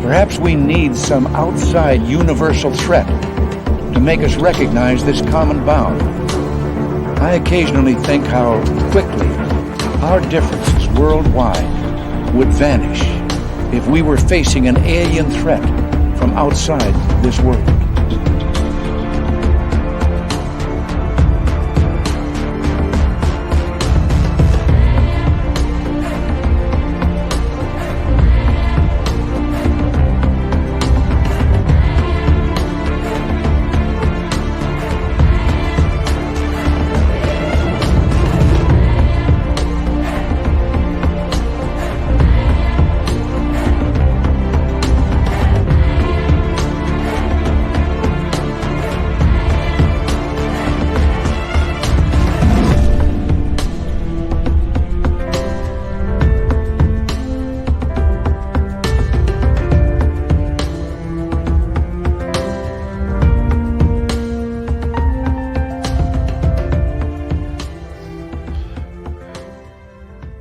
Perhaps we need some outside universal threat to make us recognize this common bound. I occasionally think how quickly our differences worldwide would vanish if we were facing an alien threat from outside this world.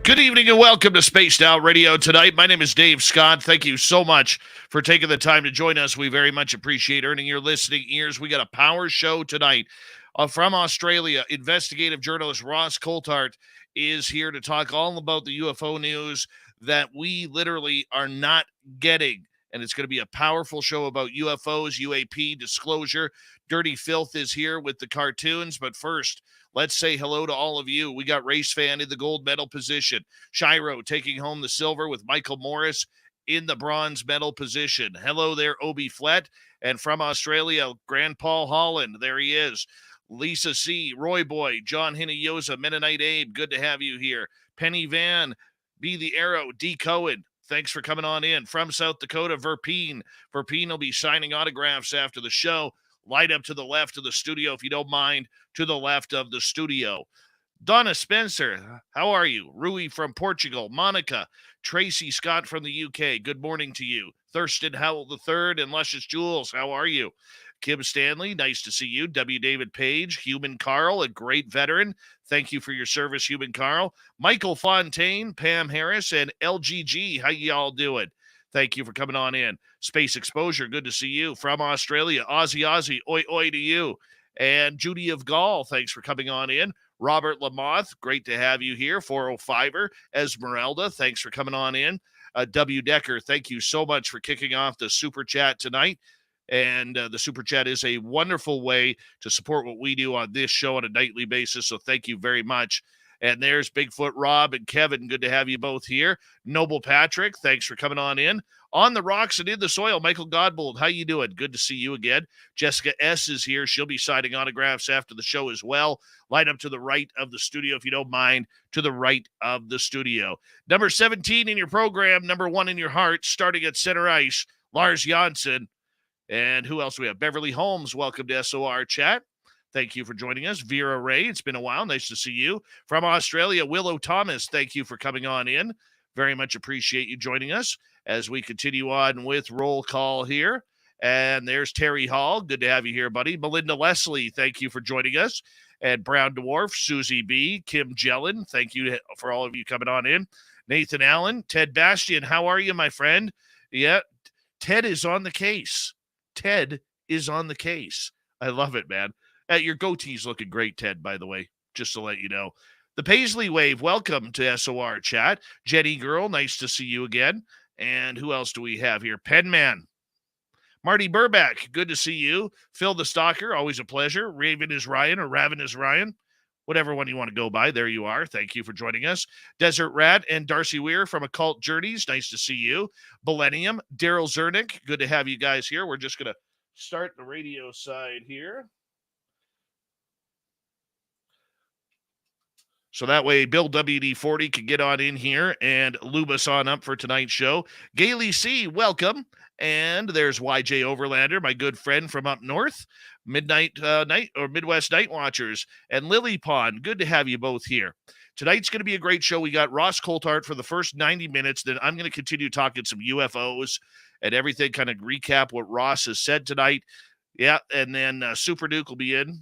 Good evening and welcome to Spaced Out Radio tonight. My name is Dave Scott. Thank you so much for taking the time to join us. We very much appreciate earning your listening ears. We got a power show tonight from Australia. Investigative journalist Ross Coulthart is here to talk all about the UFO news that we literally are not getting. And it's going to be a powerful show about UFOs, UAP, disclosure. Dirty Filth is here with the cartoons. But first, let's say hello to all of you. We got Race Fan in the gold medal position. Shiro taking home the silver with Michael Morris in the bronze medal position. Hello there, Obi Flett. And from Australia, Grand Paul Holland. There he is. Lisa C., Roy Boy, John Hinoyosa, Mennonite Abe. Good to have you here. Penny Van, Be the Arrow, D. Cohen. Thanks for coming on in. From South Dakota, Verpine. Verpine will be signing autographs after the show. Light up to the left of the studio, if you don't mind, to the left of the studio. Donna Spencer, how are you? Rui from Portugal. Monica. Tracy Scott from the UK. Good morning to you. Thurston Howell III and Luscious Jules, how are you? Kim Stanley, nice to see you. W. David Page, Human Carl, a great veteran. Thank you for your service, Human Carl. Michael Fontaine, Pam Harris, and LGG, how y'all doing? Thank you for coming on in. Space Exposure, good to see you. From Australia, Ozzy, oi, oi to you. And Judy of Gaul, thanks for coming on in. Robert Lamoth, great to have you here. 405er, Esmeralda, thanks for coming on in. W. Decker, thank you so much for kicking off the Super Chat tonight. And the Super Chat is a wonderful way to support what we do on this show on a nightly basis, so thank you very much. And there's Bigfoot Rob and Kevin. Good to have you both here. Noble Patrick, thanks for coming on in. On the rocks and in the soil, Michael Godbold, how you doing? Good to see you again. Jessica S. is here. She'll be signing autographs after the show as well. Light up to the right of the studio, if you don't mind, to the right of the studio. Number 17 in your program, number 1 in your heart, starting at center ice, Lars Janssen. And who else do we have? Beverly Holmes, welcome to SOR Chat. Thank you for joining us. Vera Ray, it's been a while. Nice to see you. From Australia, Willow Thomas, thank you for coming on in. Very much appreciate you joining us as we continue on with roll call here. And there's Terry Hall. Good to have you here, buddy. Melinda Leslie, thank you for joining us. And Brown Dwarf, Susie B., Kim Jellin, thank you for all of you coming on in. Nathan Allen, Ted Bastian, how are you, my friend? Yeah, Ted is on the case. Ted is on the case. I love it, man. Your goatee's looking great, Ted, by the way, just to let you know. The Paisley Wave, welcome to SOR Chat. Jenny Girl, nice to see you again. And who else do we have here? Penman. Marty Burback, good to see you. Phil the Stalker, always a pleasure. Raven is Ryan or Raven is Ryan. Whatever one you want to go by, there you are. Thank you for joining us. Desert Rat and Darcy Weir from Occult Journeys, nice to see you. Millennium, Daryl Zernick, good to have you guys here. We're just going to start the radio side here. So that way Bill WD-40 can get on in here and lube us on up for tonight's show. Gailey C., welcome. And there's YJ Overlander, my good friend from up north. Midwest Night Watchers, and Lily Pond. Good to have you both here. Tonight's going to be a great show. We got Ross Coulthart for the first 90 minutes. Then I'm going to continue talking some UFOs and everything, kind of recap what Ross has said tonight. Yeah, and then Super Duke will be in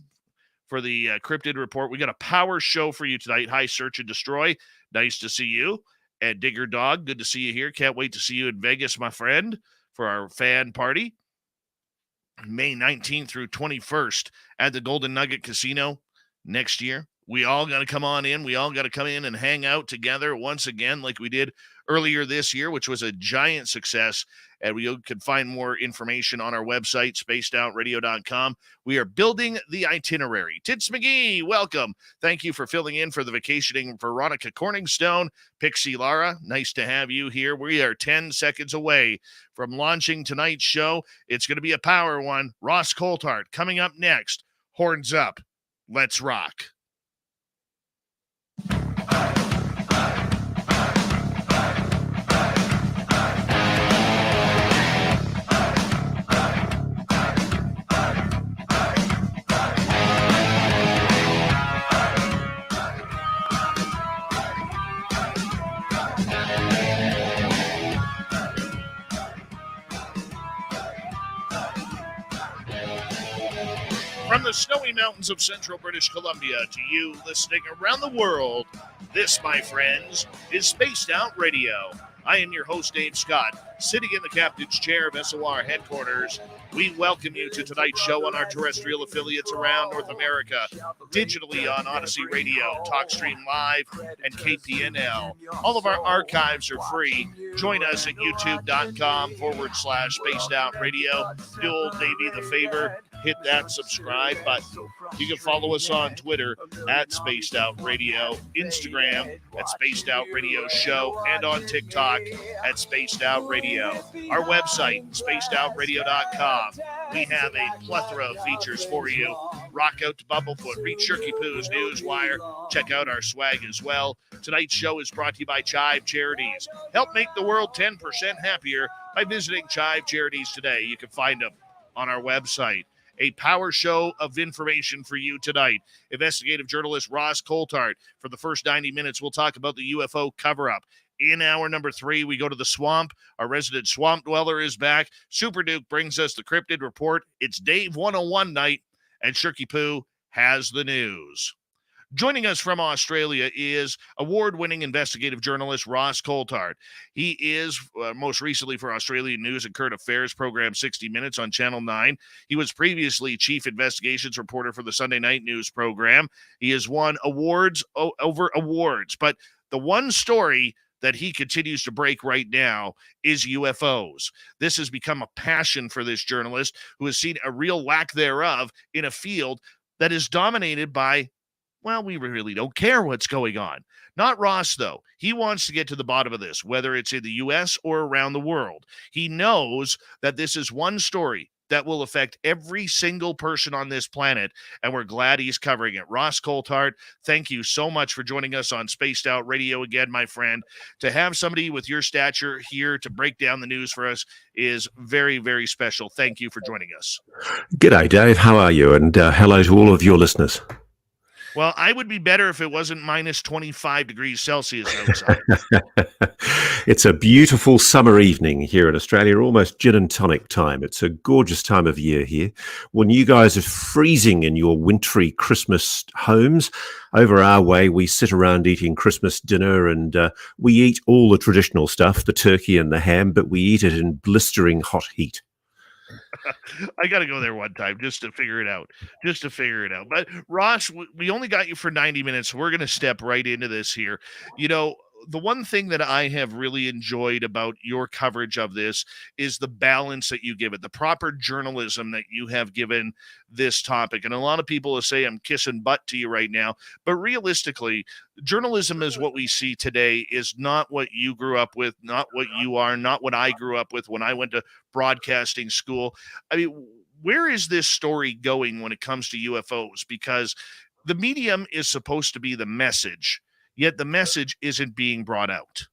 for the cryptid report. We got a power show for you tonight. Hi, Search and Destroy. Nice to see you. And Digger Dog, good to see you here. Can't wait to see you in Vegas, my friend. for our fan party, May 19th through 21st at the Golden Nugget Casino next year. We all got to come on in. We all got to come in and hang out together once again like we did earlier this year, which was a giant success. And we can find more information on our website, spacedoutradio.com. We are building the itinerary. Tits McGee, welcome. Thank you for filling in for the vacationing Veronica Corningstone. Pixie Lara, nice to have you here. We are 10 seconds away from launching tonight's show. It's going to be a power one. Ross Coulthart coming up next. Horns up. Let's rock. From the snowy mountains of central British Columbia to you listening around the world, this, my friends, is Spaced Out Radio. I am your host, Dave Scott, sitting in the captain's chair of SOR headquarters. We welcome you to tonight's show on our terrestrial affiliates around North America, digitally on Odyssey Radio, TalkStream Live, and KPNL. All of our archives are free. Join us at youtube.com/Spaced Out Radio. Do old Davey the favor. Hit that subscribe button. You can follow us on Twitter at Spaced Out Radio, Instagram at Spaced Out Radio Show, and on TikTok at Spaced Out Radio. Our website, spacedoutradio.com. We have a plethora of features for you. Rock out to Bumblefoot, read Shirky Poo's Newswire. Check out our swag as well. Tonight's show is brought to you by Chive Charities. Help make the world 10% happier by visiting Chive Charities today. You can find them on our website. A power show of information for you tonight. Investigative journalist Ross Coulthart. For the first 90 minutes, we'll talk about the UFO cover-up. In hour number 3, we go to the swamp. Our resident swamp dweller is back. Super Duke brings us the cryptid report. It's Dave 101 night, and Shirky Poo has the news. Joining us from Australia is award-winning investigative journalist Ross Coulthart. He is most recently for Australian News and Current Affairs program 60 Minutes on Channel 9. He was previously chief investigations reporter for the Sunday night news program. He has won awards over awards, but the one story that he continues to break right now is UFOs. This has become a passion for this journalist who has seen a real lack thereof in a field that is dominated by, well, we really don't care what's going on. Not Ross, though. He wants to get to the bottom of this, whether it's in the U.S. or around the world. He knows that this is one story that will affect every single person on this planet, and we're glad he's covering it. Ross Coulthart, thank you so much for joining us on Spaced Out Radio again, my friend. To have somebody with your stature here to break down the news for us is very, very special. Thank you for joining us. G'day, Dave. How are you? And hello to all of your listeners. Well, I would be better if it wasn't minus 25 degrees Celsius outside. It's a beautiful summer evening here in Australia, almost gin and tonic time. It's a gorgeous time of year here. When you guys are freezing in your wintry Christmas homes, over our way, we sit around eating Christmas dinner and we eat all the traditional stuff, the turkey and the ham, but we eat it in blistering hot heat. I got to go there one time just to figure it out. But Ross, we only got you for 90 minutes. So we're going to step right into this here. You know, the one thing that I have really enjoyed about your coverage of this is the balance that you give it, the proper journalism that you have given this topic. And a lot of people will say I'm kissing butt to you right now, but realistically, journalism is what we see today is not what you grew up with, not what you are, not what I grew up with when I went to broadcasting school. I mean, where is this story going when it comes to UFOs? Because the medium is supposed to be the message, yet the message isn't being brought out.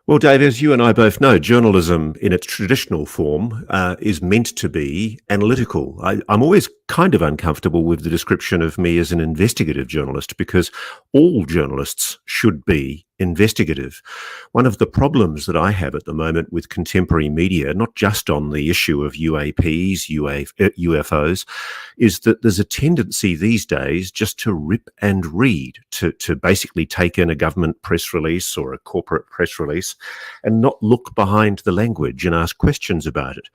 Well, Dave, as you and I both know, journalism in its traditional form is meant to be analytical. I'm always kind of uncomfortable with the description of me as an investigative journalist because all journalists should be investigative. One of the problems that I have at the moment with contemporary media, not just on the issue of UAPs, UFOs, is that there's a tendency these days just to rip and read, to basically take in a government press release or a corporate press release and not look behind the language and ask questions about it.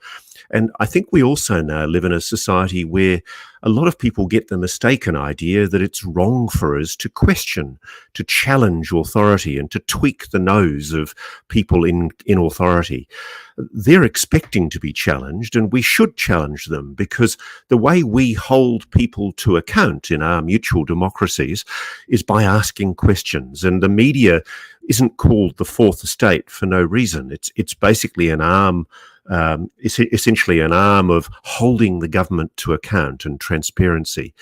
And I think we also now live in a society where a lot of people get the mistaken idea that it's wrong for us to question, to challenge authority and to tweak the nose of people in authority. They're expecting to be challenged, and we should challenge them, because the way we hold people to account in our mutual democracies is by asking questions. And the media isn't called the Fourth Estate for no reason. It's basically an arm, essentially an arm of holding the government to account and transparency.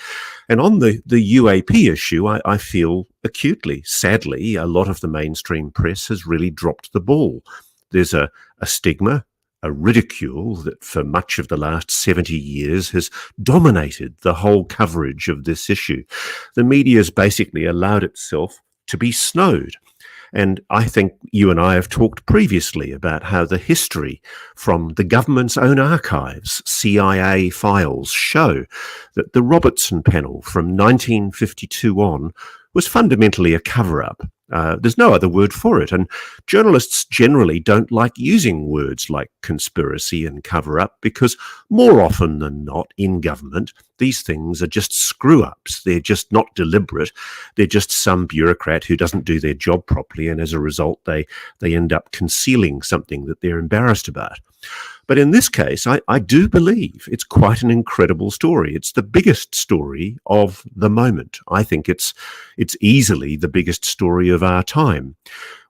And on the UAP issue, I feel acutely, sadly, a lot of the mainstream press has really dropped the ball. There's a stigma, a ridicule that for much of the last 70 years has dominated the whole coverage of this issue. The media has basically allowed itself to be snowed. And I think you and I have talked previously about how the history from the government's own archives, CIA files, show that the Robertson panel from 1952 on was fundamentally a cover-up. There's no other word for it. And journalists generally don't like using words like conspiracy and cover-up, because more often than not in government, these things are just screw-ups. They're just not deliberate. They're just some bureaucrat who doesn't do their job properly, and as a result, they end up concealing something that they're embarrassed about. But in this case, I do believe it's quite an incredible story. It's the biggest story of the moment. I think it's easily the biggest story of our time.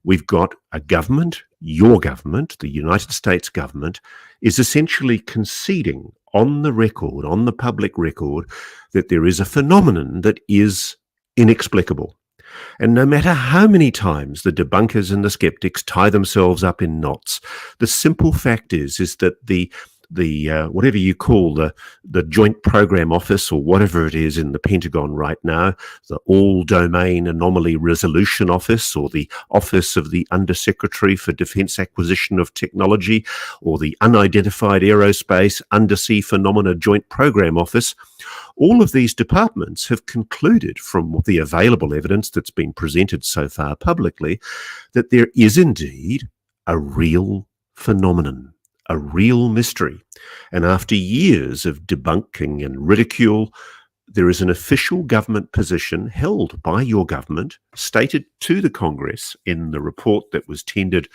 We've got a government, your government, the United States government, is essentially conceding on the record, on the public record, that there is a phenomenon that is inexplicable. And no matter how many times the debunkers and the skeptics tie themselves up in knots, the simple fact is that the whatever you call the Joint Program Office, or whatever it is in the Pentagon right now, the All Domain Anomaly Resolution Office, or the Office of the Undersecretary for Defense Acquisition of Technology, or the Unidentified Aerospace Undersea Phenomena Joint Program Office, all of these departments have concluded from the available evidence that's been presented so far publicly that there is indeed a real phenomenon, a real mystery. And after years of debunking and ridicule, there is an official government position held by your government, stated to the Congress in the report that was tendered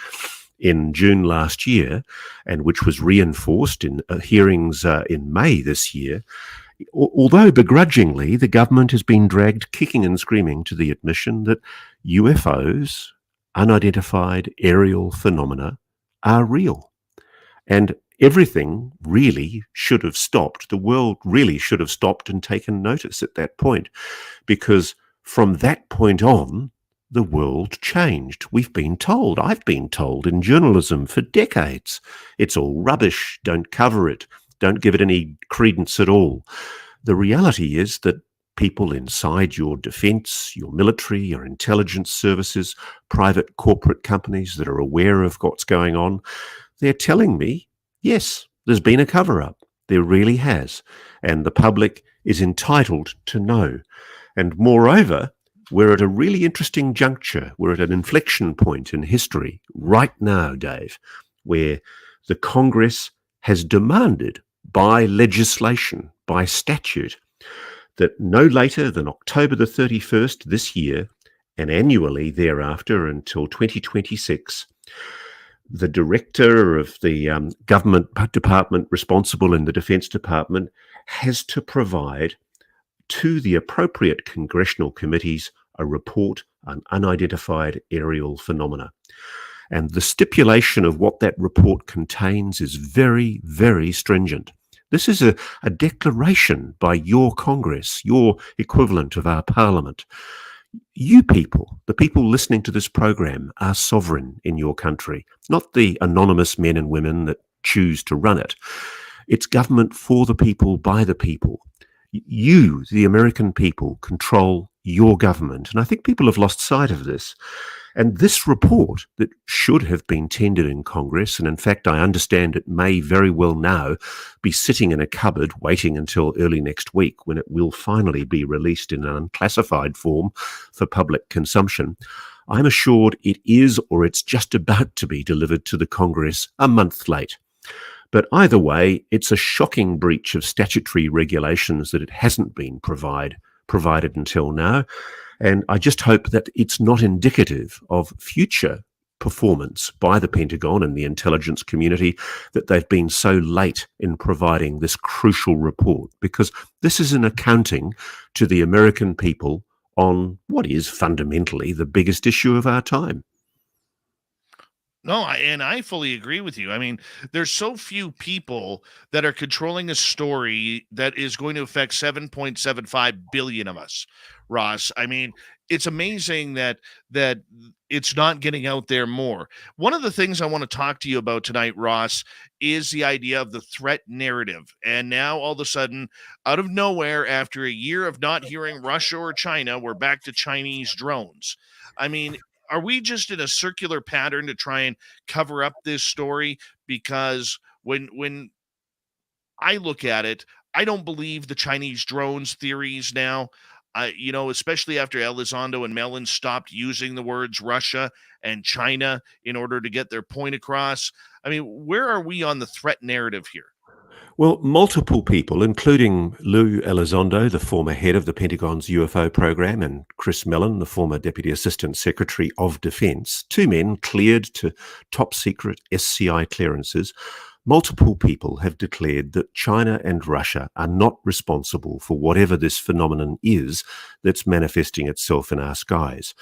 in June last year, and which was reinforced in hearings in May this year. Although begrudgingly, the government has been dragged kicking and screaming to the admission that UFOs, unidentified aerial phenomena, are real. And everything really should have stopped. The world really should have stopped and taken notice at that point, because from that point on, the world changed. We've been told, I've been told in journalism for decades, it's all rubbish, don't cover it, don't give it any credence at all. The reality is that people inside your defense, your military, your intelligence services, private corporate companies that are aware of what's going on, they're telling me, yes, there's been a cover-up. There really has. And the public is entitled to know. And moreover, we're at a really interesting juncture. We're at an inflection point in history right now, Dave, where the Congress has demanded by legislation, by statute, that no later than October the 31st this year, and annually thereafter until 2026, the director of the government department responsible in the Defense Department has to provide to the appropriate congressional committees a report on unidentified aerial phenomena. And the stipulation of what that report contains is very, very stringent. This is a declaration by your Congress, your equivalent of our Parliament. You people, the people listening to this program, are sovereign in your country, not the anonymous men and women that choose to run it. It's government for the people, by the people. You, the American people, control your government. And I think people have lost sight of this. And this report that should have been tendered in Congress, and in fact I understand it may very well now be sitting in a cupboard waiting until early next week when it will finally be released in an unclassified form for public consumption, I'm assured it is or it's just about to be delivered to the Congress a month late. But either way, it's a shocking breach of statutory regulations that it hasn't been provided until now. And I just hope that it's not indicative of future performance by the Pentagon and the intelligence community that they've been so late in providing this crucial report, because this is an accounting to the American people on what is fundamentally the biggest issue of our time. No, I fully agree with you. I mean, there's so few people that are controlling a story that is going to affect 7.75 billion of us, Ross. I mean, it's amazing that it's not getting out there more. One of the things I want to talk to you about tonight, Ross, is the idea of the threat narrative. And now all of a sudden, out of nowhere, after a year of not hearing Russia or China, we're back to Chinese drones. I mean, are we just in a circular pattern to try and cover up this story? Because when I look at it, I don't believe the Chinese drones theories now. Especially after Elizondo and Mellon stopped using the words Russia and China in order to get their point across. I mean, where are we on the threat narrative here? Well, multiple people, including Lou Elizondo, the former head of the Pentagon's UFO program, and Chris Mellon, the former Deputy Assistant Secretary of Defense, two men cleared to top secret SCI clearances. Multiple people have declared that China and Russia are not responsible for whatever this phenomenon is that's manifesting itself in our skies.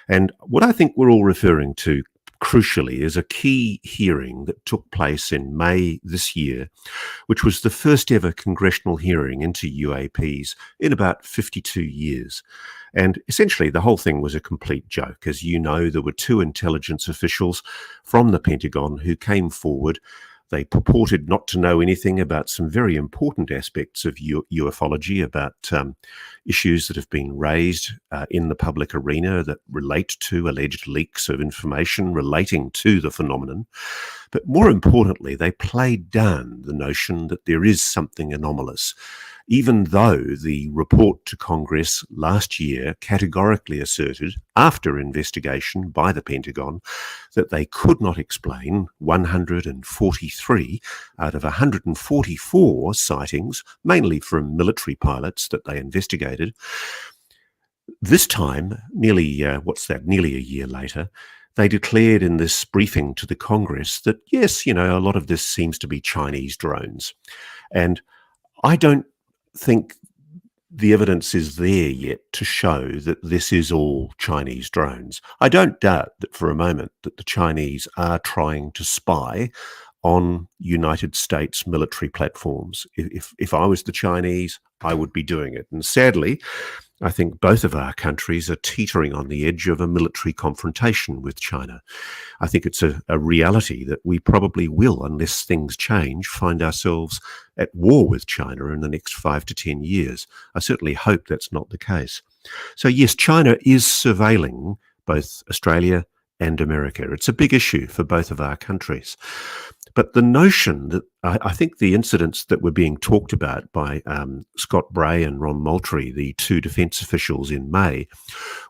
And what I think we're all referring to, crucially, is a key hearing that took place in May this year, which was the first ever congressional hearing into UAPs in about 52 years. And essentially, the whole thing was a complete joke. As you know, there were two intelligence officials from the Pentagon who came forward. They purported not to know anything about some very important aspects of ufology, about issues that have been raised in the public arena that relate to alleged leaks of information relating to the phenomenon. But more importantly, they played down the notion that there is something anomalous, even though the report to Congress last year categorically asserted, after investigation by the Pentagon, that they could not explain 143 out of 144 sightings, mainly from military pilots that they investigated. This time, nearly a year later, they declared in this briefing to the Congress that, yes, a lot of this seems to be Chinese drones. And I don't think the evidence is there yet to show that this is all Chinese drones. I don't doubt that for a moment that the Chinese are trying to spy on United States military platforms. If I was the Chinese, I would be doing it. And sadly, I think both of our countries are teetering on the edge of a military confrontation with China. I think it's a reality that we probably will, unless things change, find ourselves at war with China in the next 5 to 10 years. I certainly hope that's not the case. So yes, China is surveilling both Australia and America. It's a big issue for both of our countries. But the notion that I think the incidents that were being talked about by Scott Bray and Ron Moultrie, the two defence officials in May,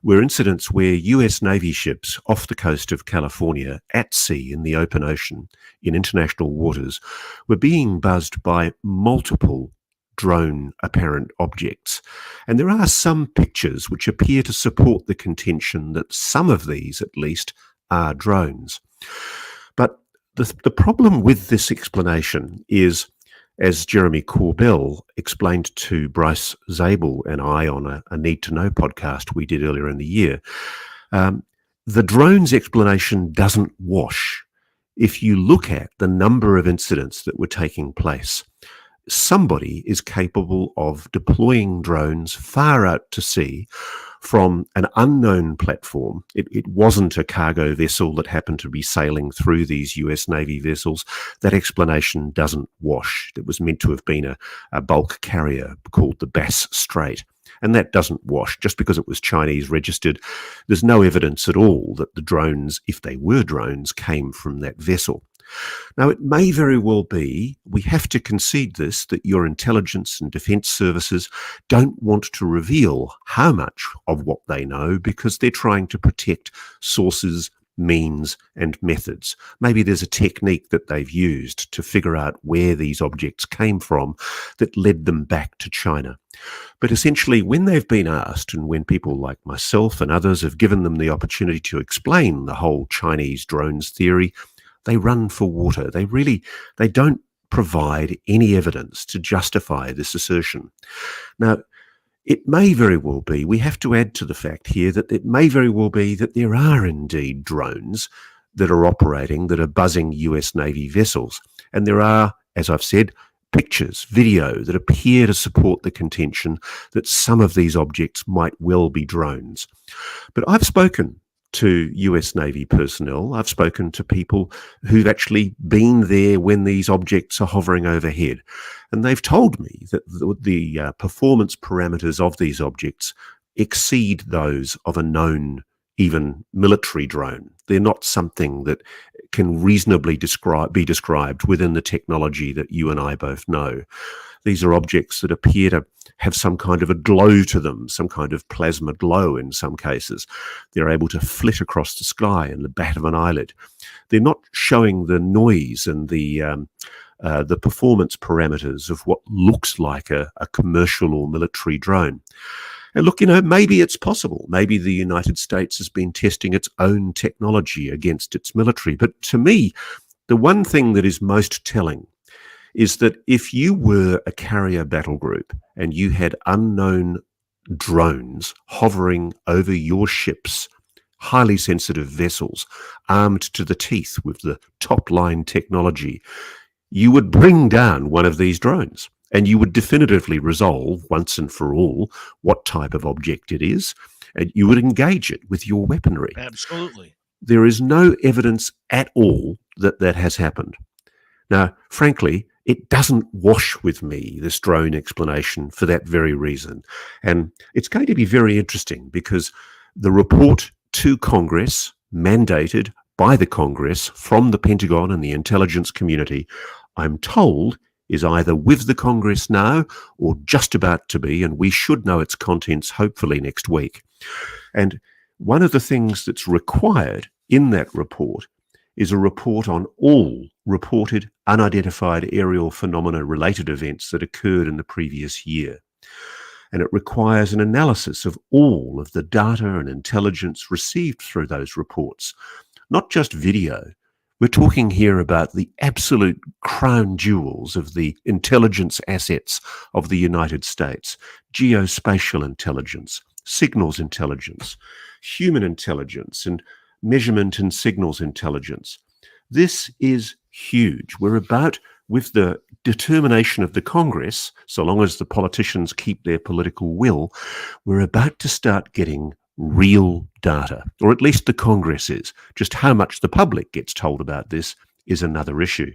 were incidents where US Navy ships off the coast of California at sea in the open ocean in international waters were being buzzed by multiple drone apparent objects. And there are some pictures which appear to support the contention that some of these, at least, are drones. But the problem with this explanation is, as Jeremy Corbell explained to Bryce Zabel and I on a Need to Know podcast we did earlier in the year, the drones explanation doesn't wash. If you look at the number of incidents that were taking place, somebody is capable of deploying drones far out to sea from an unknown platform. It wasn't a cargo vessel that happened to be sailing through these US Navy vessels. That explanation doesn't wash. It was meant to have been a bulk carrier called the Bass Strait. And that doesn't wash. Just because it was Chinese registered, there's no evidence at all that the drones, if they were drones, came from that vessel. Now, it may very well be, we have to concede this, that your intelligence and defence services don't want to reveal how much of what they know because they're trying to protect sources, means and methods. Maybe there's a technique that they've used to figure out where these objects came from that led them back to China. But essentially, when they've been asked, and when people like myself and others have given them the opportunity to explain the whole Chinese drones theory, they run for water. They don't provide any evidence to justify this assertion. Now, it may very well be, we have to add to the fact here that it may very well be that there are indeed drones that are operating, that are buzzing US Navy vessels. And there are, as I've said, pictures, video that appear to support the contention that some of these objects might well be drones. But I've spoken to US Navy personnel. I've spoken to people who've actually been there when these objects are hovering overhead. And they've told me that the performance parameters of these objects exceed those of a known, even military drone. They're not something that can reasonably be described within the technology that you and I both know. These are objects that appear to have some kind of a glow to them, some kind of plasma glow in some cases. They're able to flit across the sky in the bat of an eyelid. They're not showing the noise and the performance parameters of what looks like a commercial or military drone. And look, maybe it's possible. Maybe the United States has been testing its own technology against its military. But to me, the one thing that is most telling is that if you were a carrier battle group and you had unknown drones hovering over your ships, highly sensitive vessels, armed to the teeth with the top-line technology, you would bring down one of these drones and you would definitively resolve once and for all what type of object it is, and you would engage it with your weaponry. Absolutely. There is no evidence at all that that has happened. Now, frankly, it doesn't wash with me, this drone explanation, for that very reason. And it's going to be very interesting because the report to Congress, mandated by the Congress from the Pentagon and the intelligence community, I'm told is either with the Congress now or just about to be, and we should know its contents hopefully next week. And one of the things that's required in that report is a report on all reported unidentified aerial phenomena related events that occurred in the previous year. And it requires an analysis of all of the data and intelligence received through those reports, not just video. We're talking here about the absolute crown jewels of the intelligence assets of the United States: geospatial intelligence, signals intelligence, human intelligence, and measurement and signals intelligence. This is huge. We're about, with the determination of the Congress, so long as the politicians keep their political will, we're about to start getting real data, or at least the Congress is. Just how much the public gets told about this is another issue.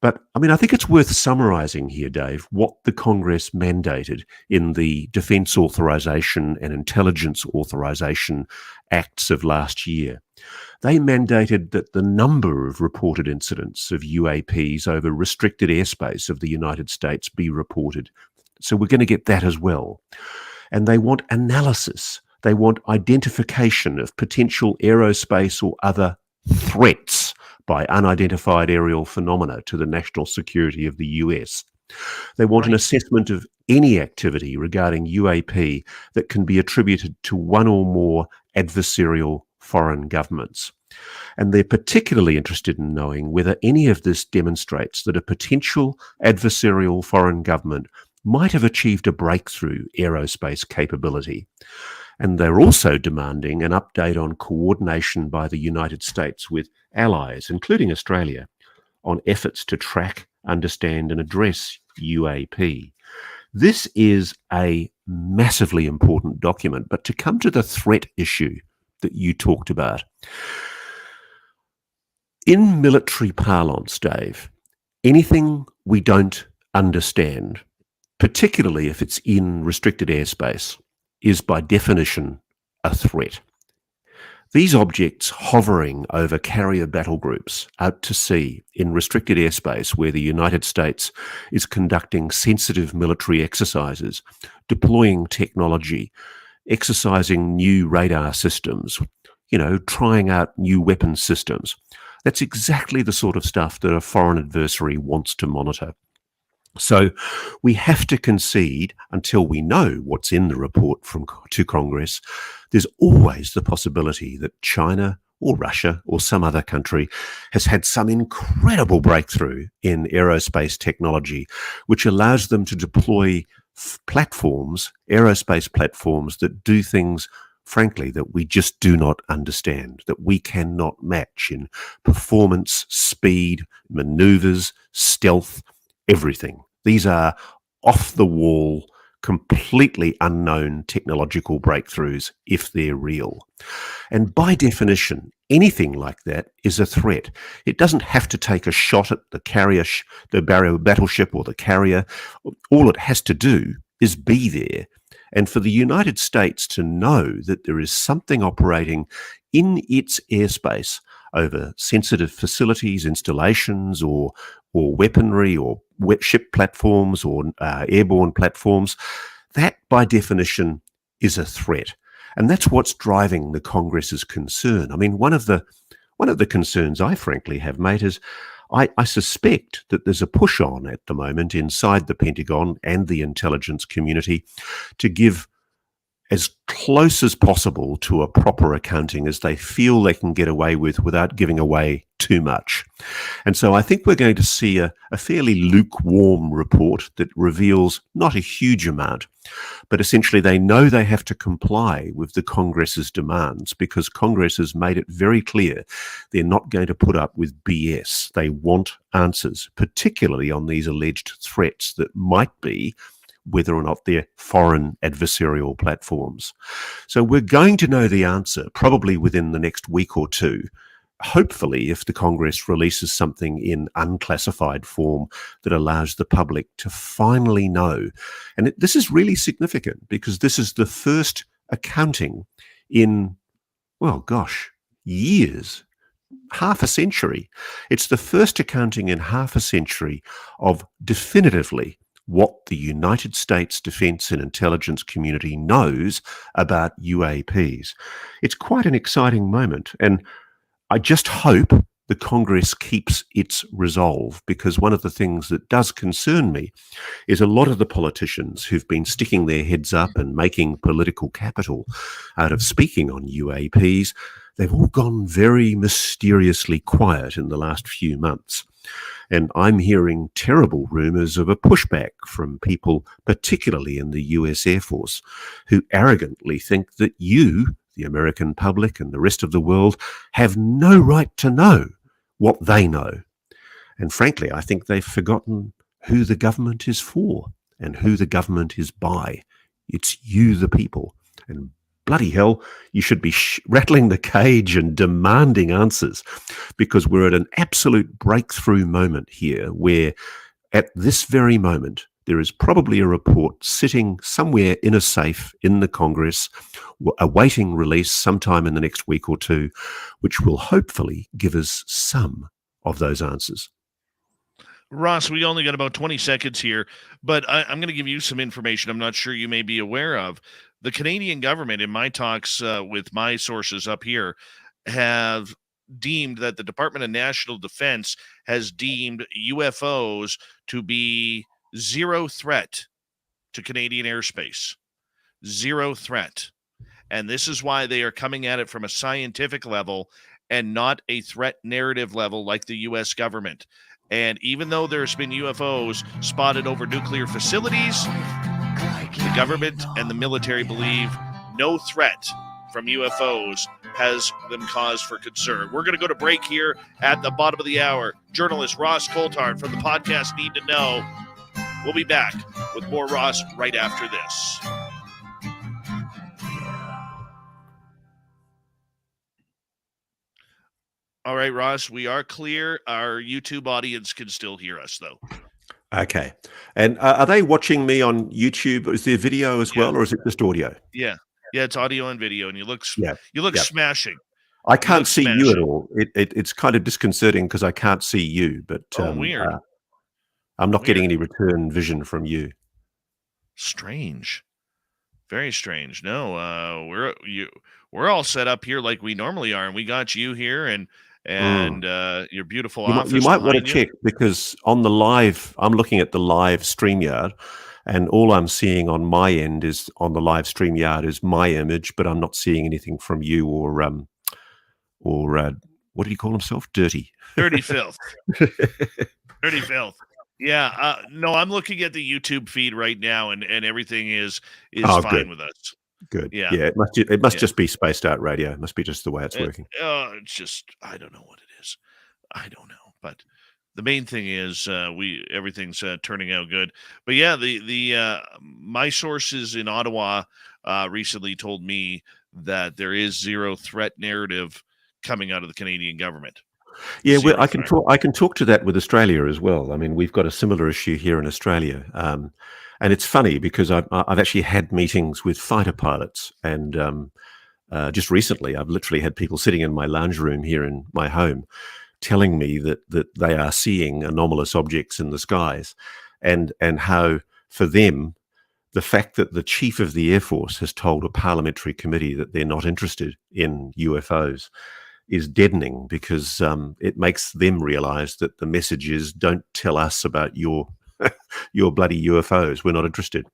But, I think it's worth summarising here, Dave, what the Congress mandated in the Defence Authorisation and Intelligence Authorisation Acts of last year. They mandated that the number of reported incidents of UAPs over restricted airspace of the United States be reported. So we're going to get that as well. And they want analysis. They want identification of potential aerospace or other threats by unidentified aerial phenomena to the national security of the US. They want an assessment of any activity regarding UAP that can be attributed to one or more adversarial foreign governments. And they're particularly interested in knowing whether any of this demonstrates that a potential adversarial foreign government might have achieved a breakthrough aerospace capability. And they're also demanding an update on coordination by the United States with allies, including Australia, on efforts to track, understand and address UAP. This is a massively important document, but to come to the threat issue that you talked about, in military parlance, Dave, anything we don't understand, particularly if it's in restricted airspace, is by definition a threat. These objects hovering over carrier battle groups out to sea in restricted airspace where the United States is conducting sensitive military exercises, deploying technology, exercising new radar systems, trying out new weapons systems. That's exactly the sort of stuff that a foreign adversary wants to monitor. So we have to concede until we know what's in the report to Congress. There's always the possibility that China or Russia or some other country has had some incredible breakthrough in aerospace technology, which allows them to deploy platforms, aerospace platforms that do things, frankly, that we just do not understand, that we cannot match in performance, speed, maneuvers, stealth, everything. These are off-the-wall, completely unknown technological breakthroughs if they're real. And by definition, anything like that is a threat. It doesn't have to take a shot at the carrier, the battleship or the carrier. All it has to do is be there. And for the United States to know that there is something operating in its airspace over sensitive facilities, installations, or weaponry, or ship platforms, or airborne platforms, that by definition is a threat. And that's what's driving the Congress's concern. I mean, one of the concerns I frankly have, mate, is I suspect that there's a push on at the moment inside the Pentagon and the intelligence community to give as close as possible to a proper accounting as they feel they can get away with without giving away too much. And so I think we're going to see a fairly lukewarm report that reveals not a huge amount, but essentially they know they have to comply with the Congress's demands because Congress has made it very clear they're not going to put up with BS. They want answers, particularly on these alleged threats that might be whether or not they're foreign adversarial platforms. So we're going to know the answer probably within the next week or two, hopefully if the Congress releases something in unclassified form that allows the public to finally know. And this is really significant because this is the first accounting in, well, gosh, years, half a century. It's the first accounting in half a century of definitively what the United States defense and intelligence community knows about UAPs. It's quite an exciting moment, and I just hope the Congress keeps its resolve, because one of the things that does concern me is a lot of the politicians who've been sticking their heads up and making political capital out of speaking on UAPs, they've all gone very mysteriously quiet in the last few months. And I'm hearing terrible rumors of a pushback from people, particularly in the US Air Force, who arrogantly think that you, the American public and the rest of the world, have no right to know what they know. And frankly, I think they've forgotten who the government is for and who the government is by. It's you, the people. And bloody hell, you should be rattling the cage and demanding answers, because we're at an absolute breakthrough moment here where at this very moment, there is probably a report sitting somewhere in a safe in the Congress, awaiting release sometime in the next week or two, which will hopefully give us some of those answers. Ross, we only got about 20 seconds here, but I'm going to give you some information I'm not sure you may be aware of. The Canadian government, in my talks with my sources up here, have deemed that the Department of National Defense has deemed UFOs to be zero threat to Canadian airspace. Zero threat. And this is why they are coming at it from a scientific level and not a threat narrative level like the U.S. government. And even though there's been UFOs spotted over nuclear facilities, the government and the military believe no threat from UFOs has them cause for concern. We're going to go to break here at the bottom of the hour. Journalist Ross Coulthart from the podcast Need to Know We'll be back with more Ross right after this. All right, Ross, we are clear. Our YouTube audience can still hear us, though. Okay. And are they watching me on YouTube? Is there video as well, or is it just audio? Yeah, it's audio and video, and you look smashing. I can't see you at all. It's kind of disconcerting because I can't see you, but weird. I'm not getting any return vision from you. Strange. Very strange. No, we're all set up here like we normally are, and we got you here and your beautiful office. You might want to check, because on the live, I'm looking at the live StreamYard, and all I'm seeing on my end is on the live StreamYard is my image, but I'm not seeing anything from you or what do you call himself? Dirty Filth. Dirty Filth. Yeah. No, I'm looking at the YouTube feed right now, and everything is fine with us. Good. Yeah. It must just be Spaced Out Radio. It must be just the way it's working. It's just, I don't know what it is. I don't know. But the main thing is everything's turning out good. But yeah, the my sources in Ottawa recently told me that there is zero threat narrative coming out of the Canadian government. Yeah, well, I can talk to that with Australia as well. I mean, we've got a similar issue here in Australia, and it's funny because I've actually had meetings with fighter pilots, and just recently, I've literally had people sitting in my lounge room here in my home, telling me that they are seeing anomalous objects in the skies, and how for them, the fact that the chief of the Air Force has told a parliamentary committee that they're not interested in UFOs is deadening, because it makes them realize that the message is, don't tell us about your bloody UFOs. We're not interested.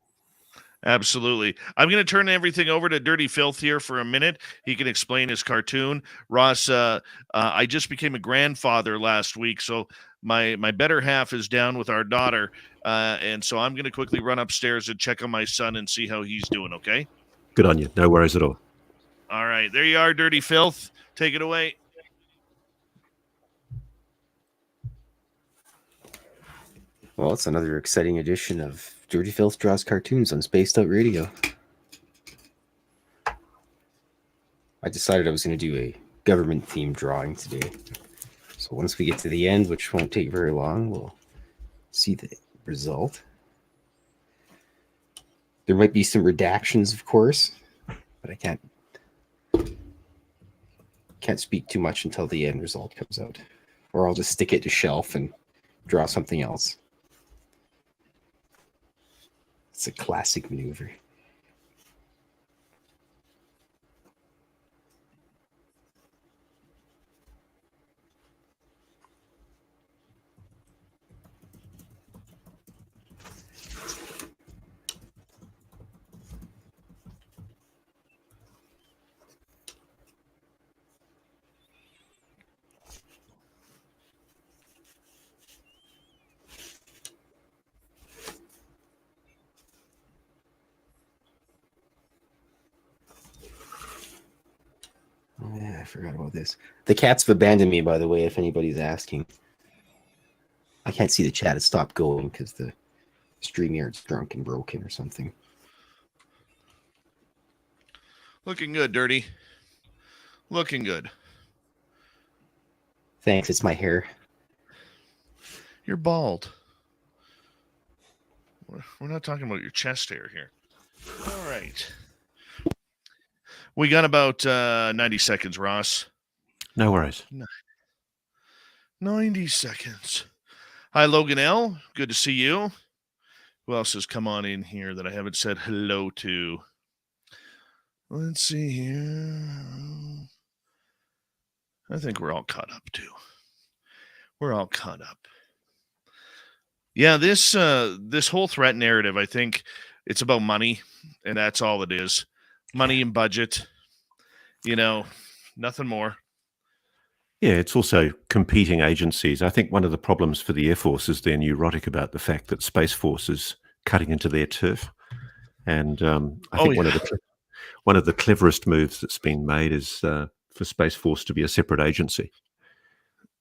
Absolutely. I'm going to turn everything over to Dirty Filth here for a minute. He can explain his cartoon. Ross, I just became a grandfather last week, so my better half is down with our daughter, and so I'm going to quickly run upstairs and check on my son and see how he's doing, okay? Good on you. No worries at all. All right. There you are, Dirty Filth. Take it away. Well, it's another exciting edition of Dirty Filth Draws Cartoons on Spaced Out Radio. I decided I was going to do a government-themed drawing today. So once we get to the end, which won't take very long, we'll see the result. There might be some redactions, of course, but I can't speak too much until the end result comes out. Or I'll just stick it to shelf and draw something else. It's a classic maneuver. Oh, yeah, I forgot about this. The cats have abandoned me, by the way, if anybody's asking. I can't see the chat. It stopped going because the StreamYard's drunk and broken or something. Looking good, Dirty. Looking good. Thanks. It's my hair. You're bald. We're not talking about your chest hair here. All right. We got about 90 seconds, Ross. No worries. 90 seconds. Hi, Logan L. Good to see you. Who else has come on in here that I haven't said hello to? Let's see here. I think we're all caught up, too. We're all caught up. Yeah, this whole threat narrative, I think it's about money, and that's all it is. Money and budget, nothing more. Yeah, it's also competing agencies. I think one of the problems for the Air Force is they're neurotic about the fact that Space Force is cutting into their turf. And I think one of the cleverest moves that's been made is for Space Force to be a separate agency.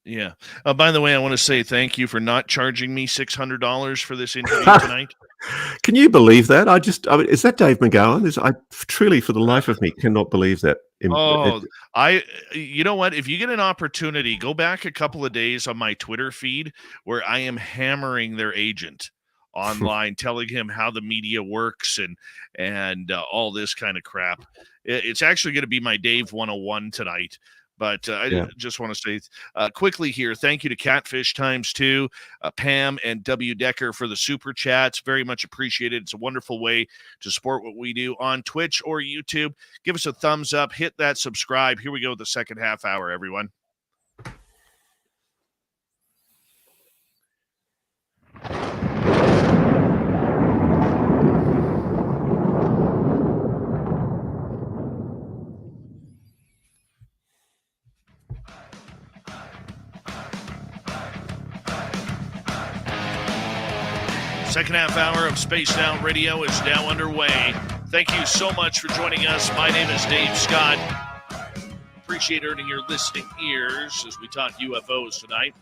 Yeah. By the way, I want to say thank you for not charging me $600 for this interview tonight. Can you believe that? I mean, is that Dave McGowan? I truly, for the life of me, cannot believe that. You know what? If you get an opportunity, go back a couple of days on my Twitter feed where I am hammering their agent online, telling him how the media works and all this kind of crap. It's actually going to be my Dave 101 tonight. But I just want to say quickly here, thank you to Catfish Times2, Pam and W. Decker for the super chats. Very much appreciated. It's a wonderful way to support what we do on Twitch or YouTube. Give us a thumbs up. Hit that subscribe. Here we go, the second half hour, everyone. Second half hour of Spaced Out Radio is now underway. Thank you so much for joining us. My name is Dave Scott. Appreciate earning your listening ears as we talk UFOs tonight.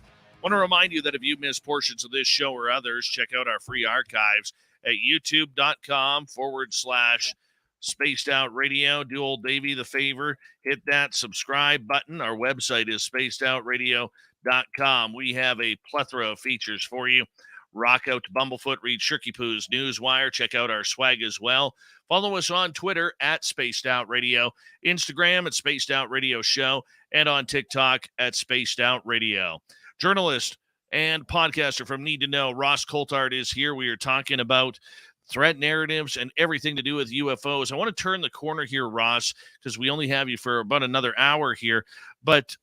Want to remind you that if you missed portions of this show or others, check out our free archives at youtube.com/Spaced Out Radio. Do old Davey the favor, hit that subscribe button. Our website is spacedoutradio.com. We have a plethora of features for you. Rock out to Bumblefoot, read Shirky Poo's Newswire. Check out our swag as well. Follow us on Twitter at Spaced Out Radio, Instagram at Spaced Out Radio Show, and on TikTok at Spaced Out Radio. Journalist and podcaster from Need to Know, Ross Coulthart, is here. We are talking about threat narratives and everything to do with UFOs. I want to turn the corner here, Ross, because we only have you for about another hour here. But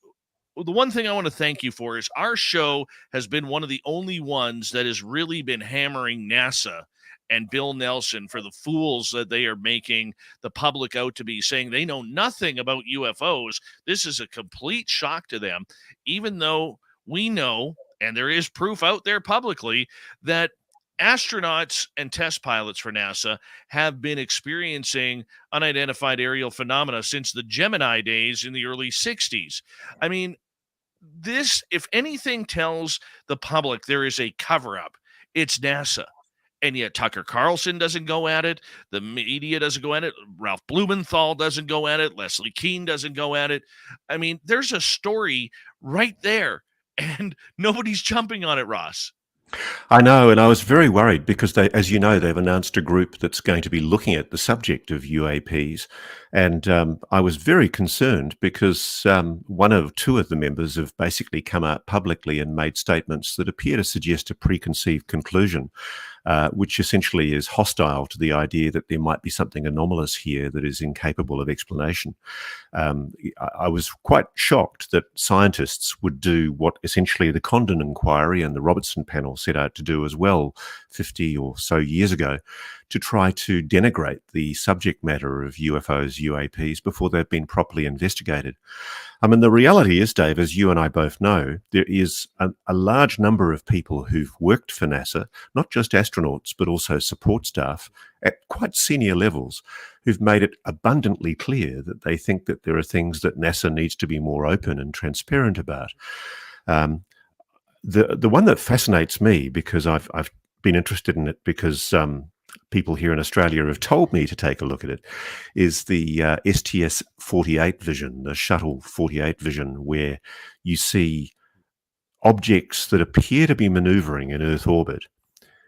the one thing I want to thank you for is our show has been one of the only ones that has really been hammering NASA and Bill Nelson for the fools that they are making the public out to be, saying they know nothing about UFOs. This is a complete shock to them, even though we know, and there is proof out there publicly, that astronauts and test pilots for NASA have been experiencing unidentified aerial phenomena since the Gemini days in the early 60s. I mean, this, if anything, tells the public there is a cover-up. It's NASA. And yet Tucker Carlson doesn't go at it. The media doesn't go at it. Ralph Blumenthal doesn't go at it. Leslie Keane doesn't go at it. I mean, there's a story right there, and nobody's jumping on it, Ross. I know, and I was very worried because they, as you know, they've announced a group that's going to be looking at the subject of UAPs, and I was very concerned because one or two of the members have basically come out publicly and made statements that appear to suggest a preconceived conclusion, which essentially is hostile to the idea that there might be something anomalous here that is incapable of explanation. I was quite shocked that scientists would do what essentially the Condon Inquiry and the Robertson panel set out to do as well 50 or so years ago, to try to denigrate the subject matter of UFOs, UAPs, before they've been properly investigated. I mean, the reality is, Dave, as you and I both know, there is a large number of people who've worked for NASA, not just astronauts, but also support staff at quite senior levels, who've made it abundantly clear that they think that there are things that NASA needs to be more open and transparent about. The one that fascinates me, because I've been interested in it because people here in Australia have told me to take a look at it, is the STS-48 vision, the Shuttle 48 vision, where you see objects that appear to be maneuvering in Earth orbit.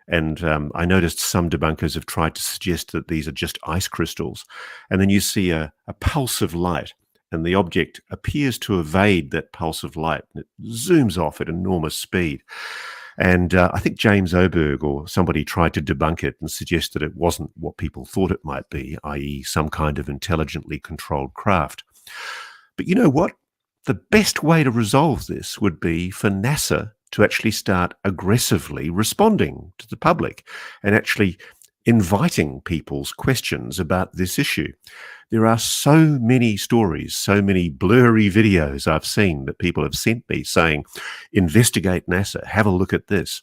And I noticed some debunkers have tried to suggest that these are just ice crystals. And then you see a pulse of light, and the object appears to evade that pulse of light. And it zooms off at enormous speed. And I think James Oberg or somebody tried to debunk it and suggest that it wasn't what people thought it might be, i.e. some kind of intelligently controlled craft. But you know what? The best way to resolve this would be for NASA to actually start aggressively responding to the public and actually inviting people's questions about this issue. There are so many stories, so many blurry videos I've seen that people have sent me saying, investigate NASA, have a look at this.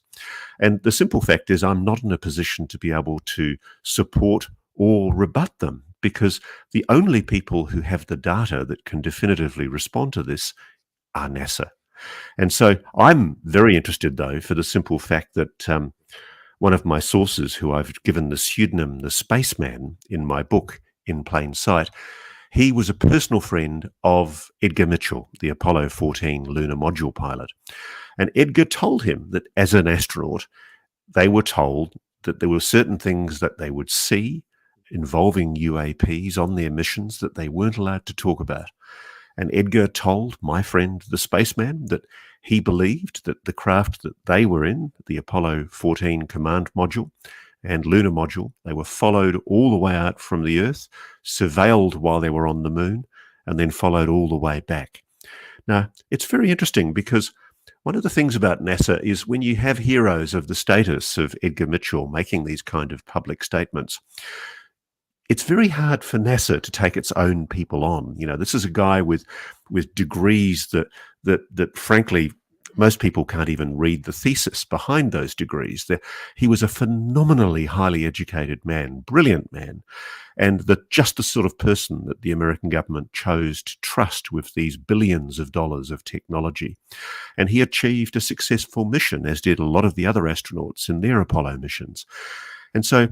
And the simple fact is I'm not in a position to be able to support or rebut them, because the only people who have the data that can definitively respond to this are NASA. And so I'm very interested, though, for the simple fact that one of my sources, who I've given the pseudonym the Spaceman in my book, In Plain Sight, he was a personal friend of Edgar Mitchell, the Apollo 14 lunar module pilot. And Edgar told him that as an astronaut, they were told that there were certain things that they would see involving UAPs on their missions that they weren't allowed to talk about. And Edgar told my friend, the Spaceman, that he believed that the craft that they were in, the Apollo 14 command module and lunar module, they were followed all the way out from the Earth, surveilled while they were on the moon, and then followed all the way back. Now, it's very interesting because one of the things about NASA is when you have heroes of the status of Edgar Mitchell making these kind of public statements, it's very hard for NASA to take its own people on. You know, this is a guy with degrees that frankly, most people can't even read the thesis behind those degrees. He was a phenomenally highly educated man, brilliant man, and just the sort of person that the American government chose to trust with these billions of dollars of technology. And he achieved a successful mission, as did a lot of the other astronauts in their Apollo missions. And so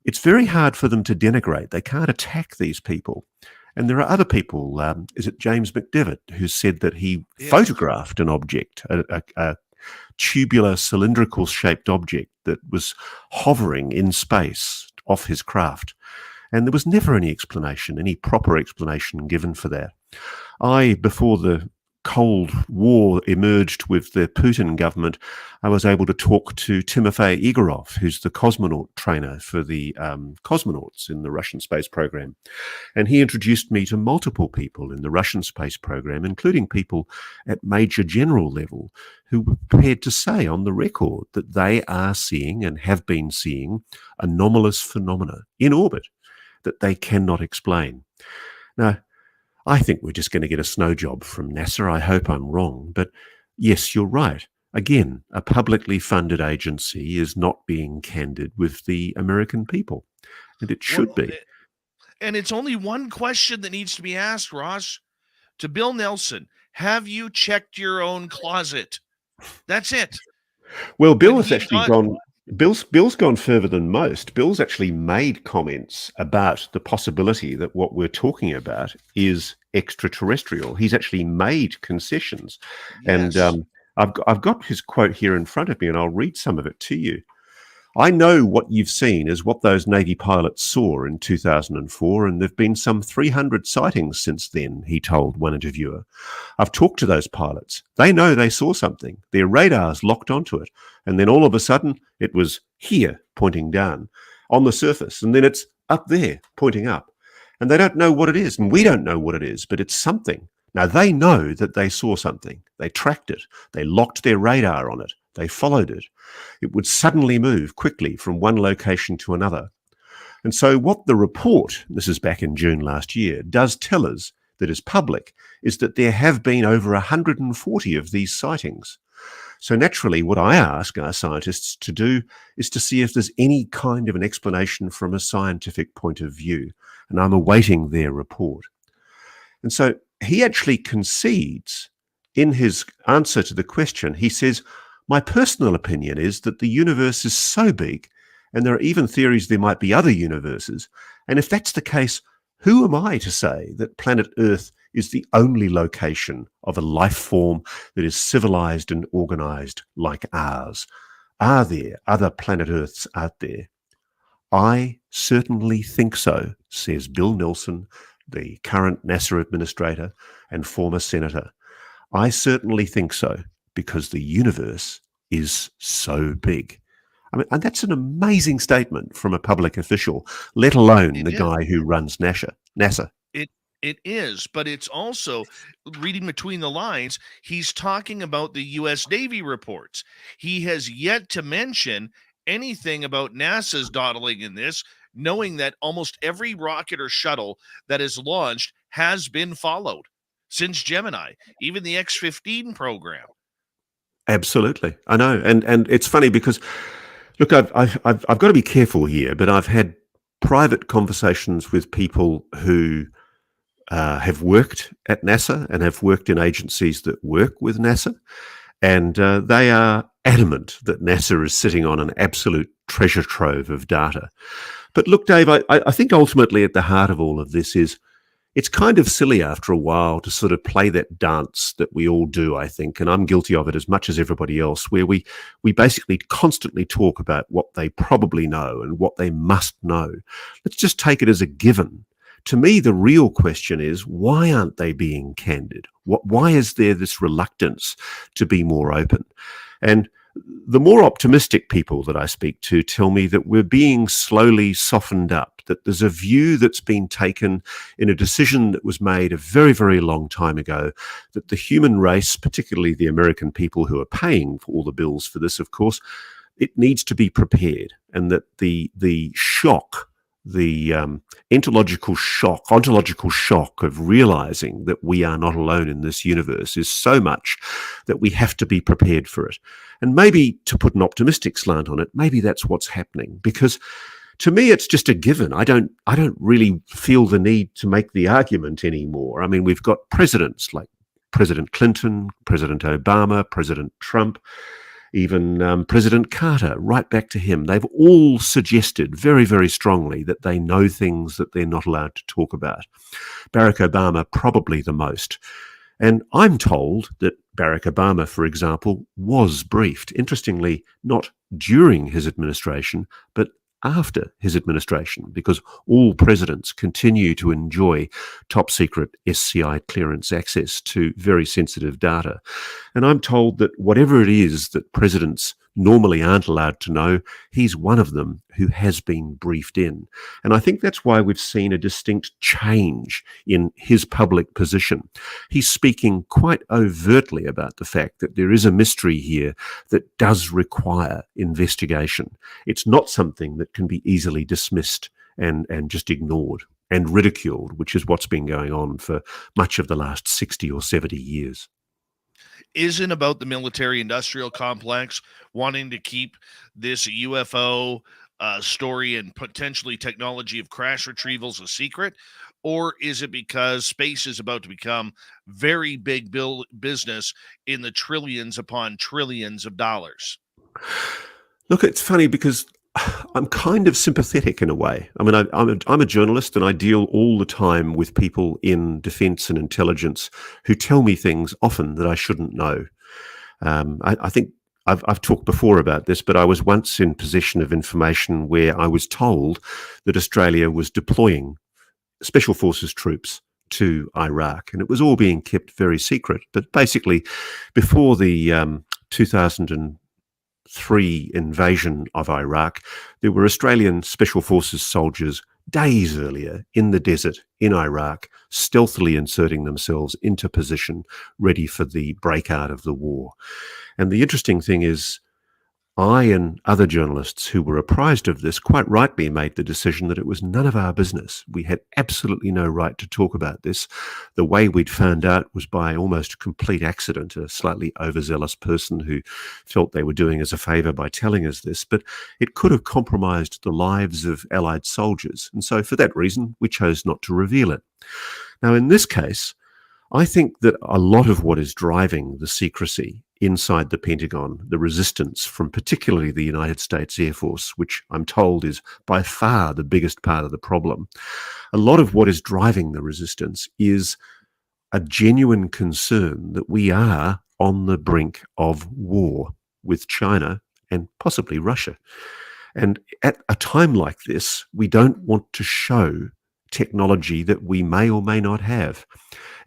it's very hard for them to denigrate. They can't attack these people. And there are other people, is it James McDevitt, who said that he photographed an object, a tubular cylindrical shaped object that was hovering in space off his craft. And there was never any explanation, any proper explanation given for that. Before the Cold War emerged with the Putin government, I was able to talk to Timofey Igorov, who's the cosmonaut trainer for the cosmonauts in the Russian space program. And he introduced me to multiple people in the Russian space program, including people at major general level who were prepared to say on the record that they are seeing and have been seeing anomalous phenomena in orbit that they cannot explain. Now, I think we're just going to get a snow job from NASA. I hope I'm wrong. But yes, you're right. Again, a publicly funded agency is not being candid with the American people. And it should be. And it's only one question that needs to be asked, Ross. To Bill Nelson, have you checked your own closet? That's it. Well, Bill has actually gone... Bill's gone further than most. Bill's actually made comments about the possibility that what we're talking about is extraterrestrial. He's actually made concessions. Yes. And I've got his quote here in front of me, and I'll read some of it to you. I know what you've seen is what those Navy pilots saw in 2004, and there have been some 300 sightings since then, he told one interviewer. I've talked to those pilots. They know they saw something. Their radars locked onto it, and then all of a sudden it was here, pointing down, on the surface, and then it's up there, pointing up. And they don't know what it is, and we don't know what it is, but it's something. Now, they know that they saw something. They tracked it. They locked their radar on it. They followed it. It would suddenly move quickly from one location to another. And so what the report, this is back in June last year, does tell us that is public is that there have been over 140 of these sightings. So naturally, what I ask our scientists to do is to see if there's any kind of an explanation from a scientific point of view. And I'm awaiting their report. And so he actually concedes in his answer to the question. He says, my personal opinion is that the universe is so big, and there are even theories there might be other universes. And if that's the case, who am I to say that planet Earth is the only location of a life form that is civilized and organized like ours? Are there other planet Earths out there? I certainly think so, says Bill Nelson, the current NASA administrator and former senator. I certainly think so, because the universe is so big. I mean, and that's an amazing statement from a public official, let alone the guy who runs NASA. It is, but it's also, reading between the lines, he's talking about the U.S. Navy reports. He has yet to mention anything about NASA's dawdling in this, knowing that almost every rocket or shuttle that is launched has been followed since Gemini, even the X-15 program. Absolutely, I know, and it's funny because, look, I've got to be careful here, but I've had private conversations with people who have worked at NASA and have worked in agencies that work with NASA, and they are adamant that NASA is sitting on an absolute treasure trove of data. But look, Dave, I think ultimately at the heart of all of this is it's kind of silly after a while to sort of play that dance that we all do, I think, and I'm guilty of it as much as everybody else, where we basically constantly talk about what they probably know and what they must know. Let's just take it as a given. To me, the real question is, why aren't they being candid? Why is there this reluctance to be more open? And the more optimistic people that I speak to tell me that we're being slowly softened up, that there's a view that's been taken in a decision that was made a very, very long time ago, that the human race, particularly the American people who are paying for all the bills for this, of course, it needs to be prepared, and that the shock, the ontological shock of realizing that we are not alone in this universe is so much that we have to be prepared for it. And maybe, to put an optimistic slant on it, maybe that's what's happening, because to me it's just a given. I don't really feel the need to make the argument anymore. I mean, we've got presidents like President Clinton, President Obama, President Trump, even President Carter, right back to him. They've all suggested very, very strongly that they know things that they're not allowed to talk about. Barack Obama probably the most. And I'm told that Barack Obama, for example, was briefed. Interestingly, not during his administration, but after his administration, because all presidents continue to enjoy top secret SCI clearance access to very sensitive data. And I'm told that whatever it is that presidents normally aren't allowed to know, he's one of them who has been briefed in. And I think that's why we've seen a distinct change in his public position. He's speaking quite overtly about the fact that there is a mystery here that does require investigation. It's not something that can be easily dismissed and just ignored and ridiculed, which is what's been going on for much of the last 60 or 70 years. Isn't about the military-industrial complex wanting to keep this UFO story and potentially technology of crash retrievals a secret? Or is it because space is about to become very big business in the trillions upon trillions of dollars? Look, it's funny because I'm kind of sympathetic in a way. I mean, I'm a journalist and I deal all the time with people in defence and intelligence who tell me things often that I shouldn't know. I think I've talked before about this, but I was once in possession of information where I was told that Australia was deploying Special Forces troops to Iraq, and it was all being kept very secret. But basically, before the 2003 invasion of Iraq, there were Australian Special Forces soldiers days earlier in the desert in Iraq, stealthily inserting themselves into position, ready for the breakout of the war. And the interesting thing is, I and other journalists who were apprised of this quite rightly made the decision that it was none of our business. We had absolutely no right to talk about this. The way we'd found out was by almost complete accident, a slightly overzealous person who felt they were doing us a favour by telling us this, but it could have compromised the lives of Allied soldiers. And so for that reason, we chose not to reveal it. Now, in this case, I think that a lot of what is driving the secrecy inside the Pentagon, the resistance from particularly the United States Air Force, which I'm told is by far the biggest part of the problem, a lot of what is driving the resistance is a genuine concern that we are on the brink of war with China and possibly Russia. And at a time like this, we don't want to show technology that we may or may not have.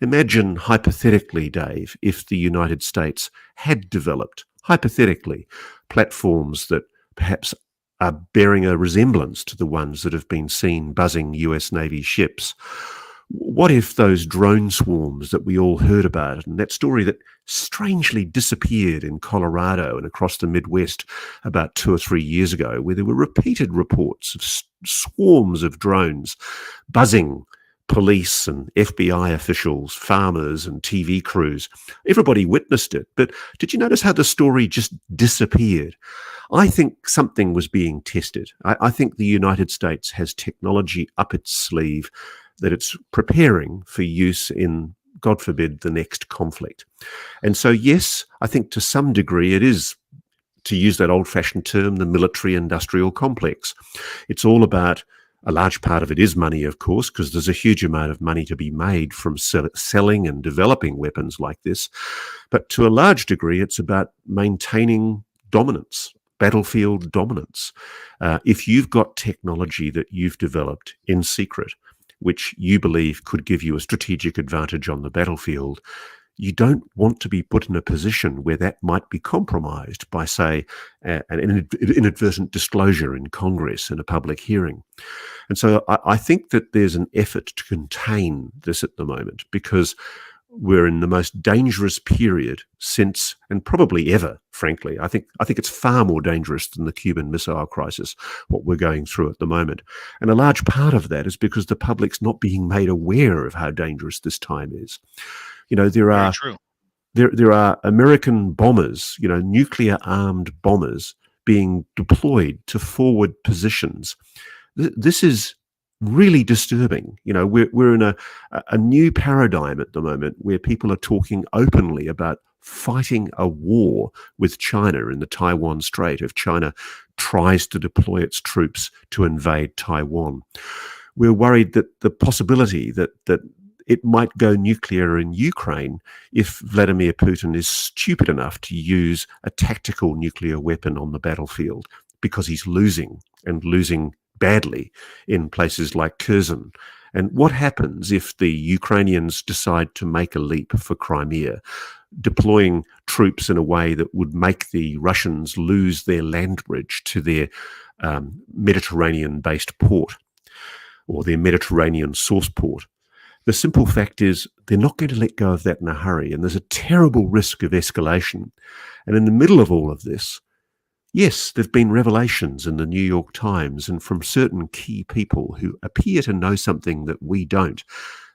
Imagine, hypothetically, Dave, if the United States had developed, hypothetically, platforms that perhaps are bearing a resemblance to the ones that have been seen buzzing US Navy ships. What if those drone swarms that we all heard about, and that story that strangely disappeared in Colorado and across the Midwest about 2 or 3 years ago, where there were repeated reports of swarms of drones buzzing police and FBI officials, farmers and TV crews. Everybody witnessed it. But did you notice how the story just disappeared? I think something was being tested. I think the United States has technology up its sleeve that it's preparing for use in, God forbid, the next conflict. And so, yes, I think to some degree it is, to use that old-fashioned term, the military-industrial complex. It's all about, a large part of it is money, of course, because there's a huge amount of money to be made from selling and developing weapons like this. But to a large degree, it's about maintaining dominance, battlefield dominance. If you've got technology that you've developed in secret, which you believe could give you a strategic advantage on the battlefield, you don't want to be put in a position where that might be compromised by, say, an inadvertent disclosure in Congress in a public hearing. And so I think that there's an effort to contain this at the moment, because we're in the most dangerous period since, and probably ever, frankly. I think it's far more dangerous than the Cuban Missile Crisis, what we're going through at the moment. And a large part of that is because the public's not being made aware of how dangerous this time is. You know, there are American bombers, you know, nuclear-armed bombers being deployed to forward positions. This is really disturbing. You know, we're in a new paradigm at the moment where people are talking openly about fighting a war with China in the Taiwan Strait if China tries to deploy its troops to invade Taiwan. We're worried that the possibility that it might go nuclear in Ukraine if Vladimir Putin is stupid enough to use a tactical nuclear weapon on the battlefield, because he's losing, and losing badly, in places like Kherson. And what happens if the Ukrainians decide to make a leap for Crimea, deploying troops in a way that would make the Russians lose their land bridge to their Mediterranean-based port, or their Mediterranean source port? The simple fact is they're not going to let go of that in a hurry, and there's a terrible risk of escalation. And in the middle of all of this, yes, there have been revelations in the New York Times and from certain key people who appear to know something that we don't,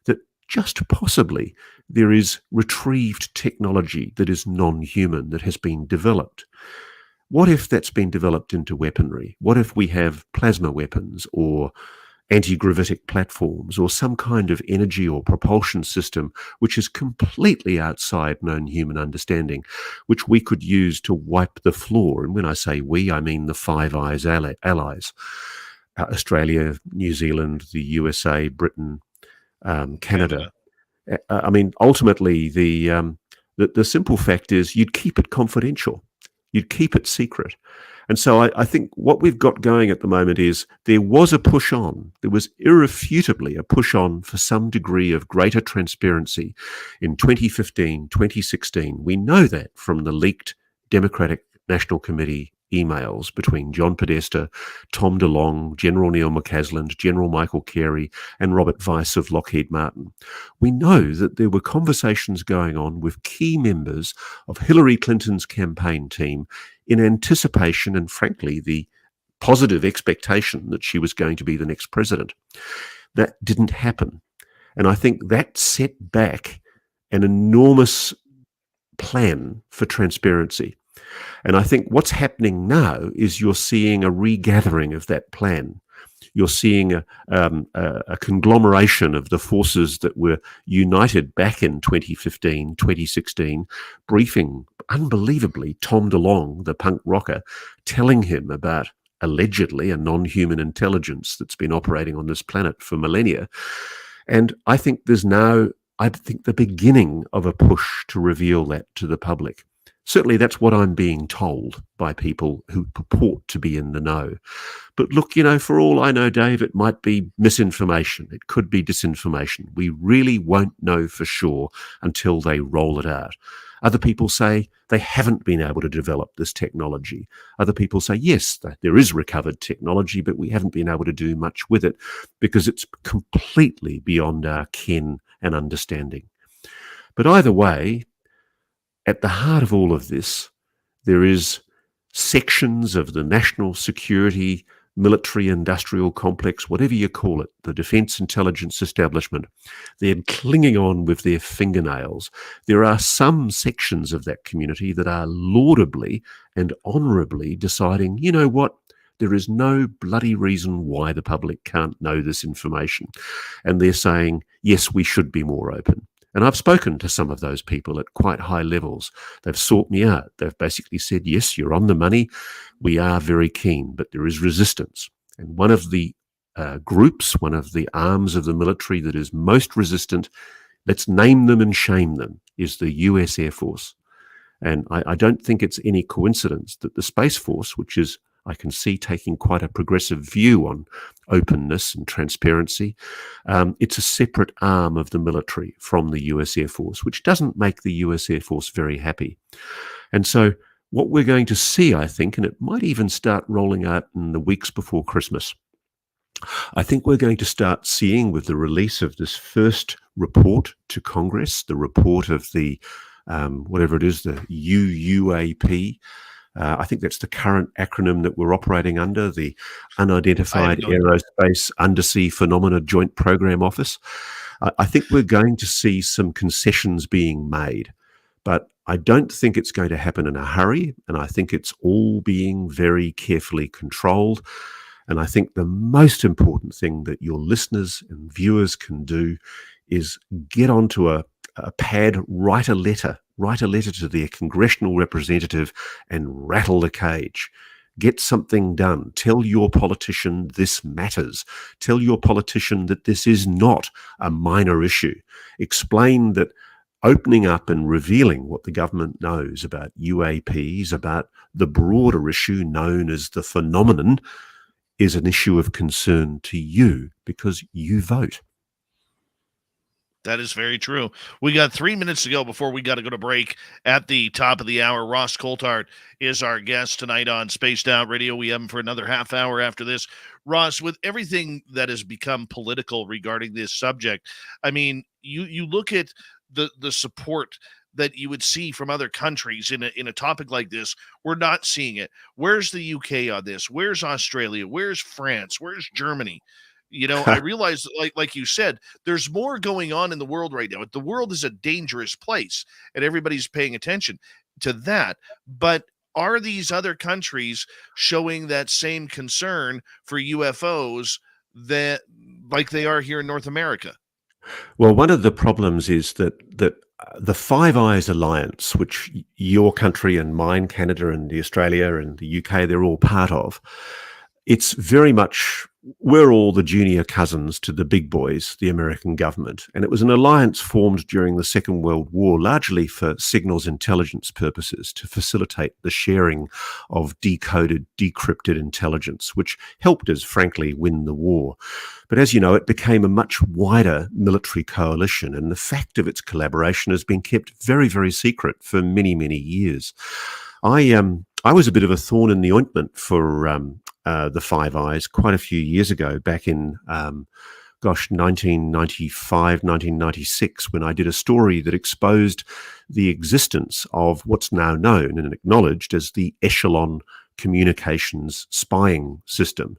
that just possibly there is retrieved technology that is non-human that has been developed. What if that's been developed into weaponry? What if we have plasma weapons or anti-gravitic platforms or some kind of energy or propulsion system which is completely outside known human understanding, which we could use to wipe the floor? And when I say we, I mean the Five Eyes allies, Australia, New Zealand, the USA, Britain, Canada. I mean, ultimately, the simple fact is you'd keep it confidential. You'd keep it secret. And so I think what we've got going at the moment is there was a push on. There was irrefutably a push on for some degree of greater transparency in 2015, 2016. We know that from the leaked Democratic National Committee emails between John Podesta, Tom DeLong, General Neil McCasland, General Michael Carey, and Robert Weiss of Lockheed Martin. We know that there were conversations going on with key members of Hillary Clinton's campaign team in anticipation and, frankly, the positive expectation that she was going to be the next president. That didn't happen. And I think that set back an enormous plan for transparency. And I think what's happening now is you're seeing a regathering of that plan. You're seeing a conglomeration of the forces that were united back in 2015, 2016, briefing, unbelievably, Tom DeLong, the punk rocker, telling him about allegedly a non-human intelligence that's been operating on this planet for millennia. And I think there's now, the beginning of a push to reveal that to the public. Certainly that's what I'm being told by people who purport to be in the know. But look, you know, for all I know, Dave, it might be misinformation. It could be disinformation. We really won't know for sure until they roll it out. Other people say they haven't been able to develop this technology. Other people say, yes, there is recovered technology, but we haven't been able to do much with it because it's completely beyond our ken and understanding. But either way, at the heart of all of this, there is sections of the national security, military industrial complex, whatever you call it, the defence intelligence establishment. They're clinging on with their fingernails. There are some sections of that community that are laudably and honourably deciding, you know what, there is no bloody reason why the public can't know this information. And they're saying, yes, we should be more open. And I've spoken to some of those people at quite high levels. They've sought me out. They've basically said, yes, you're on the money. We are very keen, but there is resistance. And one of the groups, one of the arms of the military that is most resistant, let's name them and shame them, is the US Air Force. And I don't think it's any coincidence that the Space Force, which is, I can see, taking quite a progressive view on openness and transparency, it's a separate arm of the military from the US Air Force, which doesn't make the US Air Force very happy. And so what we're going to see, I think, and it might even start rolling out in the weeks before Christmas, I think we're going to start seeing, with the release of this first report to Congress, the report of the whatever it is, the UUAP. I think that's the current acronym that we're operating under, the Unidentified Aerospace Undersea Phenomena Joint Program Office. I think we're going to see some concessions being made, but I don't think it's going to happen in a hurry, and I think it's all being very carefully controlled. And I think the most important thing that your listeners and viewers can do is get onto a pad, write a letter to their congressional representative and rattle the cage. Get something done. Tell your politician this matters. Tell your politician that this is not a minor issue. Explain that opening up and revealing what the government knows about UAPs, about the broader issue known as the phenomenon, is an issue of concern to you because you vote. That is very true. We got 3 minutes to go before we got to go to break at the top of the hour. Ross Coulthart is our guest tonight on Spaced Out Radio. We have him for another half hour after this. Ross, with everything that has become political regarding this subject, I mean, you look at the support that you would see from other countries in a topic like this. We're not seeing it. Where's the UK on this? Where's Australia? Where's France? Where's Germany? You know, I realize, like you said, there's more going on in the world right now. The world is a dangerous place, and everybody's paying attention to that. But are these other countries showing that same concern for UFOs that, like they are here in North America? Well, one of the problems is that the Five Eyes Alliance, which your country and mine, Canada and Australia and the UK, they're all part of, it's very much, we're all the junior cousins to the big boys, the American government. And it was an alliance formed during the Second World War, largely for signals intelligence purposes, to facilitate the sharing of decoded, decrypted intelligence, which helped us, frankly, win the war. But as you know, it became a much wider military coalition, and the fact of its collaboration has been kept very, very secret for many, many years. I was a bit of a thorn in the ointment for the Five Eyes quite a few years ago, back in 1995, 1996, when I did a story that exposed the existence of what's now known and acknowledged as the Echelon communications spying system.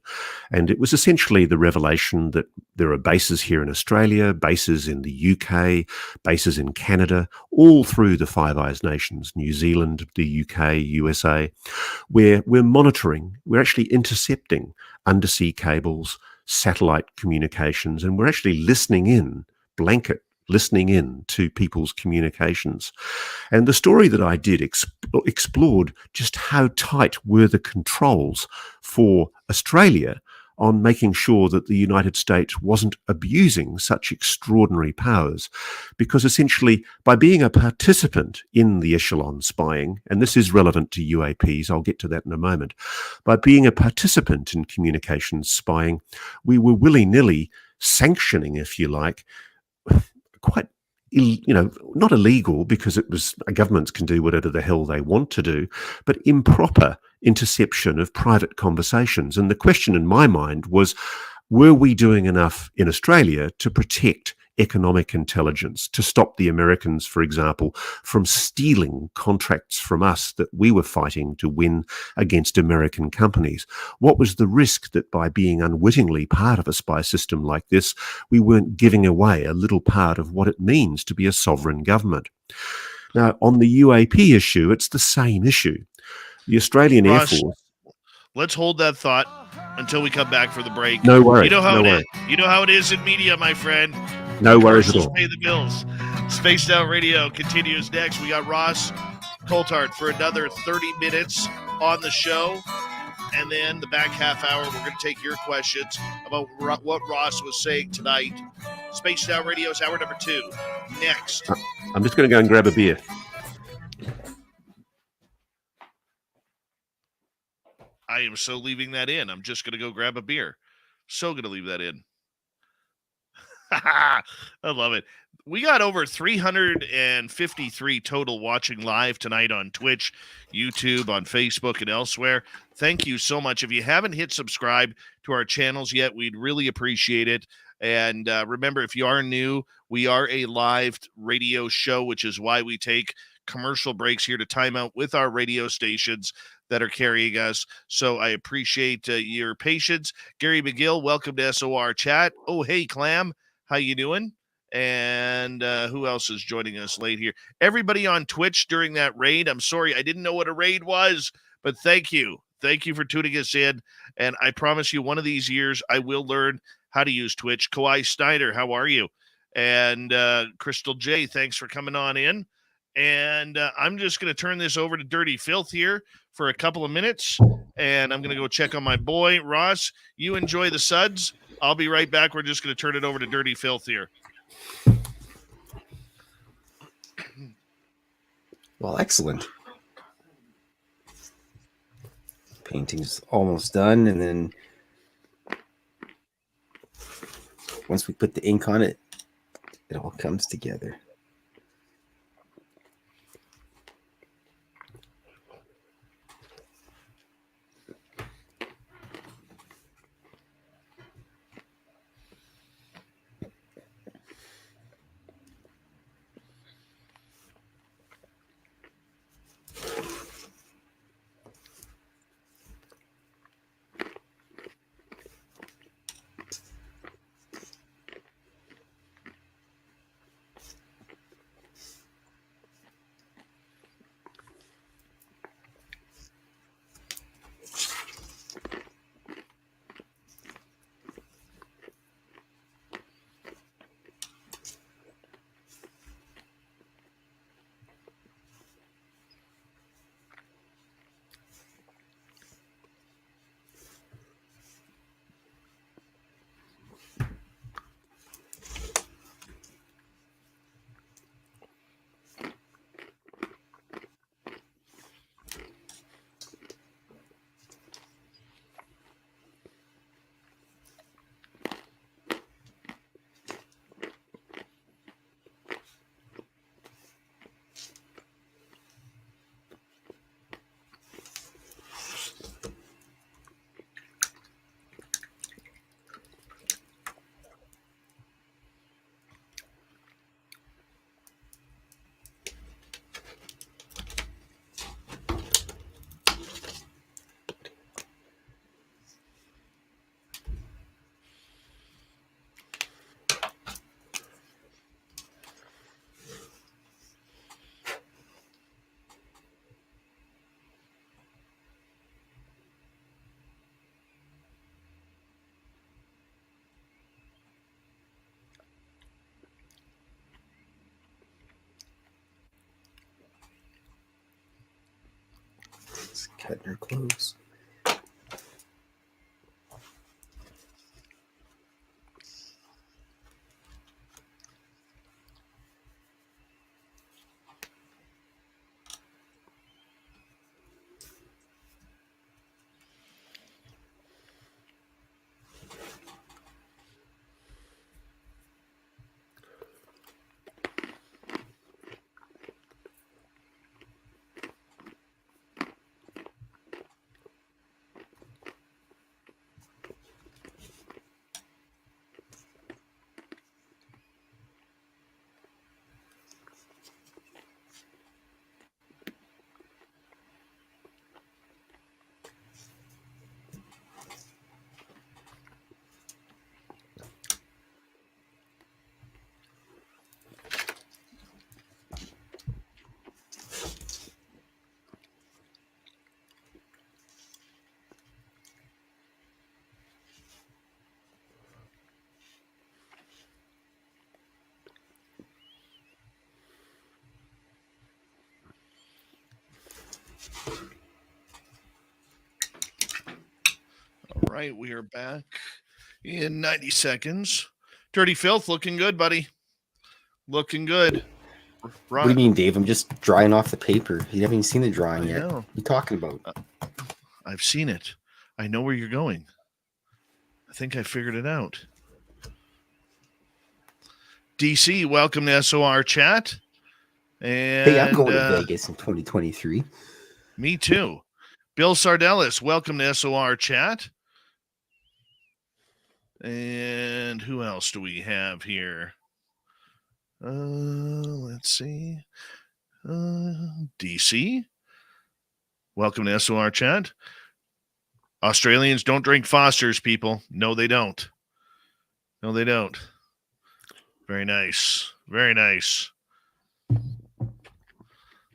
And it was essentially the revelation that there are bases here in Australia, bases in the UK, bases in Canada, all through the Five Eyes nations, New Zealand, the UK, USA, where we're monitoring, we're actually intercepting undersea cables, satellite communications, and we're actually listening in, listening in to people's communications. And the story that I did explored just how tight were the controls for Australia on making sure that the United States wasn't abusing such extraordinary powers. Because essentially, by being a participant in the Echelon spying, and this is relevant to UAPs, I'll get to that in a moment, by being a participant in communications spying, we were willy-nilly sanctioning, if you like, quite, not illegal, because it was, governments can do whatever the hell they want to do, but improper interception of private conversations. And the question in my mind was, were we doing enough in Australia to protect economic intelligence, to stop the Americans, for example, from stealing contracts from us that we were fighting to win against American companies? What was the risk that by being unwittingly part of a spy system like this, we weren't giving away a little part of what it means to be a sovereign government? Now, on the UAP issue, it's the same issue. The Australian Air Force... Let's hold that thought until we come back for the break. No worries. You know how No it worries. is. You know how it is in media, my friend. No worries at Commercials all. pay the bills. Spaced Out Radio continues next. We got Ross Coulthart for another 30 minutes on the show. And then the back half hour, we're going to take your questions about what Ross was saying tonight. Spaced Out Radio's hour number 2. Next. I'm just going to go and grab a beer. I am so leaving that in. I'm just going to go grab a beer. So going to leave that in. I love it. We got over 353 total watching live tonight on Twitch, YouTube, on Facebook, and elsewhere. Thank you so much. If you haven't hit subscribe to our channels yet, we'd really appreciate it. And remember, if you are new, we are a live radio show, which is why we take commercial breaks here to time out with our radio stations that are carrying us. So I appreciate your patience. Gary McGill, welcome to SOR Chat. Oh, hey, Clam. How you doing? And who else is joining us late here? Everybody on Twitch during that raid. I'm sorry, I didn't know what a raid was, but thank you. Thank you for tuning us in. And I promise you, one of these years, I will learn how to use Twitch. Kawhi Snyder, how are you? And Crystal J, thanks for coming on in. And I'm just going to turn this over to Dirty Filth here for a couple of minutes. And I'm going to go check on my boy, Ross. You enjoy the suds. I'll be right back. We're just going to turn it over to Dirty Filth here. Well, excellent. Painting's almost done, and then once we put the ink on it, it all comes together. It's cutting her clothes. right, we are back in 90 seconds. Dirty Filth, looking good, buddy. Looking good. What do you mean, Dave? I'm just drying off the paper. You haven't even seen the drawing yet. Know. What are you talking about? I've seen it. I know where you're going. I think I figured it out. DC, welcome to SOR Chat. And, hey, I'm going to Vegas in 2023. Me too. Bill Sardellis, welcome to SOR Chat. And who else do we have here? Let's see. DC, welcome to SOR Chat. Australians don't drink Foster's, people. No, they don't. No, they don't. Very nice. Very nice.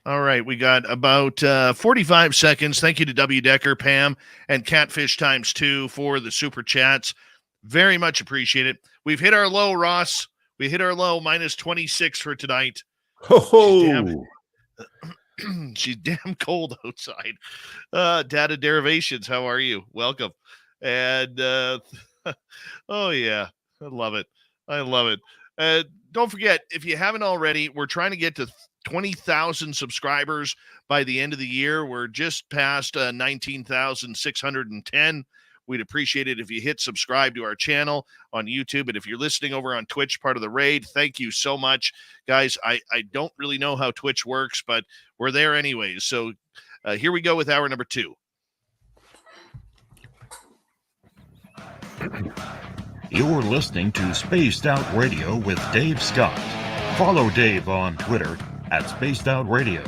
All right, we got about 45 seconds. Thank you to W. Decker, Pam, and Catfish Times2 for the super chats. Very much appreciate it. We've hit our low, Ross. We hit our low, minus 26 for tonight. Ho-ho! She's damn cold outside. Data Derivations, how are you? Welcome. And, oh, yeah, I love it. I love it. Don't forget, if you haven't already, we're trying to get to 20,000 subscribers by the end of the year. We're just past 19,610. We'd appreciate it if you hit subscribe to our channel on YouTube. And if you're listening over on Twitch, part of the raid, thank you so much. Guys, I don't really know how Twitch works, but we're there anyways. So here we go with hour number 2. You're listening to Spaced Out Radio with Dave Scott. Follow Dave on Twitter at Spaced Out Radio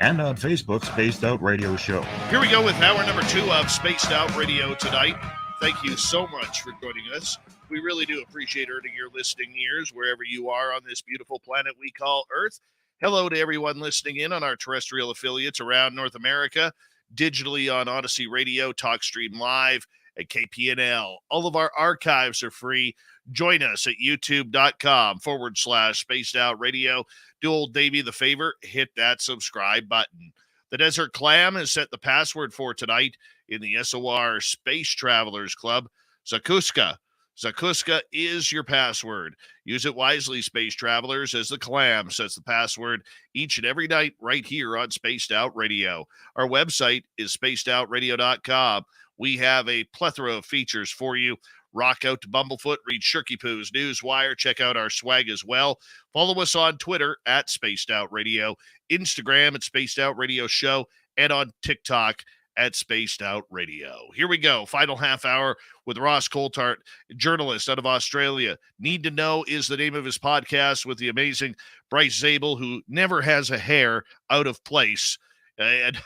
and on Facebook, Spaced Out Radio Show. Here we go with hour number 2 of Spaced Out Radio tonight. Thank you so much for joining us. We really do appreciate earning your listening ears wherever you are on this beautiful planet we call Earth. Hello to everyone listening in on our terrestrial affiliates around North America, digitally on Odyssey Radio, TalkStream Live, at KPNL. All of our archives are free. Join us at youtube.com/Spaced Out Radio. Do old Davey the favor, hit that subscribe button. The Desert Clam has set the password for tonight in the SOR Space Travelers Club. Zakuska. Zakuska is your password. Use it wisely, Space Travelers, as the Clam sets the password each and every night right here on Spaced Out Radio. Our website is spacedoutradio.com. We have a plethora of features for you. Rock out to Bumblefoot, read Shirky Poo's Newswire, check out our swag as well. Follow us on Twitter at Spaced Out Radio, Instagram at Spaced Out Radio Show, and on TikTok at Spaced Out Radio. Here we go. Final half hour with Ross Coulthart, journalist out of Australia. Need to Know is the name of his podcast with the amazing Bryce Zabel, who never has a hair out of place. And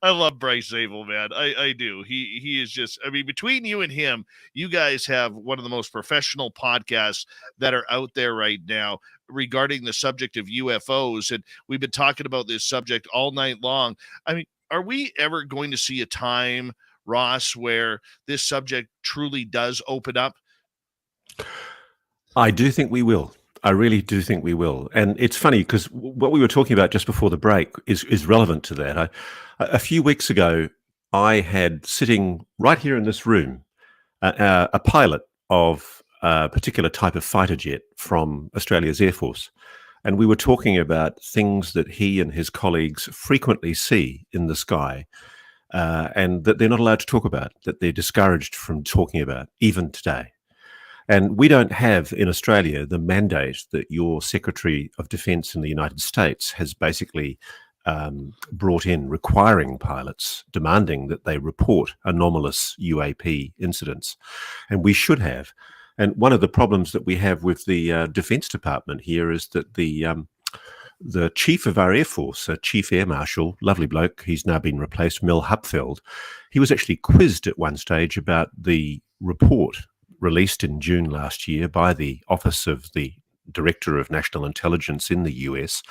I love Bryce Zabel, man. I do. He is just, I mean, between you and him, you guys have one of the most professional podcasts that are out there right now regarding the subject of UFOs. And we've been talking about this subject all night long. I mean, are we ever going to see a time, Ross, where this subject truly does open up? I do think we will. I really do think we will. And it's funny because what we were talking about just before the break is relevant to that. A few weeks ago, I had sitting right here in this room a pilot of a particular type of fighter jet from Australia's Air Force. And we were talking about things that he and his colleagues frequently see in the sky and that they're not allowed to talk about, that they're discouraged from talking about, even today. And we don't have in Australia the mandate that your Secretary of Defence in the United States has basically brought in, requiring pilots, demanding that they report anomalous UAP incidents. And we should have. And one of the problems that we have with the Defence Department here is that the chief of our Air Force, Chief Air Marshal, lovely bloke, he's now been replaced, Mel Hupfeld, he was actually quizzed at one stage about the report released in June last year by the Office of the Director of National Intelligence in the US,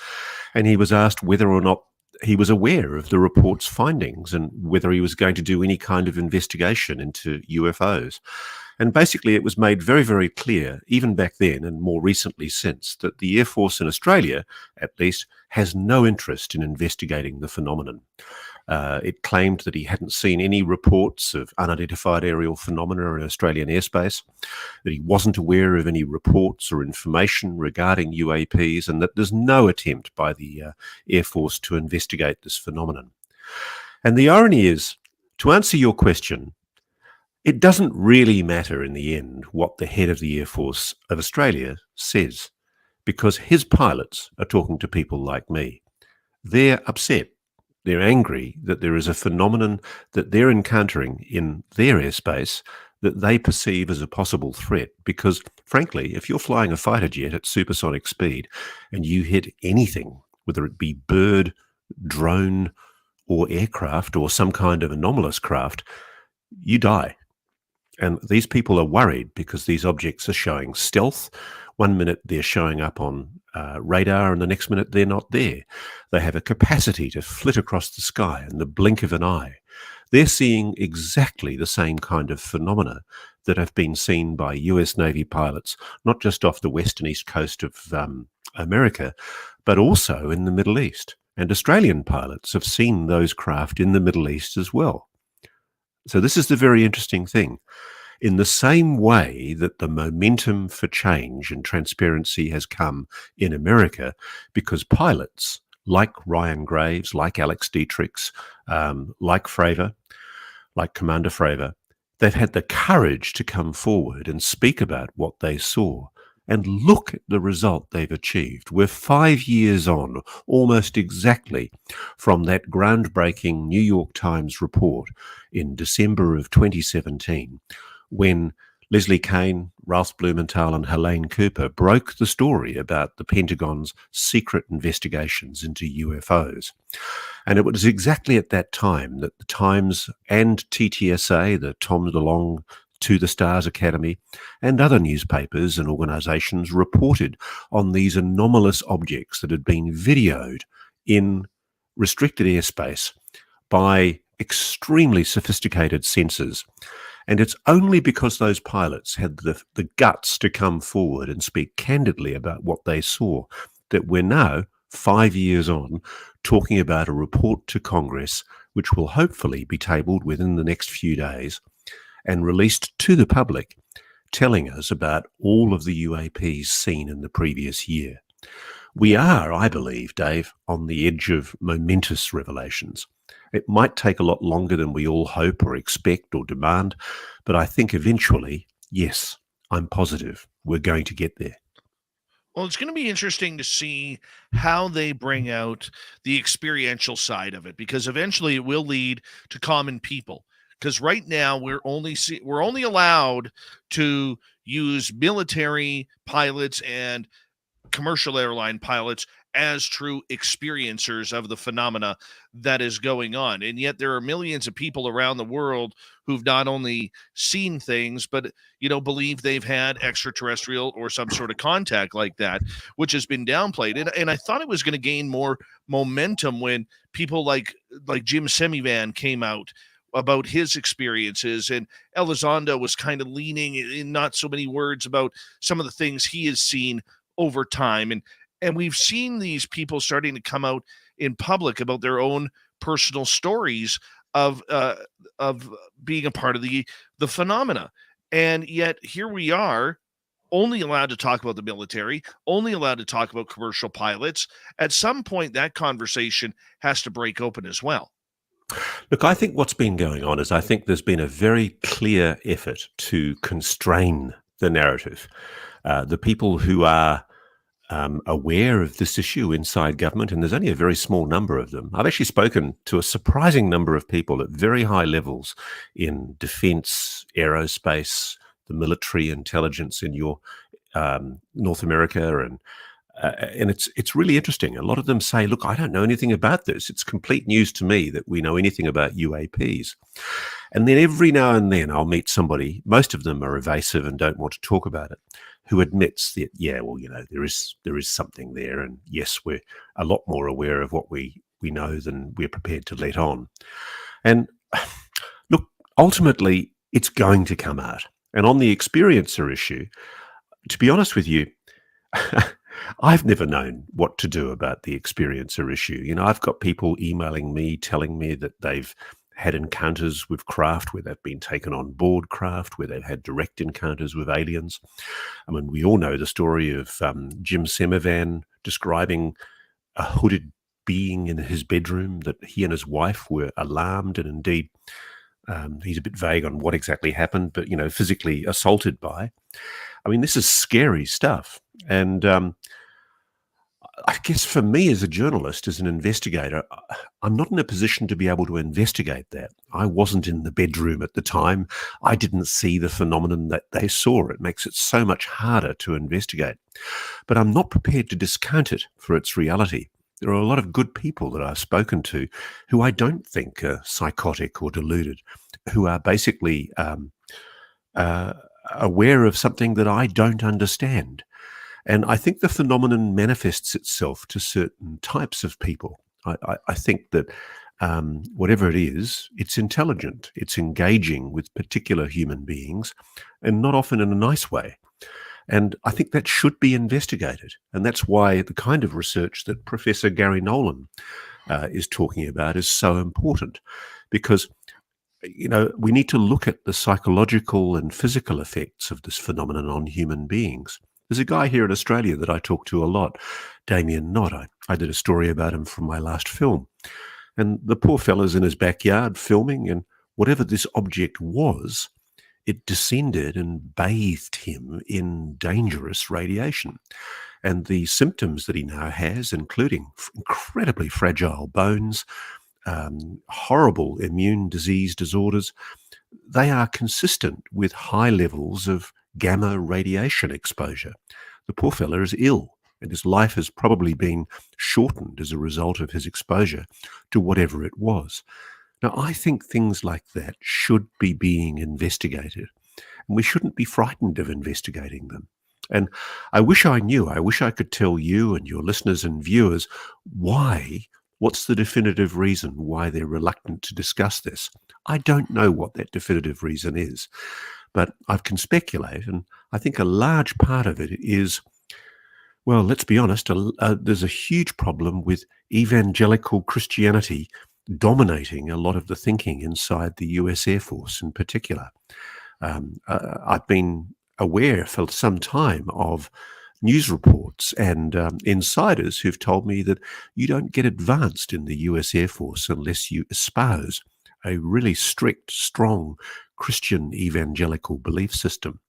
and he was asked whether or not he was aware of the report's findings and whether he was going to do any kind of investigation into UFOs. And basically it was made very, very clear, even back then and more recently since, that the Air Force in Australia, at least, has no interest in investigating the phenomenon. It claimed that he hadn't seen any reports of unidentified aerial phenomena in Australian airspace, that he wasn't aware of any reports or information regarding UAPs, and that there's no attempt by the Air Force to investigate this phenomenon. And the irony is, to answer your question, it doesn't really matter in the end what the head of the Air Force of Australia says, because his pilots are talking to people like me. They're upset. They're angry that there is a phenomenon that they're encountering in their airspace that they perceive as a possible threat. Because, frankly, if you're flying a fighter jet at supersonic speed and you hit anything, whether it be bird, drone, or aircraft, or some kind of anomalous craft, you die. And these people are worried because these objects are showing stealth. One minute they're showing up on radar, and the next minute they're not there. They have a capacity to flit across the sky in the blink of an eye. They're seeing exactly the same kind of phenomena that have been seen by US Navy pilots, not just off the west and east coast of America, but also in the Middle East. And Australian pilots have seen those craft in the Middle East as well. So this is the very interesting thing. In the same way that the momentum for change and transparency has come in America, because pilots like Ryan Graves, like Alex Dietrichs, like Fravor, like Commander Fravor, they've had the courage to come forward and speak about what they saw. And look at the result they've achieved. We're 5 years on, almost exactly, from that groundbreaking New York Times report in December of 2017, when Leslie Kane, Ralph Blumenthal and Helene Cooper broke the story about the Pentagon's secret investigations into UFOs. And it was exactly at that time that the Times and TTSA, the Tom DeLonge to the Stars Academy, and other newspapers and organisations reported on these anomalous objects that had been videoed in restricted airspace by extremely sophisticated sensors. And it's only because those pilots had the guts to come forward and speak candidly about what they saw that we're now, 5 years on, talking about a report to Congress, which will hopefully be tabled within the next few days and released to the public, telling us about all of the UAPs seen in the previous year. We are, I believe, Dave, on the edge of momentous revelations. It might take a lot longer than we all hope or expect or demand, but I think eventually, yes, I'm positive we're going to get there. Well, it's going to be interesting to see how they bring out the experiential side of it, because eventually it will lead to common people. Because right now we're only allowed to use military pilots and commercial airline pilots as true experiencers of the phenomena that is going on. And yet there are millions of people around the world who've not only seen things, but, believe they've had extraterrestrial or some sort of contact like that, which has been downplayed. And I thought it was going to gain more momentum when people like Jim Semivan came out about his experiences, and Elizondo was kind of leaning in not so many words about some of the things he has seen over time. And we've seen these people starting to come out in public about their own personal stories of being a part of the phenomena. And yet here we are, only allowed to talk about the military, only allowed to talk about commercial pilots. At some point, that conversation has to break open as well. Look, I think what's been going on is I think there's been a very clear effort to constrain the narrative. The people who are aware of this issue inside government, and there's only a very small number of them. I've actually spoken to a surprising number of people at very high levels in defence, aerospace, the military intelligence in your North America, and it's really interesting. A lot of them say, look, I don't know anything about this. It's complete news to me that we know anything about UAPs. And then every now and then I'll meet somebody, most of them are evasive and don't want to talk about it, who admits that, yeah, well, there is something there. And yes, we're a lot more aware of what we know than we're prepared to let on. And look, ultimately, it's going to come out. And on the experiencer issue, to be honest with you, I've never known what to do about the experiencer issue. You know, I've got people emailing me, telling me that they've had encounters with craft, where they've been taken on board craft, where they've had direct encounters with aliens. I mean, we all know the story of Jim Semivan describing a hooded being in his bedroom that he and his wife were alarmed, and indeed, he's a bit vague on what exactly happened, but, you know, physically assaulted by. I mean, this is scary stuff. And I guess for me as a journalist, as an investigator, I'm not in a position to be able to investigate that. I wasn't in the bedroom at the time. I didn't see the phenomenon that they saw. It makes it so much harder to investigate. But I'm not prepared to discount it for its reality. There are a lot of good people that I've spoken to who I don't think are psychotic or deluded, who are basically aware of something that I don't understand. And I think the phenomenon manifests itself to certain types of people. I think that whatever it is, it's intelligent, it's engaging with particular human beings, and not often in a nice way. And I think that should be investigated. And that's why the kind of research that Professor Gary Nolan is talking about is so important, because, you know, we need to look at the psychological and physical effects of this phenomenon on human beings. There's a guy here in Australia that I talk to a lot, Damien Knott. I did a story about him from my last film. And the poor fella's in his backyard filming, and whatever this object was, it descended and bathed him in dangerous radiation. And the symptoms that he now has, including incredibly fragile bones, horrible immune disease disorders, they are consistent with high levels of gamma radiation exposure. The poor fella is ill, and his life has probably been shortened as a result of his exposure to whatever it was. Now, I think things like that should be being investigated, and we shouldn't be frightened of investigating them. And I wish I could tell you and your listeners and viewers what's the definitive reason why they're reluctant to discuss this. I don't know what that definitive reason is, but I can speculate, and I think a large part of it is, well, let's be honest, there's a huge problem with evangelical Christianity dominating a lot of the thinking inside the US Air Force in particular. I've been aware for some time of news reports and insiders who've told me that you don't get advanced in the US Air Force unless you espouse a really strict, strong Christian evangelical belief system.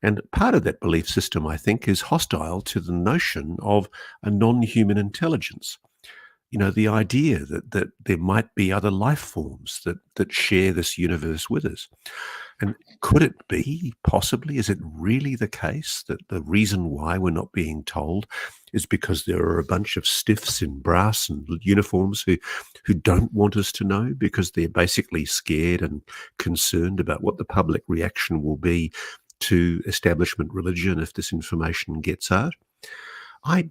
And part of that belief system, I think, is hostile to the notion of a non-human intelligence. You know, the idea that there might be other life forms that share this universe with us. And could it be, possibly, is it really the case that the reason why we're not being told is because there are a bunch of stiffs in brass and uniforms who don't want us to know because they're basically scared and concerned about what the public reaction will be to establishment religion if this information gets out? I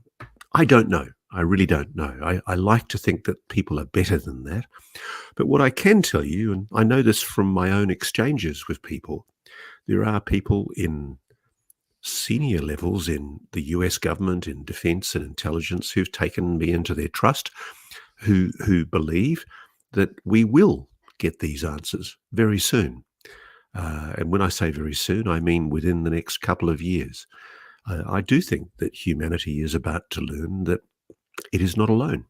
don't know. I really don't know. I like to think that people are better than that. But what I can tell you, and I know this from my own exchanges with people, there are people in senior levels in the US government, in defense and intelligence, who've taken me into their trust, who believe that we will get these answers very soon. And when I say very soon, I mean within the next couple of years. I do think that humanity is about to learn that it is not alone.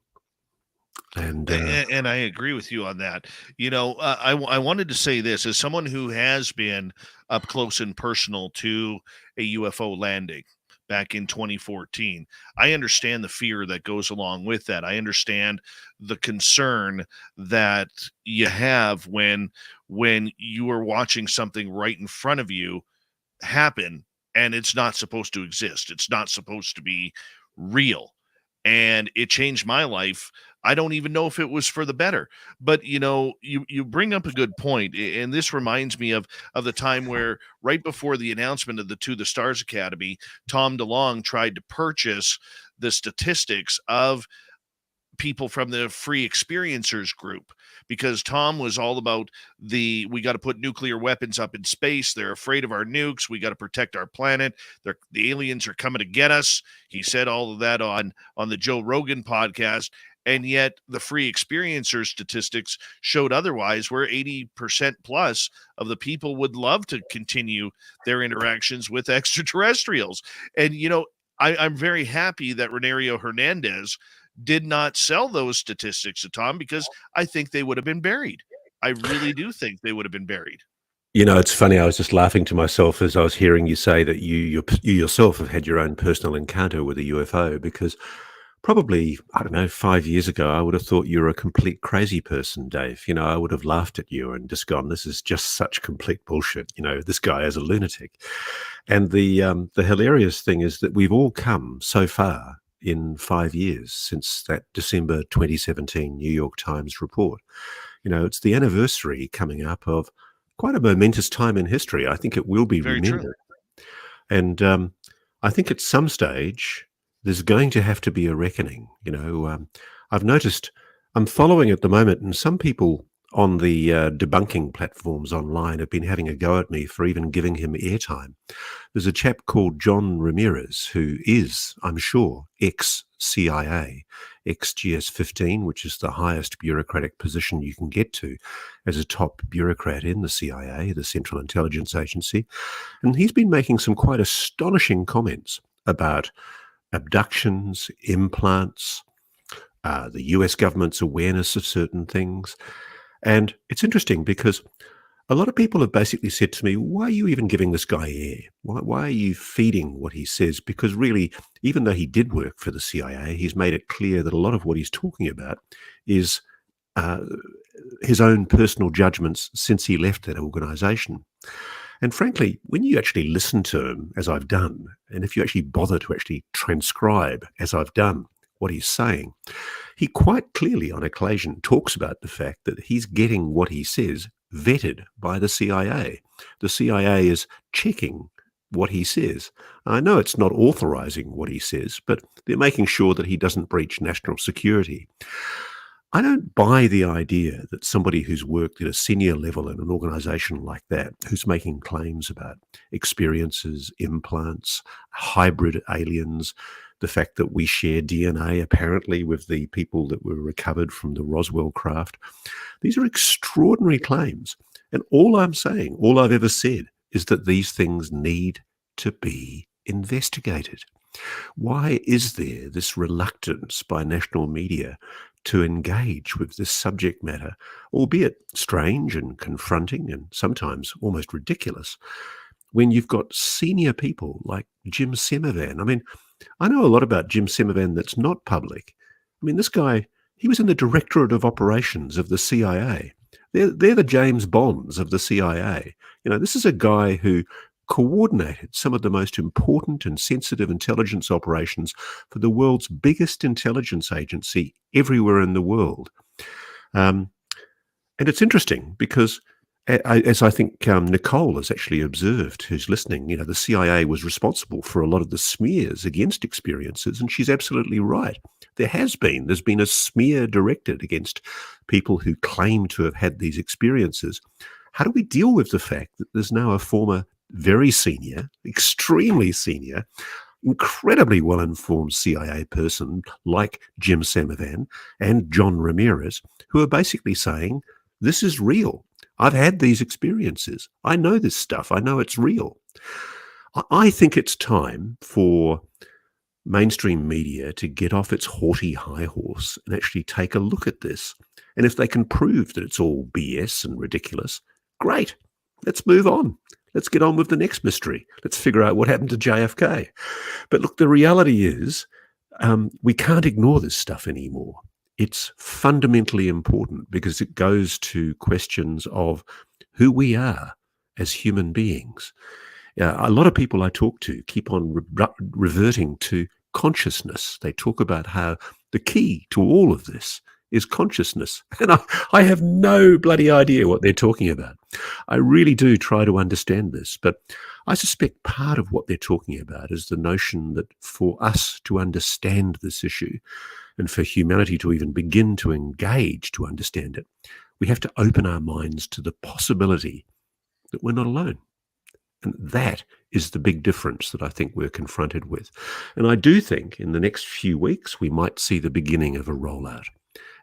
And I agree with you on that. You know, I wanted to say this as someone who has been up close and personal to a UFO landing back in 2014. I understand the fear that goes along with that. I understand the concern that you have when you are watching something right in front of you happen and it's not supposed to exist. It's not supposed to be real. And it changed my life. I don't even know if it was for the better, but you know, you bring up a good point, and this reminds me of the time where right before the announcement of the Stars Academy, Tom DeLonge tried to purchase the statistics of people from the free experiencers group, because Tom was all about we got to put nuclear weapons up in space. They're afraid of our nukes. We got to protect our planet. The aliens are coming to get us. He said all of that on the Joe Rogan podcast. And yet the free experiencer statistics showed otherwise, where 80% plus of the people would love to continue their interactions with extraterrestrials. And, I'm very happy that Renario Hernandez did not sell those statistics to Tom, because I think they would have been buried. I really do think they would have been buried. It's funny. I was just laughing to myself as I was hearing you say that you yourself have had your own personal encounter with a UFO, because probably, I don't know, 5 years ago, I would have thought you were a complete crazy person, Dave. I would have laughed at you and just gone, this is just such complete bullshit. This guy is a lunatic. And the hilarious thing is that we've all come so far in 5 years since that December 2017 New York Times report. It's the anniversary coming up of quite a momentous time in history. I think it will be Very remembered. true. And I think at some stage, there's going to have to be a reckoning. I've noticed, I'm following at the moment, and some people on the debunking platforms online have been having a go at me for even giving him airtime. There's a chap called John Ramirez, who is, I'm sure, ex-CIA, ex-GS-15, which is the highest bureaucratic position you can get to as a top bureaucrat in the CIA, the Central Intelligence Agency. And he's been making some quite astonishing comments about abductions, implants, the US government's awareness of certain things. And it's interesting because a lot of people have basically said to me, why are you even giving this guy air? Why are you feeding what he says? Because really, even though he did work for the CIA, he's made it clear that a lot of what he's talking about is his own personal judgments since he left that organization. And frankly, when you actually listen to him, as I've done, and if you actually bother to actually transcribe, as I've done, what he's saying, he quite clearly on occasion talks about the fact that he's getting what he says vetted by the CIA. The CIA is checking what he says. I know it's not authorizing what he says, but they're making sure that he doesn't breach national security. I don't buy the idea that somebody who's worked at a senior level in an organization like that, who's making claims about experiences, implants, hybrid aliens, the fact that we share DNA apparently with the people that were recovered from the Roswell craft. These are extraordinary claims. And all I'm saying, all I've ever said, is that these things need to be investigated. Why is there this reluctance by national media to engage with this subject matter, albeit strange and confronting and sometimes almost ridiculous, when you've got senior people like Jim Semivan? I mean, I know a lot about Jim Semivan that's not public. I mean, this guy, he was in the Directorate of Operations of the CIA. They're the James Bonds of the CIA. This is a guy who coordinated some of the most important and sensitive intelligence operations for the world's biggest intelligence agency everywhere in the world. And it's interesting because, as I think Nicole has actually observed, who's listening, the CIA was responsible for a lot of the smears against experiences, and she's absolutely right. There's been a smear directed against people who claim to have had these experiences. How do we deal with the fact that there's now a former very senior, extremely senior, incredibly well-informed CIA person like Jim Semivan and John Ramirez, who are basically saying, this is real. I've had these experiences. I know this stuff. I know it's real. I think it's time for mainstream media to get off its haughty high horse and actually take a look at this. And if they can prove that it's all BS and ridiculous, great. Let's move on. Let's get on with the next mystery. Let's figure out what happened to JFK. But look, the reality is we can't ignore this stuff anymore. It's fundamentally important because it goes to questions of who we are as human beings. A lot of people I talk to keep on reverting to consciousness. They talk about how the key to all of this is consciousness. And I have no bloody idea what they're talking about. I really do try to understand this, but I suspect part of what they're talking about is the notion that for us to understand this issue, And for humanity to even begin to engage to understand it, we have to open our minds to the possibility that we're not alone. And that is the big difference that I think we're confronted with. And I do think in the next few weeks, we might see the beginning of a rollout.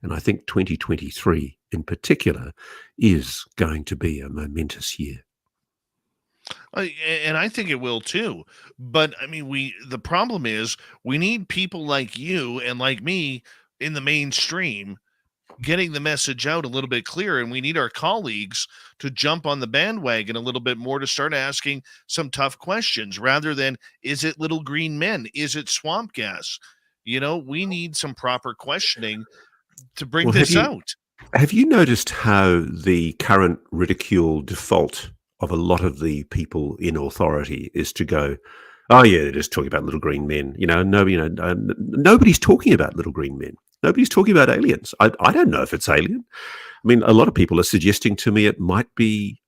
And I think 2023 in particular is going to be a momentous year. And I think it will too. But I mean, the problem is we need people like you and like me in the mainstream getting the message out a little bit clearer, and we need our colleagues to jump on the bandwagon a little bit more, to start asking some tough questions rather than, is it little green men? Is it swamp gas? We need some proper questioning to bring this out. Have you noticed how the current ridicule default of a lot of the people in authority is to go, oh yeah, they're just talking about little green men. Nobody's talking about little green men. Nobody's talking about aliens. I don't know if it's alien. I mean, a lot of people are suggesting to me it might be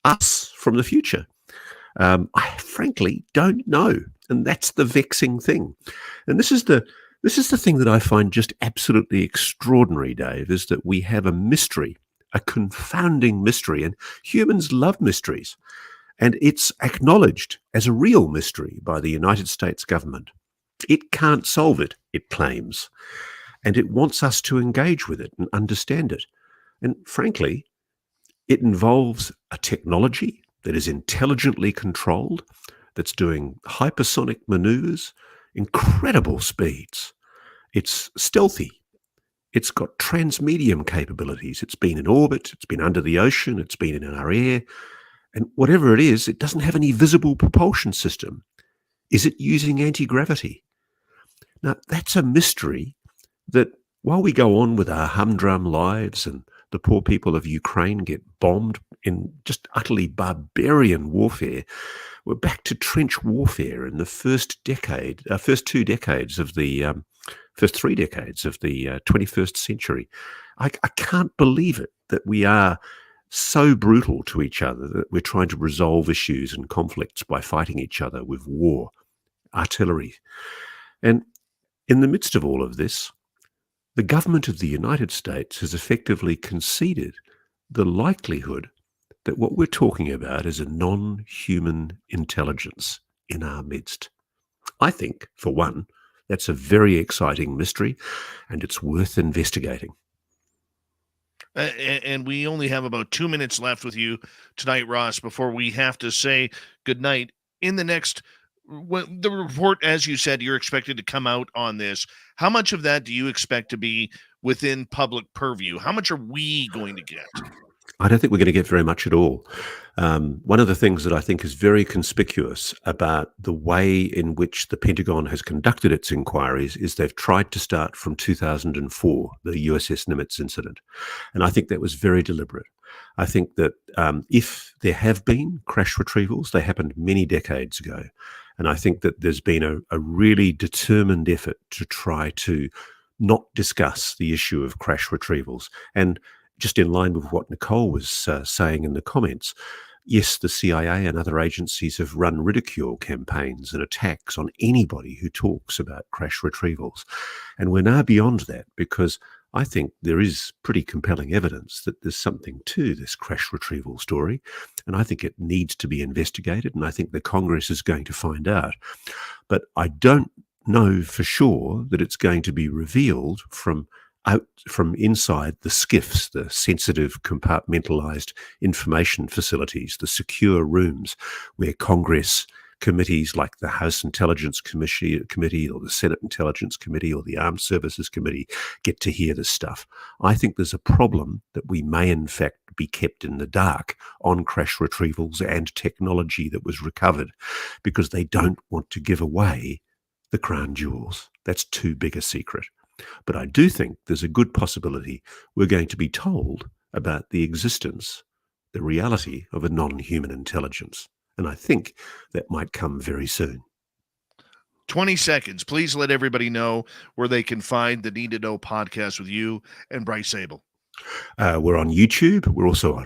us from the future. I frankly don't know, and that's the vexing thing. And this is the thing that I find just absolutely extraordinary, Dave, is that we have a mystery, a confounding mystery, and humans love mysteries. And it's acknowledged as a real mystery by the United States government. It can't solve it, it claims. And it wants us to engage with it and understand it. And frankly, it involves a technology that is intelligently controlled, that's doing hypersonic maneuvers, incredible speeds. It's stealthy. It's got transmedium capabilities. It's been in orbit. It's been under the ocean. It's been in our air. And whatever it is, it doesn't have any visible propulsion system. Is it using anti-gravity? Now, that's a mystery that while we go on with our humdrum lives and the poor people of Ukraine get bombed in just utterly barbarian warfare, we're back to trench warfare in the first three decades of the 21st century. I can't believe it that we are so brutal to each other, that we're trying to resolve issues and conflicts by fighting each other with war, artillery. And in the midst of all of this, the government of the United States has effectively conceded the likelihood that what we're talking about is a non-human intelligence in our midst. I think, for one, that's a very exciting mystery, and it's worth investigating. And we only have about 2 minutes left with you tonight, Ross, before we have to say goodnight. In the next, the report, as you said, you're expected to come out on this. How much of that do you expect to be within public purview? How much are we going to get? I don't think we're going to get very much at all. One of the things that I think is very conspicuous about the way in which the Pentagon has conducted its inquiries is they've tried to start from 2004, the USS Nimitz incident. And I think that was very deliberate. I think that if there have been crash retrievals, they happened many decades ago. And I think that there's been a really determined effort to try to not discuss the issue of crash retrievals. And just in line with what Nicole was saying in the comments, yes, the CIA and other agencies have run ridicule campaigns and attacks on anybody who talks about crash retrievals. And we're now beyond that, because I think there is pretty compelling evidence that there's something to this crash retrieval story. And I think it needs to be investigated. And I think the Congress is going to find out. But I don't know for sure that it's going to be revealed from inside the SCIFs, the sensitive compartmentalized information facilities, the secure rooms where Congress committees like the House Intelligence Committee or the Senate Intelligence Committee or the Armed Services Committee get to hear this stuff. I think there's a problem that we may in fact be kept in the dark on crash retrievals and technology that was recovered, because they don't want to give away the crown jewels. That's too big a secret. But I do think there's a good possibility we're going to be told about the existence, the reality of a non-human intelligence. And I think that might come very soon. 20 seconds. Please let everybody know where they can find the Need to Know podcast with you and Bryce Zabel. We're on YouTube. We're also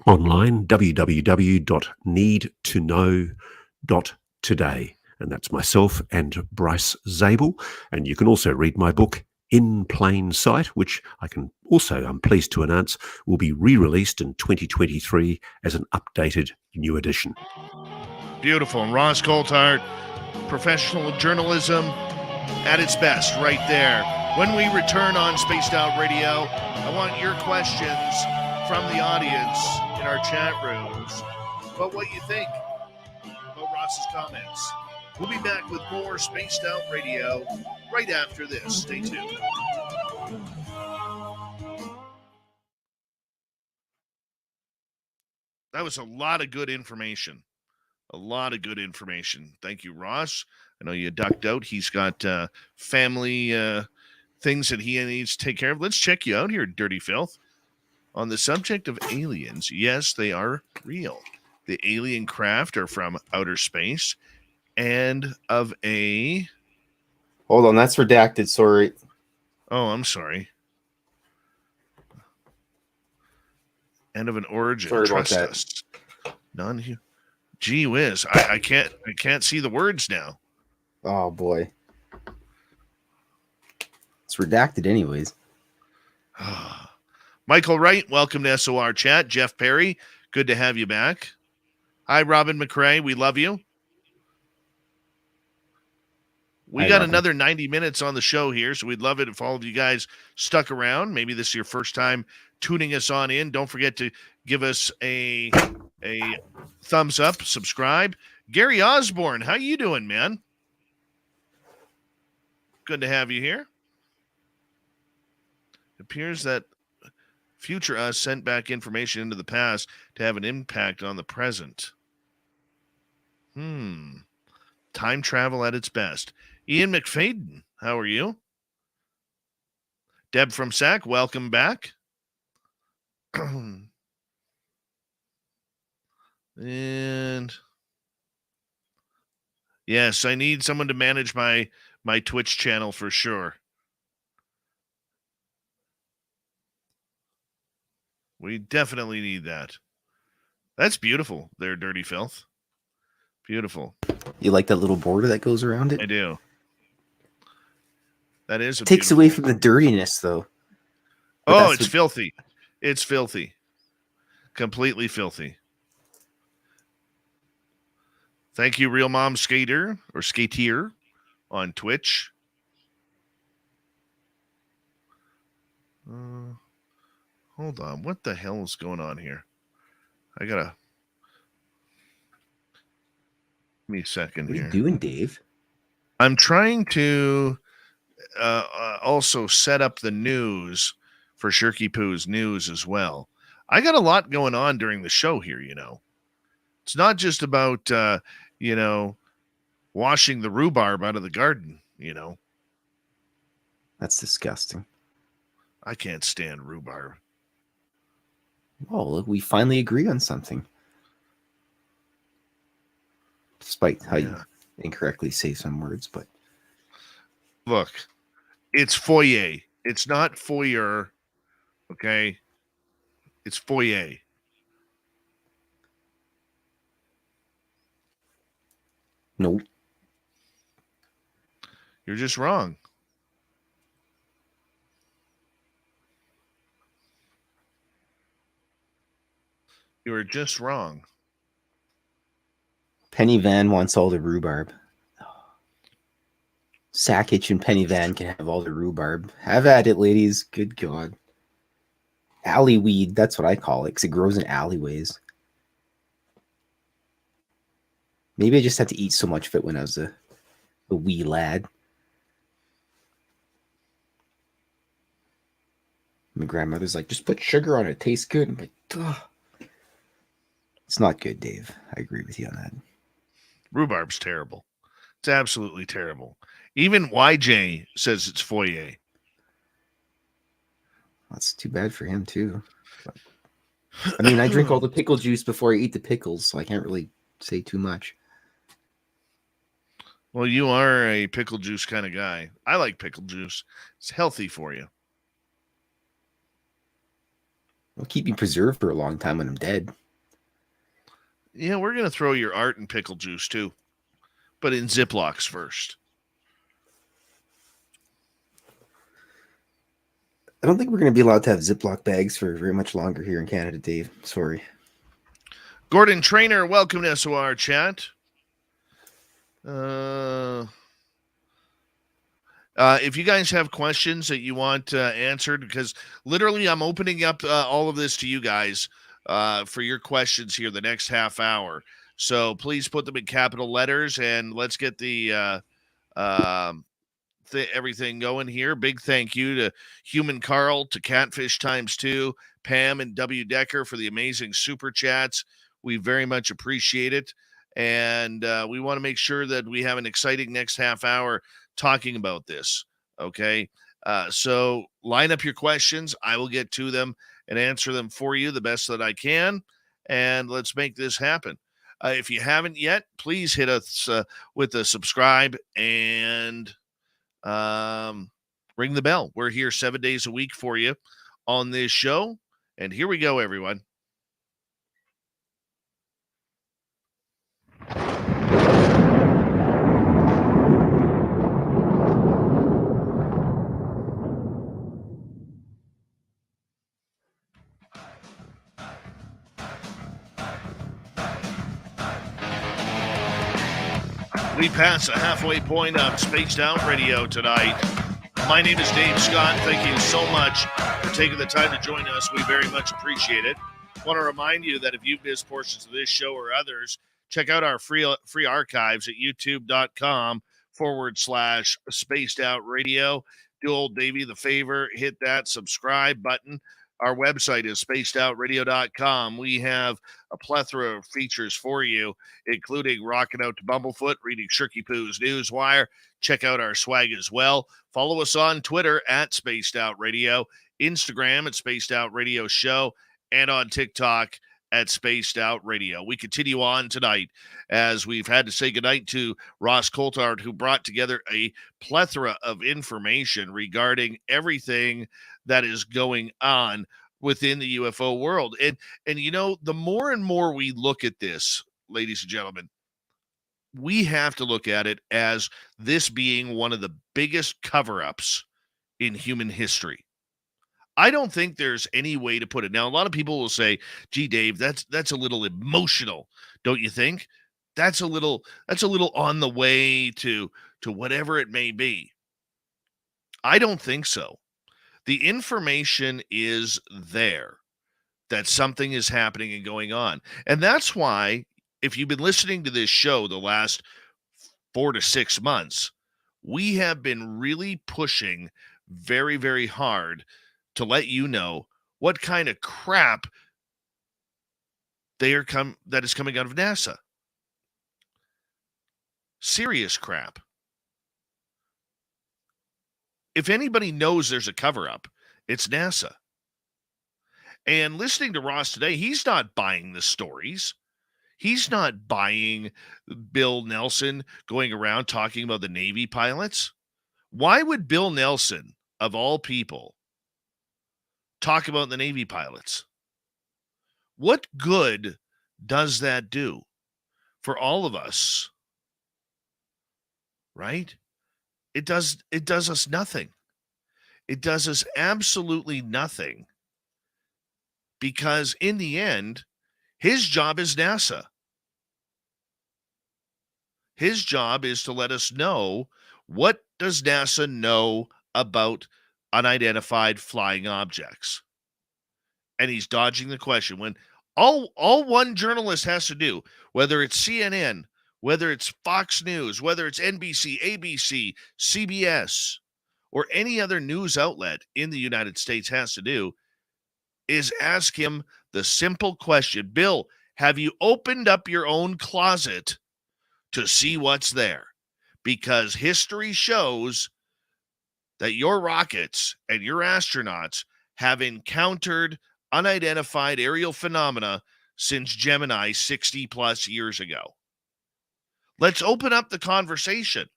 online, www.needtoknow.today. And that's myself and Bryce Zabel. And you can also read my book, In Plain Sight, which I'm pleased to announce, will be re-released in 2023 as an updated new edition. Beautiful. And Ross Coulthart, professional journalism at its best right there. When we return on Spaced Out Radio, I want your questions from the audience in our chat rooms about what you think about Ross's comments. We'll be back with more Spaced Out Radio right after this. Stay tuned. That was a lot of good information. A lot of good information. Thank you, Ross. I know you ducked out. He's got family things that he needs to take care of. Let's check you out here, Dirty Filth. On the subject of aliens, yes, they are real. The alien craft are from outer space and of a... Hold on, that's redacted, sorry. Oh, I'm sorry. And of an origin. Sorry Trust about that. us. None. Gee whiz. I can't see the words now. Oh, boy. It's redacted anyways. Michael Wright, welcome to SOR Chat. Jeff Perry, good to have you back. Hi, Robin McRae. We love you. We Hi, got Robin. another 90 minutes on the show here, so we'd love it if all of you guys stuck around. Maybe this is your first time tuning us on in. Don't forget to give us a thumbs up, subscribe. Gary Osborne, how you doing, man? Good to have you here. It appears that future us sent back information into the past to have an impact on the present. Time travel at its best. Ian McFadden, how are you? Deb from SAC, welcome back. And yes, I need someone to manage my Twitch channel for sure. We definitely need that. That's beautiful there, Dirty Filth. Beautiful. You like that little border that goes around it? I do. That is a Takes beautiful... away from the dirtiness, though. But It's filthy. It's filthy. Completely filthy. Thank you, Real Mom Skater or Skatier on Twitch. Hold on. What the hell is going on here? I gotta... Give me a second What here. are you doing, Dave? I'm trying to also set up the news for Shirky Poo's news as well. I got a lot going on during the show here, you know. It's not just about, washing the rhubarb out of the garden, you know. That's disgusting. I can't stand rhubarb. Oh, look, we finally agree on something. Despite how you incorrectly say some words, but... Look, it's foyer. It's not foyer, okay? It's foyer. Nope. You're just wrong. You are just wrong. Penny Van wants all the rhubarb. Sackage and Penny Van can have all the rhubarb. Have at it, ladies. Good God. Alley weed, that's what I call it, because it grows in alleyways. Maybe I just had to eat so much of it when I was a wee lad. My grandmother's like, just put sugar on it. It tastes good. I'm like, ugh. It's not good, Dave. I agree with you on that. Rhubarb's terrible. It's absolutely terrible. Even YJ says it's foyer. That's too bad for him, too. But, I mean, I drink all the pickle juice before I eat the pickles, so I can't really say too much. Well, you are a pickle juice kind of guy. I like pickle juice. It's healthy for you. It'll keep me preserved for a long time when I'm dead. Yeah, we're going to throw your art in pickle juice, too. But in Ziplocs first. I don't think we're going to be allowed to have Ziploc bags for very much longer here in Canada, Dave. Sorry. Gordon Trainer, welcome to SOR chat. If you guys have questions that you want answered, because literally I'm opening up all of this to you guys for your questions here the next half hour. So please put them in capital letters and let's get the everything going here. Big thank you to Human Carl, to Catfish Times 2, Pam and W. Decker for the amazing super chats. We very much appreciate it. And we want to make sure that we have an exciting next half hour talking about this. Okay. So line up your questions. I will get to them and answer them for you the best that I can. And let's make this happen. If you haven't yet, please hit us with a subscribe and ring the bell. We're here 7 days a week for you on this show. And here we go, everyone. We pass a halfway point of Spaced Out Radio tonight. My name is Dave Scott. Thank you so much for taking the time to join us. We very much appreciate it. I want to remind you that if you've missed portions of this show or others, check out our free archives at youtube.com/Spaced Out Radio. Do old Davey the favor, hit that subscribe button. Our website is spacedoutradio.com. We have a plethora of features for you, including rocking out to Bumblefoot, reading Shirky Poo's Newswire. Check out our swag as well. Follow us on Twitter at Spaced Out Radio, Instagram at Spaced Out Radio Show, and on TikTok at Spaced Out Radio. We continue on tonight as we've had to say goodnight to Ross Coulthart, who brought together a plethora of information regarding everything that is going on within the UFO world. And you know, the more and more we look at this, ladies and gentlemen, we have to look at it as this being one of the biggest cover-ups in human history. I don't think there's any way to put it. Now, a lot of people will say, gee, Dave, that's a little emotional, don't you think? That's a little on the way to whatever it may be. I don't think so. The information is there that something is happening and going on. And that's why, if you've been listening to this show the last 4 to 6 months, we have been really pushing very, very hard to let you know what kind of crap that is coming out of NASA. Serious crap. If anybody knows there's a cover-up, it's NASA. And listening to Ross today, he's not buying the stories. He's not buying Bill Nelson going around talking about the Navy pilots. Why would Bill Nelson, of all people, talk about the Navy pilots? What good does that do for all of us? Right? It does us nothing. It does us absolutely nothing. Because in the end, his job is NASA. His job is to let us know, what does NASA know about unidentified flying objects? And he's dodging the question. When all one journalist has to do, whether it's CNN, whether it's Fox News, whether it's NBC, ABC, CBS, or any other news outlet in the United States has to do, is ask him the simple question, Bill, have you opened up your own closet to see what's there? Because history shows that your rockets and your astronauts have encountered unidentified aerial phenomena since Gemini 60 plus years ago. Let's open up the conversation.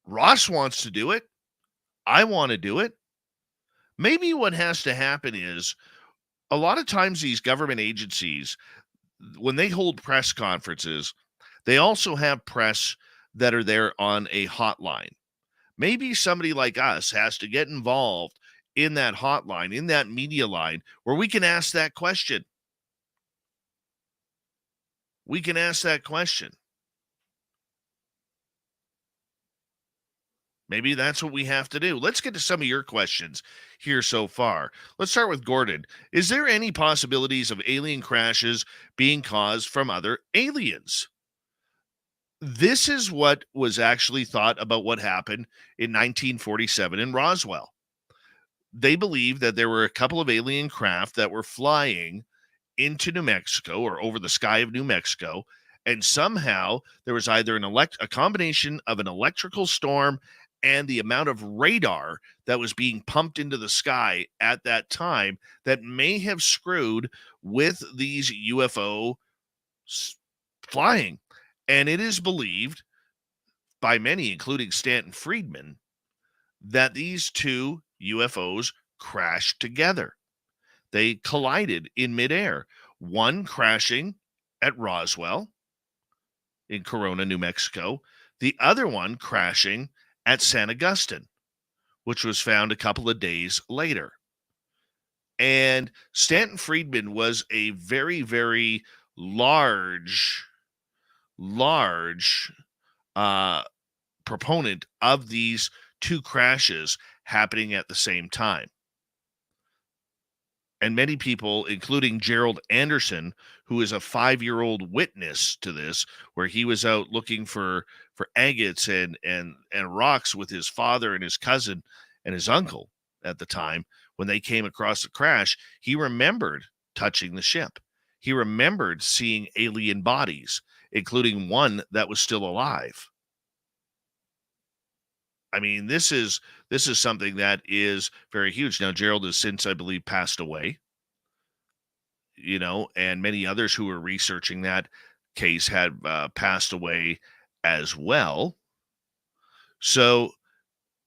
Ross wants to do it. I want to do it. Maybe what has to happen is, a lot of times these government agencies, when they hold press conferences, they also have press that are there on a hotline. Maybe somebody like us has to get involved in that hotline, in that media line, where we can ask that question. We can ask that question. Maybe that's what we have to do. Let's get to some of your questions here so far. Let's start with Gordon. Is there any possibilities of alien crashes being caused from other aliens? This is what was actually thought about what happened in 1947 in Roswell. They believed that there were a couple of alien craft that were flying into New Mexico or over the sky of New Mexico, and somehow there was either a combination of an electrical storm and the amount of radar that was being pumped into the sky at that time that may have screwed with these UFO flying. And it is believed by many, including Stanton Friedman, that these two UFOs crashed together. They collided in midair, one crashing at Roswell in Corona, New Mexico, the other one crashing at San Agustin, which was found a couple of days later. And Stanton Friedman was a very, very large proponent of these two crashes happening at the same time. And many people, including Gerald Anderson, who is a 5-year-old witness to this, where he was out looking for agates and rocks with his father and his cousin and his uncle at the time, when they came across the crash, he remembered touching the ship. He remembered seeing alien bodies, including one that was still alive. I mean, this is something that is very huge. Now, Gerald has since, I believe, passed away, and many others who were researching that case had passed away as well. So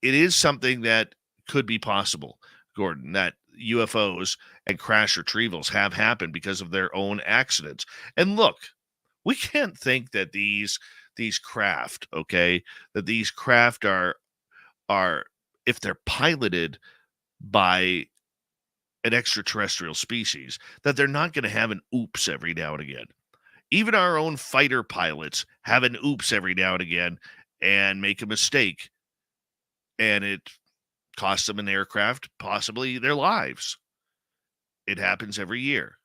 it is something that could be possible, Gordon, that UFOs and crash retrievals have happened because of their own accidents. And look, we can't think that these craft, okay, that these craft are if they're piloted by an extraterrestrial species, that they're not going to have an oops every now and again. Even our own fighter pilots have an oops every now and again and make a mistake, and it costs them an aircraft, possibly their lives. It happens every year,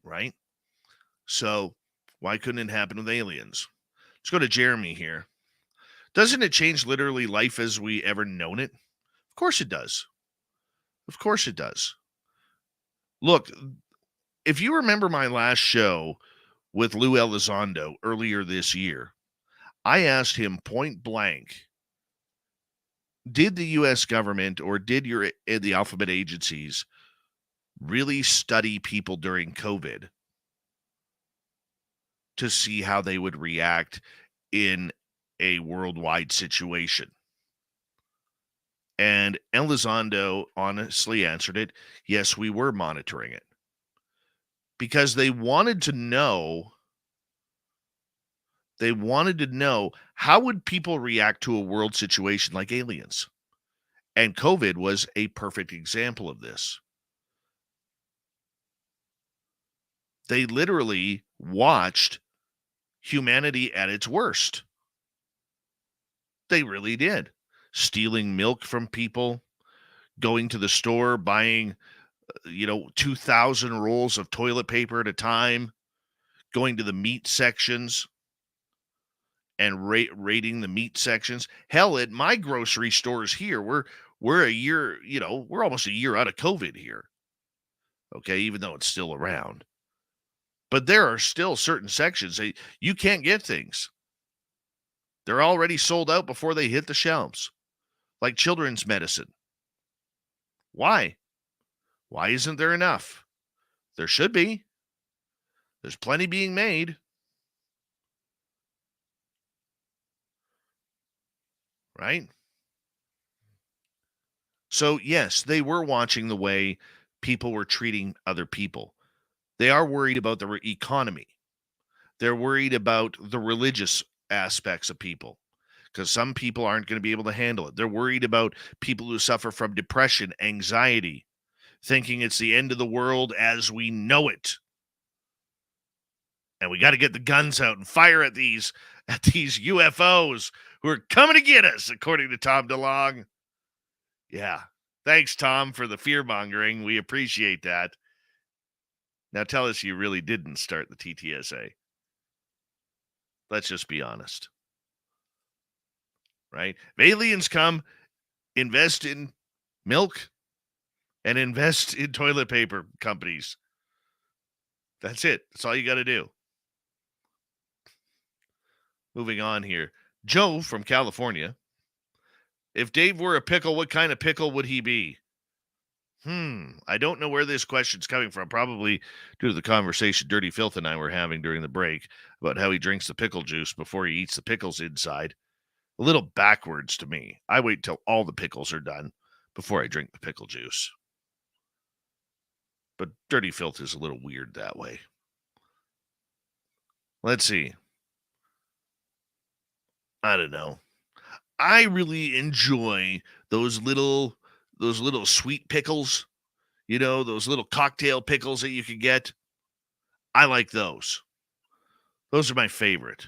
right? So why couldn't it happen with aliens? Let's go to Jeremy here. Doesn't it change literally life as we ever known it? Of course it does. Of course it does. Look, if you remember my last show with Lou Elizondo earlier this year, I asked him point blank, did the U.S. government or did the alphabet agencies really study people during COVID to see how they would react in a worldwide situation? And Elizondo honestly answered it, yes, we were monitoring it. Because they wanted to know how would people react to a world situation like aliens. And COVID was a perfect example of this. They literally watched humanity at its worst. They really did. Stealing milk from people, going to the store, buying, 2,000 rolls of toilet paper at a time, going to the meat sections and raiding the meat sections. Hell, at my grocery stores here, we're a year, we're almost a year out of COVID here. Okay, even though it's still around. But there are still certain sections that you can't get things. They're already sold out before they hit the shelves, like children's medicine. Why? Why isn't there enough? There should be. There's plenty being made. Right? So, yes, they were watching the way people were treating other people. They are worried about the economy. They're worried about the religious aspects of people. because some people aren't going to be able to handle it. They're worried about people who suffer from depression, anxiety, thinking it's the end of the world as we know it. And we got to get the guns out and fire at these UFOs who are coming to get us, according to Tom DeLong. Yeah. Thanks, Tom, for the fear-mongering. We appreciate that. Now tell us you really didn't start the TTSA. Let's just be honest. Right? If aliens come, invest in milk and invest in toilet paper companies. That's it. That's all you got to do. Moving on here. Joe from California. If Dave were a pickle, what kind of pickle would he be? I don't know where this question's coming from. Probably due to the conversation Dirty Filth and I were having during the break about how he drinks the pickle juice before he eats the pickles inside. A little backwards to me. I wait till all the pickles are done before I drink the pickle juice. But Dirty Filth is a little weird that way. Let's see. I don't know. I really enjoy those little sweet pickles, those little cocktail pickles that you can get. I like those. Those are my favorite.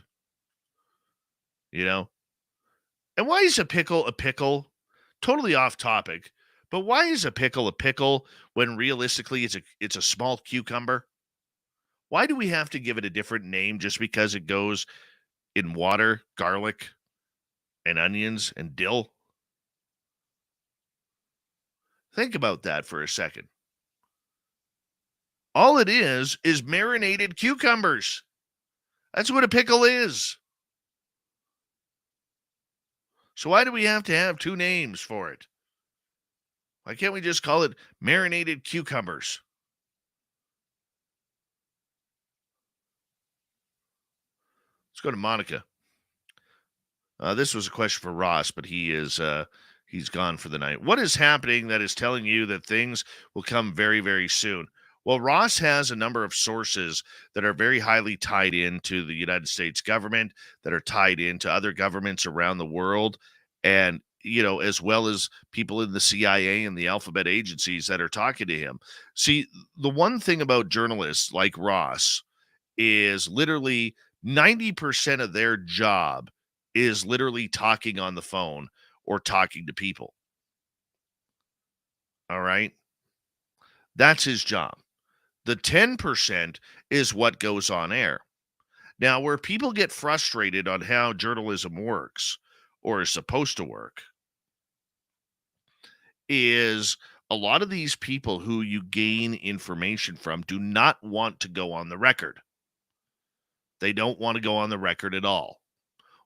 And why is a pickle a pickle? Totally off topic, but why is a pickle when realistically it's a small cucumber? Why do we have to give it a different name just because it goes in water, garlic, and onions and dill? Think about that for a second. All it is marinated cucumbers. That's what a pickle is. So why do we have to have two names for it? Why can't we just call it marinated cucumbers? Let's go to Monica. This was a question for Ross, but he's gone for the night. What is happening that is telling you that things will come very, very soon? Well, Ross has a number of sources that are very highly tied into the United States government, that are tied into other governments around the world, and, as well as people in the CIA and the alphabet agencies that are talking to him. See, the one thing about journalists like Ross is literally 90% of their job is literally talking on the phone or talking to people. All right? That's his job. The 10% is what goes on air. Now, where people get frustrated on how journalism works or is supposed to work is a lot of these people who you gain information from do not want to go on the record. They don't want to go on the record at all.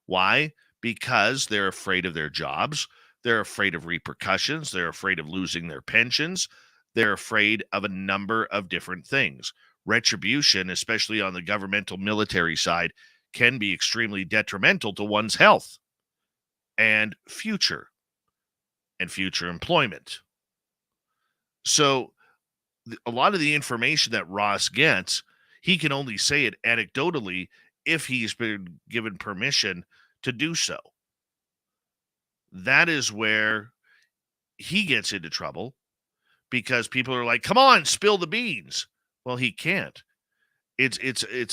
Why? Because they're afraid of their jobs. They're afraid of repercussions. They're afraid of losing their pensions. They're afraid of a number of different things. Retribution, especially on the governmental military side, can be extremely detrimental to one's health and future employment. So a lot of the information that Ross gets, he can only say it anecdotally if he's been given permission to do so. That is where he gets into trouble, because people are like, come on, spill the beans. Well, he can't. It's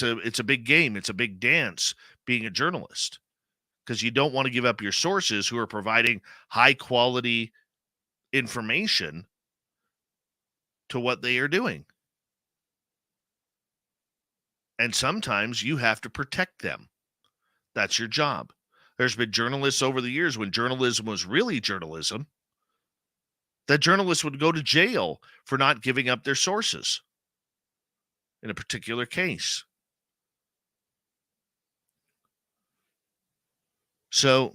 a big game. It's a big dance being a journalist, because you don't want to give up your sources who are providing high quality information to what they are doing. And sometimes you have to protect them. That's your job. There's been journalists over the years, when journalism was really journalism, that journalists would go to jail for not giving up their sources in a particular case. So,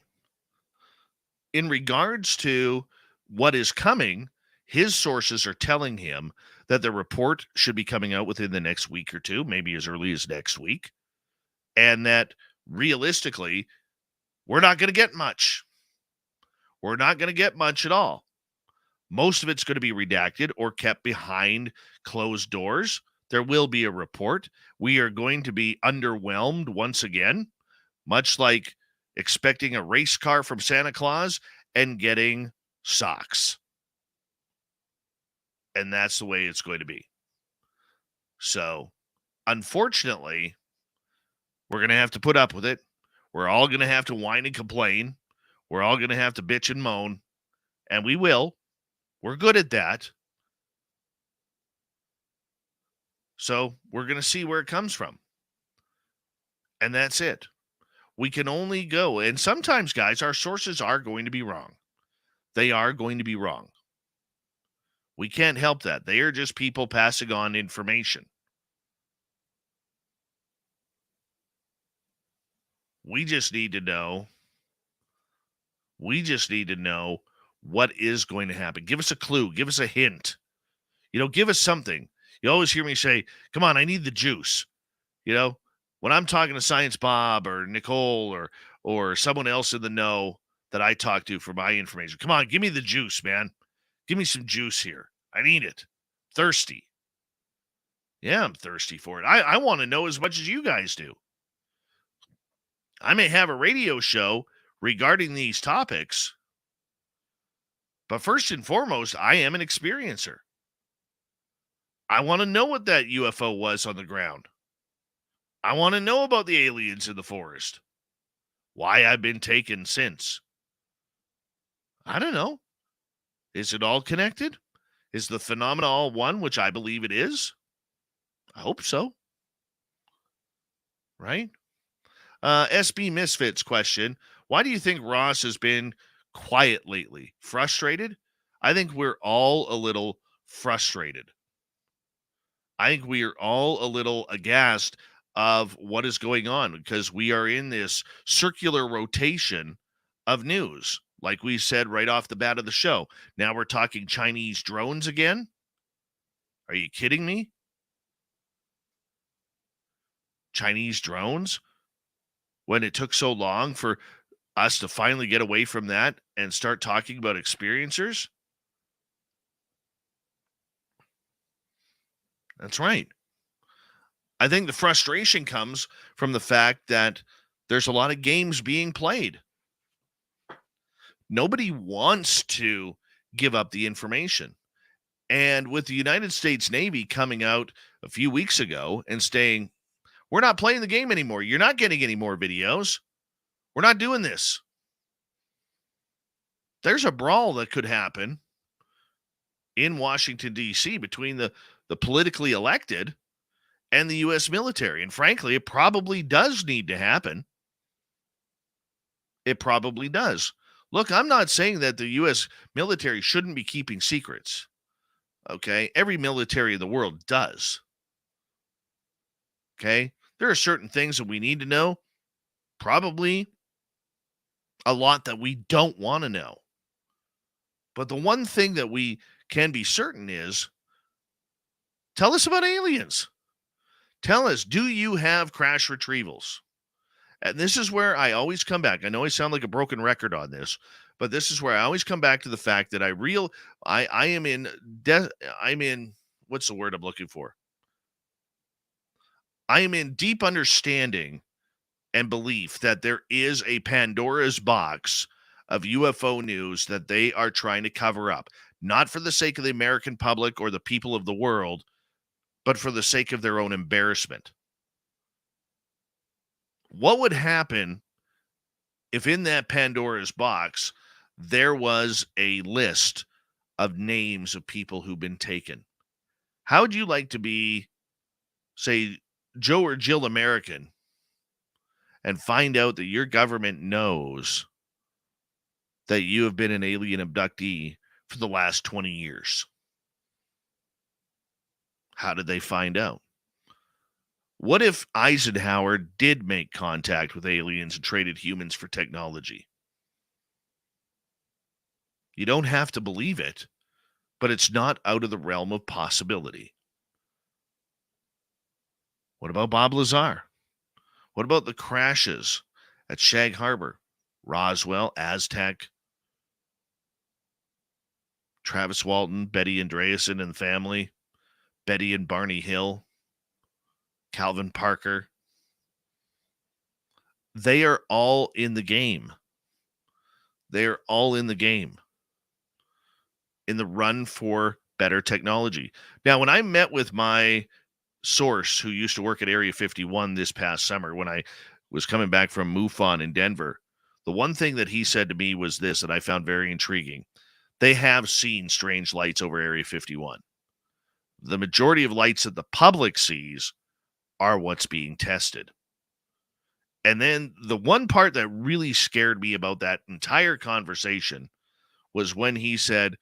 in regards to what is coming, his sources are telling him that the report should be coming out within the next week or two, maybe as early as next week, and that realistically, we're not going to get much. We're not going to get much at all. Most of it's going to be redacted or kept behind closed doors. There will be a report. We are going to be underwhelmed once again, much like expecting a race car from Santa Claus and getting socks. And that's the way it's going to be. So, unfortunately, we're going to have to put up with it. We're all going to have to whine and complain. We're all going to have to bitch and moan. And we will. We're good at that. So we're going to see where it comes from. And that's it. We can only go. And sometimes, guys, our sources are going to be wrong. They are going to be wrong. We can't help that. They are just people passing on information. We just need to know. We just need to know what is going to happen. Give us a clue. Give us a hint. Give us something. You always hear me say, come on, I need the juice. When I'm talking to Science Bob or Nicole or someone else in the know that I talk to for my information, come on, give me the juice, man. Give me some juice here. I need it. Thirsty. Yeah, I'm thirsty for it. I want to know as much as you guys do. I may have a radio show regarding these topics, but first and foremost, I am an experiencer. I want to know what that UFO was on the ground. I want to know about the aliens in the forest. Why I've been taken since. I don't know. Is it all connected? Is the phenomena all one, which I believe it is? I hope so. Right? SB Misfits question. Why do you think Ross has been quiet lately? Frustrated? I think we're all a little frustrated. I think we are all a little aghast of what is going on because we are in this circular rotation of news. Like we said right off the bat of the show. Now we're talking Chinese drones again? Are you kidding me? Chinese drones? When it took so long for us to finally get away from that and start talking about experiencers? That's right. I think the frustration comes from the fact that there's a lot of games being played. Nobody wants to give up the information. And with the United States Navy coming out a few weeks ago and saying, we're not playing the game anymore. You're not getting any more videos. We're not doing this. There's a brawl that could happen in Washington, D.C. between the politically elected and the U.S. military. And frankly, it probably does need to happen. It probably does. Look, I'm not saying that the U.S. military shouldn't be keeping secrets. Okay? Every military in the world does. Okay? There are certain things that we need to know. Probably a lot that we don't want to know. But the one thing that we can be certain is, tell us about aliens. Tell us, do you have crash retrievals? And this is where I always come back. I know I sound like a broken record on this, but this is where I always come back to the fact that I'm in, what's the word I'm looking for? I am in deep understanding and belief that there is a Pandora's box of UFO news that they are trying to cover up, not for the sake of the American public or the people of the world, but for the sake of their own embarrassment. What would happen if in that Pandora's box there was a list of names of people who've been taken? How would you like to be, say, Joe or Jill American and find out that your government knows that you have been an alien abductee for the last 20 years? How did they find out? What if Eisenhower did make contact with aliens and traded humans for technology? You don't have to believe it, but it's not out of the realm of possibility. What about Bob Lazar? What about the crashes at Shag Harbor, Roswell, Aztec, Travis Walton, Betty Andreasen and the family, Betty and Barney Hill, Calvin Parker? They are all in the game. They are all in the game in the run for better technology. Now, when I met with my source who used to work at Area 51 this past summer, when I was coming back from MUFON in Denver, the one thing that he said to me was this that I found very intriguing. They have seen strange lights over Area 51. The majority of lights that the public sees are what's being tested. And then the one part that really scared me about that entire conversation was when he said,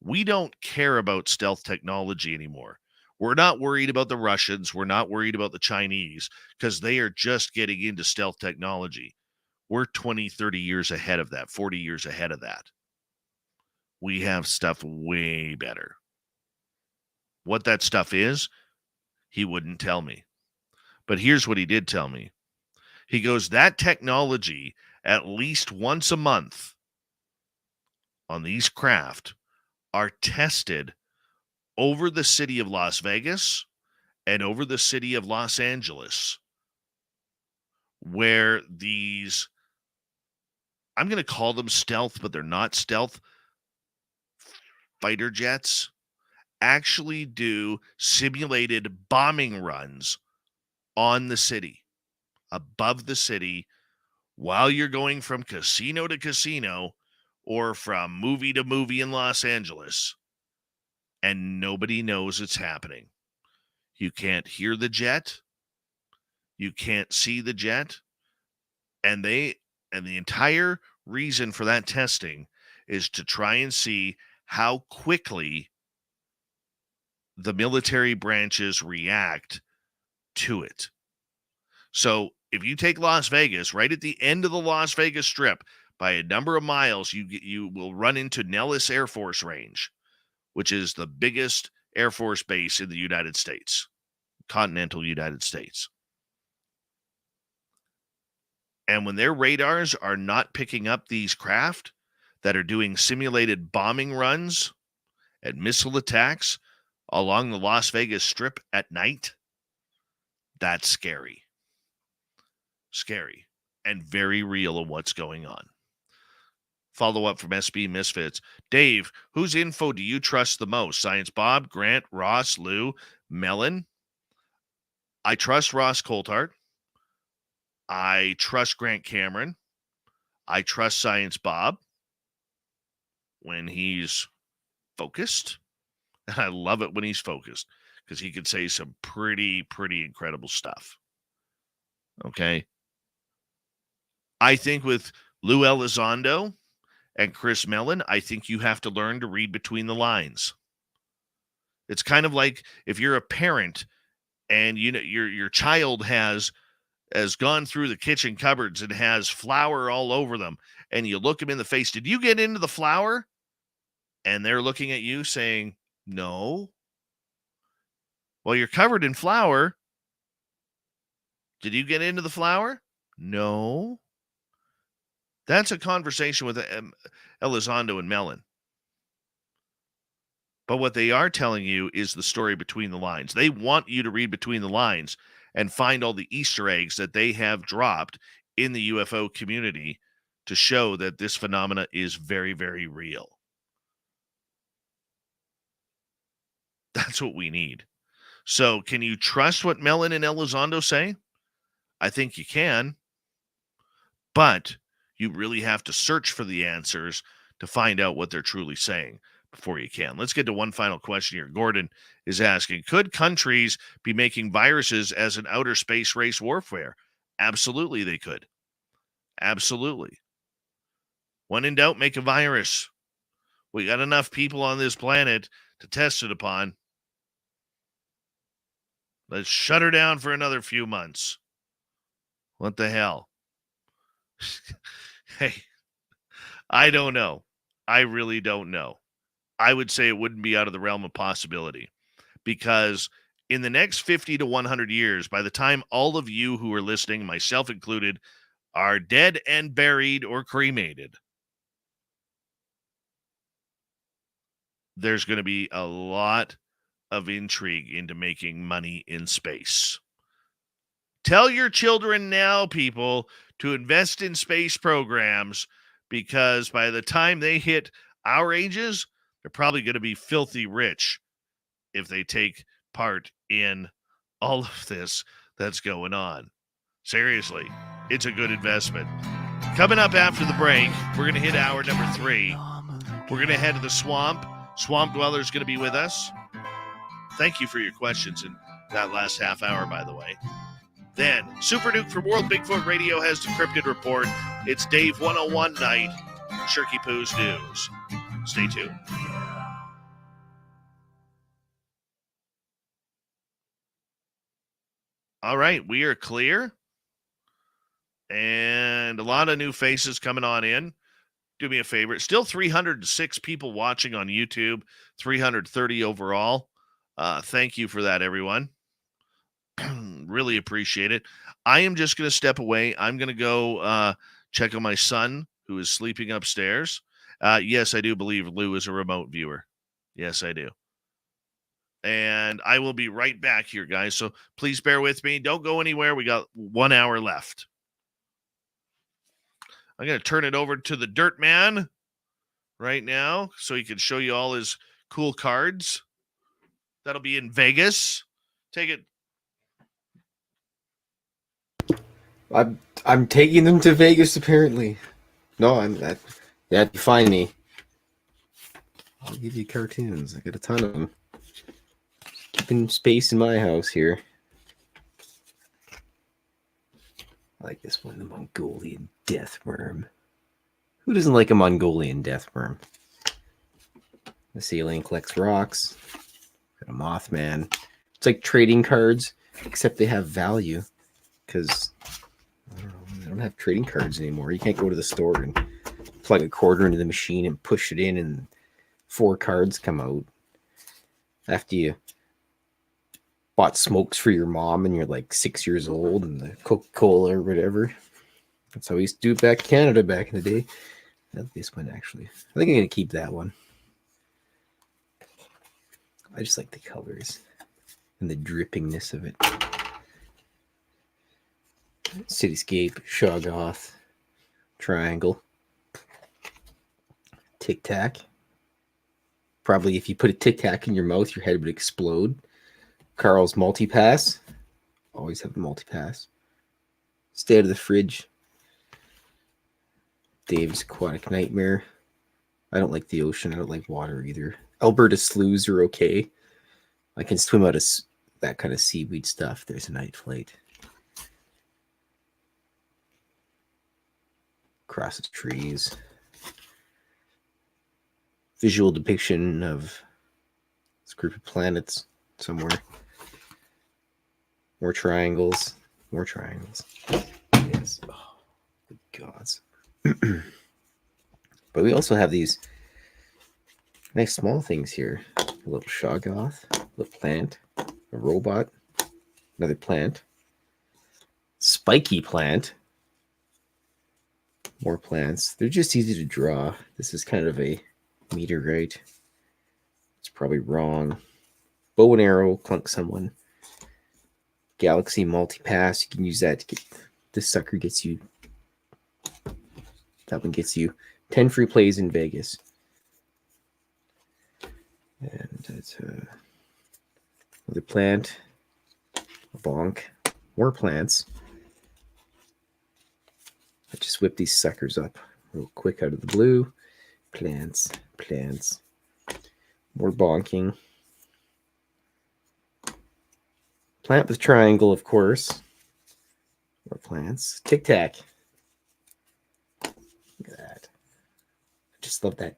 we don't care about stealth technology anymore. We're not worried about the Russians. We're not worried about the Chinese because they are just getting into stealth technology. We're 20, 30 years ahead of that, 40 years ahead of that. We have stuff way better. What that stuff is, he wouldn't tell me. But here's what he did tell me. He goes, that technology, at least once a month on these craft, are tested over the city of Las Vegas and over the city of Los Angeles, where these, I'm going to call them stealth, but they're not stealth, fighter jets actually do simulated bombing runs on the city, above the city, while you're going from casino to casino or from movie to movie in Los Angeles, and nobody knows it's happening. You can't hear the jet. You can't see the jet. And the entire reason for that testing is to try and see how quickly the military branches react to it. So if you take Las Vegas, right at the end of the Las Vegas Strip, by a number of miles, you will run into Nellis Air Force Range, which is the biggest Air Force base in the United States, continental United States. And when their radars are not picking up these craft that are doing simulated bombing runs and missile attacks along the Las Vegas Strip at night, that's scary. Scary and very real of what's going on. Follow up from SB Misfits. Dave, whose info do you trust the most? Science Bob, Grant, Ross, Lou, Mellon? I trust Ross Coulthart. I trust Grant Cameron. I trust Science Bob when he's focused. And I love it when he's focused because he could say some pretty incredible stuff. Okay. I think with Lou Elizondo and Chris Mellon, I think you have to learn to read between the lines. It's kind of like if you're a parent and you know your child has gone through the kitchen cupboards and has flour all over them, and you look them in the face. Did you get into the flour? And they're looking at you saying, no. Well, you're covered in flour. Did you get into the flour? No. That's a conversation with Elizondo and Mellon. But what they are telling you is the story between the lines. They want you to read between the lines and find all the Easter eggs that they have dropped in the UFO community to show that this phenomena is very, very real. That's what we need. So can you trust what Mellon and Elizondo say? I think you can. But you really have to search for the answers to find out what they're truly saying before you can. Let's get to one final question here. Gordon is asking, could countries be making viruses as an outer space race warfare? Absolutely, they could. Absolutely. When in doubt, make a virus. We got enough people on this planet to test it upon. Let's shut her down for another few months. What the hell? Hey, I don't know. I really don't know. I would say it wouldn't be out of the realm of possibility because in the next 50 to 100 years, by the time all of you who are listening, myself included, are dead and buried or cremated, there's going to be a lot of intrigue into making money in space. Tell your children now, people, to invest in space programs, because by the time they hit our ages, they're probably going to be filthy rich if they take part in all of this that's going on. Seriously, it's a good investment. Coming up after the break, we're going to hit hour number 3. We're going to head to the swamp. Swamp Dweller's going to be with us. Thank you for your questions in that last half hour, by the way. Then, Super Duke from World Bigfoot Radio has the Cryptid Report. It's Dave 101 night, Shirky Poo's News. Stay tuned. All right, we are clear. And a lot of new faces coming on in. Do me a favor. Still 306 people watching on YouTube, 330 overall. Thank you for that, everyone. Really appreciate it. I am just going to step away. I'm going to go check on my son, who is sleeping upstairs. Yes, I do believe Lou is a remote viewer. Yes, I do. And I will be right back here, guys. So please bear with me. Don't go anywhere. We got 1 hour left. I'm going to turn it over to the Dirt Man right now so he can show you all his cool cards. That'll be in Vegas. Take it. I'm taking them to Vegas apparently. No, you have to find me. I'll give you cartoons. I got a ton of them. Keeping space in my house here. I like this one, the Mongolian death worm. Who doesn't like a Mongolian death worm? This alien collects rocks. Got a Mothman. It's like trading cards, except they have value. Because I don't know, they don't have trading cards anymore. You can't go to the store and plug a quarter into the machine and push it in and 4 cards come out. After you bought smokes for your mom and you're like 6 years old and the Coca-Cola or whatever. That's how we used to do it back in Canada back in the day. I like this one, actually. I think I'm going to keep that one. I just like the colors and the drippingness of it. Cityscape, Shoggoth, Triangle, Tic Tac. Probably if you put a Tic Tac in your mouth, your head would explode. Carl's Multipass. Always have the Multipass. Stay out of the fridge. Dave's Aquatic Nightmare. I don't like the ocean. I don't like water either. Alberta sloughs are okay. I can swim out of that kind of seaweed stuff. There's a night flight. Across the trees. Visual depiction of this group of planets somewhere. More triangles. More triangles. Yes. Oh, good gods. But we also have these nice small things here. A little Shoggoth, a little plant, a robot, another plant, spiky plant, more plants. They're just easy to draw. This is kind of a meteorite. It's probably wrong. Bow and arrow, clunk someone. Galaxy Multipass. You can use that to get. This sucker gets you. That one gets you 10 free plays in Vegas. And it's another plant. A bonk. More plants. I just whip these suckers up real quick out of the blue. Plants. Plants. More bonking. Plant with triangle, of course. More plants. Tic Tac. Look at that. I just love that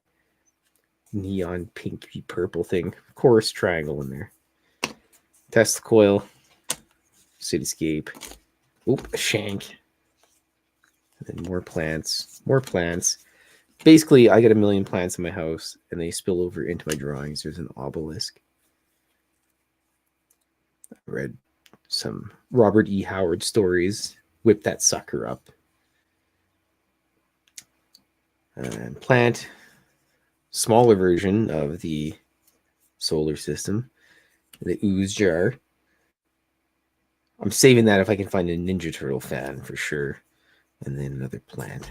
neon pinky purple thing. Of course, triangle in there. Tesla coil. Cityscape. Oop, a shank. And then more plants. More plants. Basically, I got a million plants in my house, and they spill over into my drawings. There's an obelisk. I read some Robert E. Howard stories. Whip that sucker up. And plant. Smaller version of the solar system. The ooze jar. I'm saving that if I can find a Ninja Turtle fan for sure. And then another plant.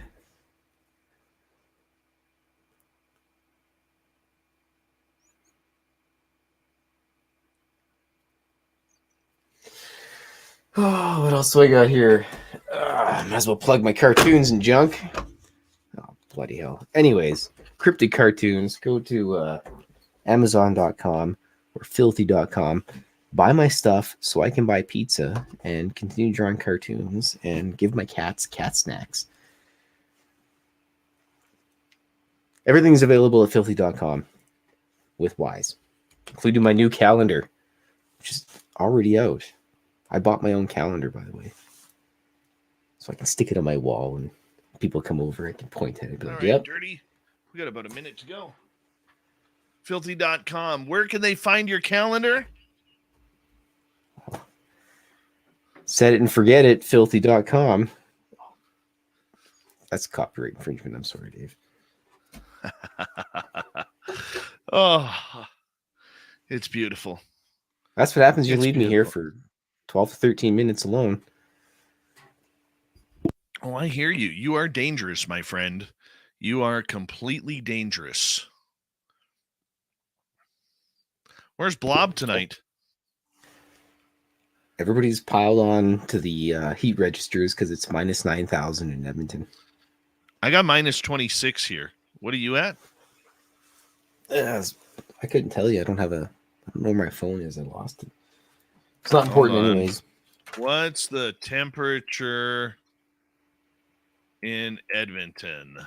Oh, what else do I got here? Might as well plug my cartoons and junk. Oh, bloody hell. Anyways, cryptic cartoons. Go to Amazon.com or filthy.com. Buy my stuff so I can buy pizza and continue drawing cartoons and give my cats cat snacks. Everything's available at filthy.com with Wise, including my new calendar, which is already out. I bought my own calendar, by the way, so I can stick it on my wall and people come over, I can point at it and be like, yep. Dirty. We got about a minute to go. Filthy.com. Where can they find your calendar? Set it and forget it, filthy.com. That's copyright infringement. I'm sorry, Dave. Oh, it's beautiful. That's what happens. You It's leave me here beautiful. for 12 to 13 minutes alone. Oh, I hear you. You are dangerous, my friend. You are completely dangerous. Where's Blob tonight? Everybody's piled on to the heat registers because it's minus 9,000 in Edmonton. I got minus 26 here. What are you at? I couldn't tell you. I don't know where my phone is. I lost it. It's not important anyways. What's the temperature in Edmonton?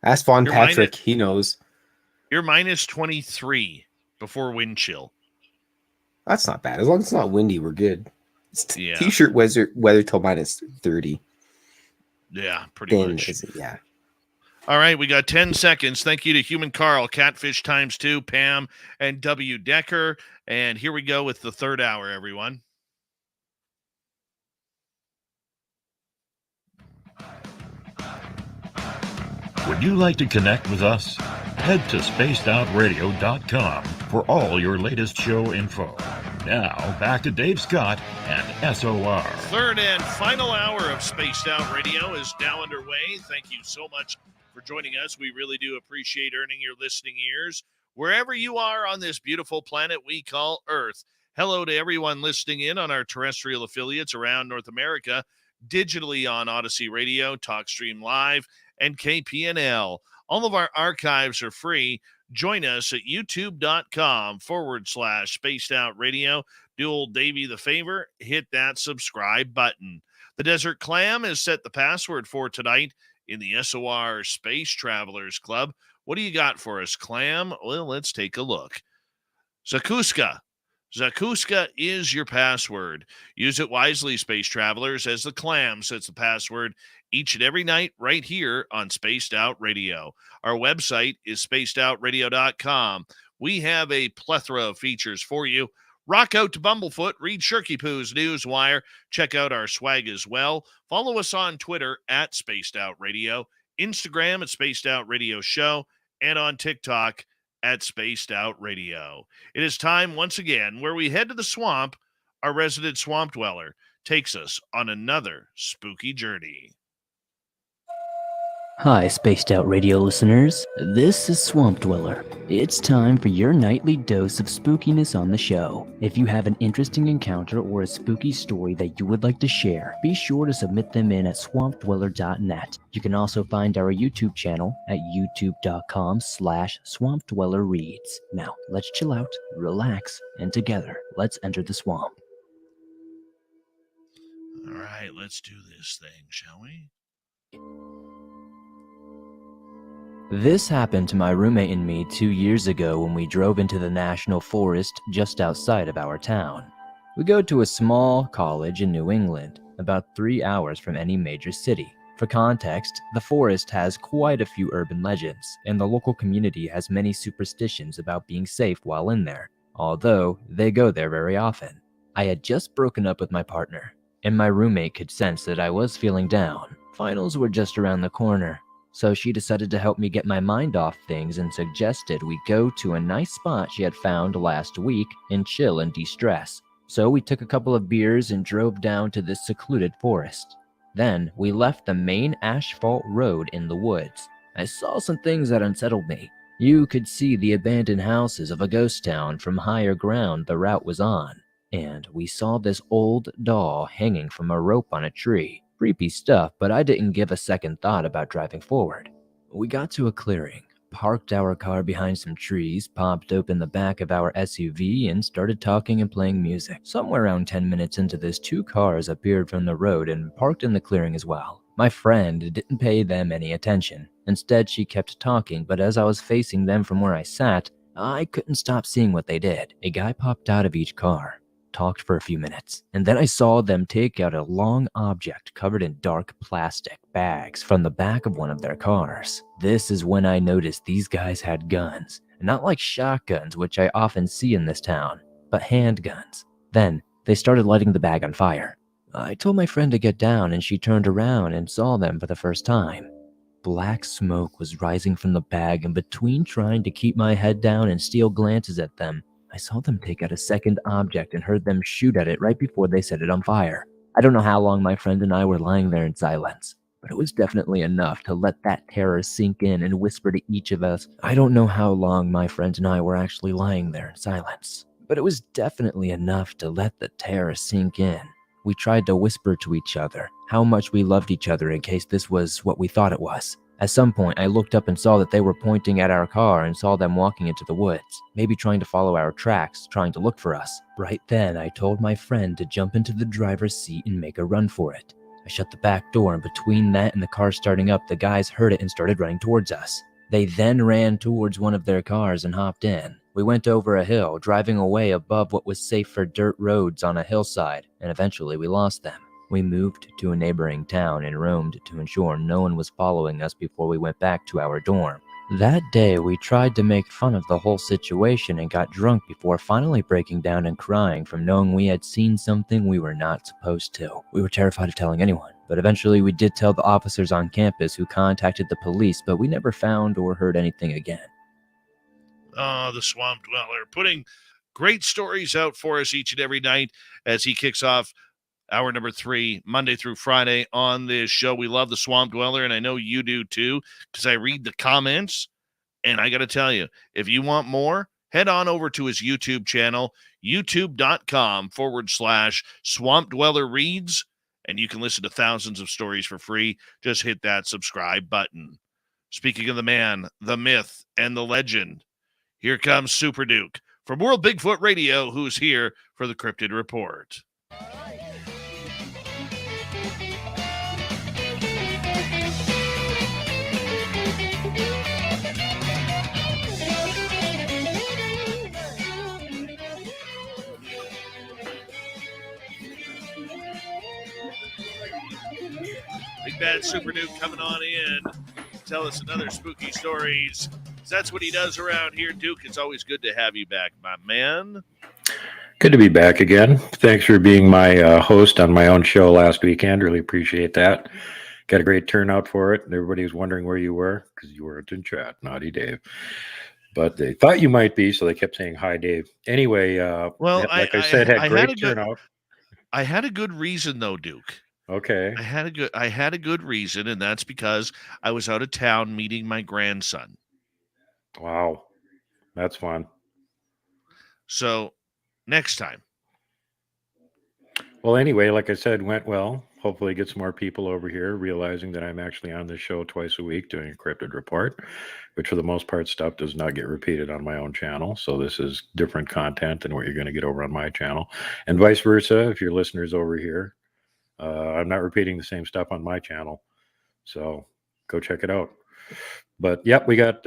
Ask Von Patrick. He knows. You're minus 23 before wind chill. That's not bad. As long as it's not windy, we're good. It's Yeah. T-shirt weather till minus 30. Yeah, pretty much. Yeah. All right, we got 10 seconds. Thank you to Human Carl, Catfish Times 2, Pam, and W. Decker. And here we go with the third hour, everyone. Would you like to connect with us? Head to spacedoutradio.com for all your latest show info. Now, back to Dave Scott and SOR. Third and final hour of Spaced Out Radio is now underway. Thank you so much for joining us. We really do appreciate earning your listening ears wherever you are on this beautiful planet we call Earth. Hello to everyone listening in on our terrestrial affiliates around North America, digitally on Odyssey Radio, TalkStream Live, and KPNL. All of our archives are free. Join us at youtube.com/Spaced Out Radio. Do old Davey the favor, hit that subscribe button. The Desert Clam has set the password for tonight in the SOR Space Travelers Club. What do you got for us, Clam? Well, let's take a look. Zakuska. Zakuska is your password. Use it wisely, Space Travelers, as the Clam sets the password each and every night right here on Spaced Out Radio. Our website is spacedoutradio.com. We have a plethora of features for you. Rock out to Bumblefoot, read Shirky Poo's Newswire, check out our swag as well. Follow us on Twitter at Spaced Out Radio, Instagram at Spaced Out Radio Show, and on TikTok at Spaced Out Radio. It is time once again where we head to the swamp. Our resident swamp dweller takes us on another spooky journey. Hi, Spaced Out Radio listeners. This is Swamp Dweller. It's time for your nightly dose of spookiness on the show. If you have an interesting encounter or a spooky story that you would like to share, be sure to submit them in at swampdweller.net. You can also find our YouTube channel at youtube.com/swampdwellerreads. Now, let's chill out, relax, and together, let's enter the swamp. All right, let's do this thing, shall we? This happened to my roommate and me 2 years ago when we drove into the national forest just outside of our town. We go to a small college in New England, about 3 hours from any major city. For context, the forest has quite a few urban legends, and the local community has many superstitions about being safe while in there, although they go there very often. I had just broken up with my partner, and my roommate could sense that I was feeling down. Finals were just around the corner. So she decided to help me get my mind off things and suggested we go to a nice spot she had found last week and chill and de-stress. So we took a couple of beers and drove down to this secluded forest. Then we left the main asphalt road in the woods. I saw some things that unsettled me. You could see the abandoned houses of a ghost town from higher ground the route was on. And we saw this old doll hanging from a rope on a tree. Creepy stuff, but I didn't give a second thought about driving forward. We got to a clearing, parked our car behind some trees, popped open the back of our SUV, and started talking and playing music. Somewhere around 10 minutes into this, 2 cars appeared from the road and parked in the clearing as well. My friend didn't pay them any attention. Instead, she kept talking, but as I was facing them from where I sat, I couldn't stop seeing what they did. A guy popped out of each car, talked for a few minutes, and then I saw them take out a long object covered in dark plastic bags from the back of one of their cars. This is when I noticed these guys had guns, not like shotguns, which I often see in this town, but handguns. Then they started lighting the bag on fire. I told my friend to get down, and she turned around and saw them for the first time. Black smoke was rising from the bag, and between trying to keep my head down and steal glances at them, I saw them take out a second object and heard them shoot at it right before they set it on fire. I don't know how long my friend and I were lying there in silence, but it was definitely enough to let that terror sink in and whisper to each of us. I don't know how long my friend and I were actually lying there in silence, but it was definitely enough to let the terror sink in. We tried to whisper to each other how much we loved each other in case this was what we thought it was. At some point, I looked up and saw that they were pointing at our car and saw them walking into the woods, maybe trying to follow our tracks, trying to look for us. Right then, I told my friend to jump into the driver's seat and make a run for it. I shut the back door, and between that and the car starting up, the guys heard it and started running towards us. They then ran towards one of their cars and hopped in. We went over a hill, driving away above what was safe for dirt roads on a hillside, and eventually we lost them. We moved to a neighboring town and roamed to ensure no one was following us before we went back to our dorm. That day, we tried to make fun of the whole situation and got drunk before finally breaking down and crying from knowing we had seen something we were not supposed to. We were terrified of telling anyone, but eventually we did tell the officers on campus, who contacted the police, but we never found or heard anything again. The Swamp Dweller, putting great stories out for us each and every night as he kicks off hour number 3, Monday through Friday on this show. We love the Swamp Dweller, and I know you do too, because I read the comments, and I got to tell you, if you want more, head on over to his YouTube channel, youtube.com/Swamp Dweller Reads, and you can listen to thousands of stories for free. Just hit that subscribe button. Speaking of the man, the myth, and the legend, here comes Super Duke from World Bigfoot Radio, who's here for the Cryptid Report. Big Bad Super Duke coming on in. Tell us another spooky stories. That's what he does around here, Duke. It's always good to have you back, my man. Good to be back again. Thanks for being my host on my own show last weekend. Really appreciate that. Got a great turnout for it. Everybody was wondering where you were because you weren't in chat. Naughty Dave. But they thought you might be, so they kept saying, hi, Dave. Anyway, well, like I said, had great turnout. I had a good reason, though, Duke. Okay. I had a good reason, and that's because I was out of town meeting my grandson. Wow. That's fun. So, next time. Well, anyway, like I said, went well. Hopefully get some more people over here, realizing that I'm actually on this show twice a week doing a Cryptid Report, which for the most part stuff does not get repeated on my own channel. So this is different content than what you're going to get over on my channel. And vice versa, if your listeners over here, I'm not repeating the same stuff on my channel. So go check it out. But yep, we got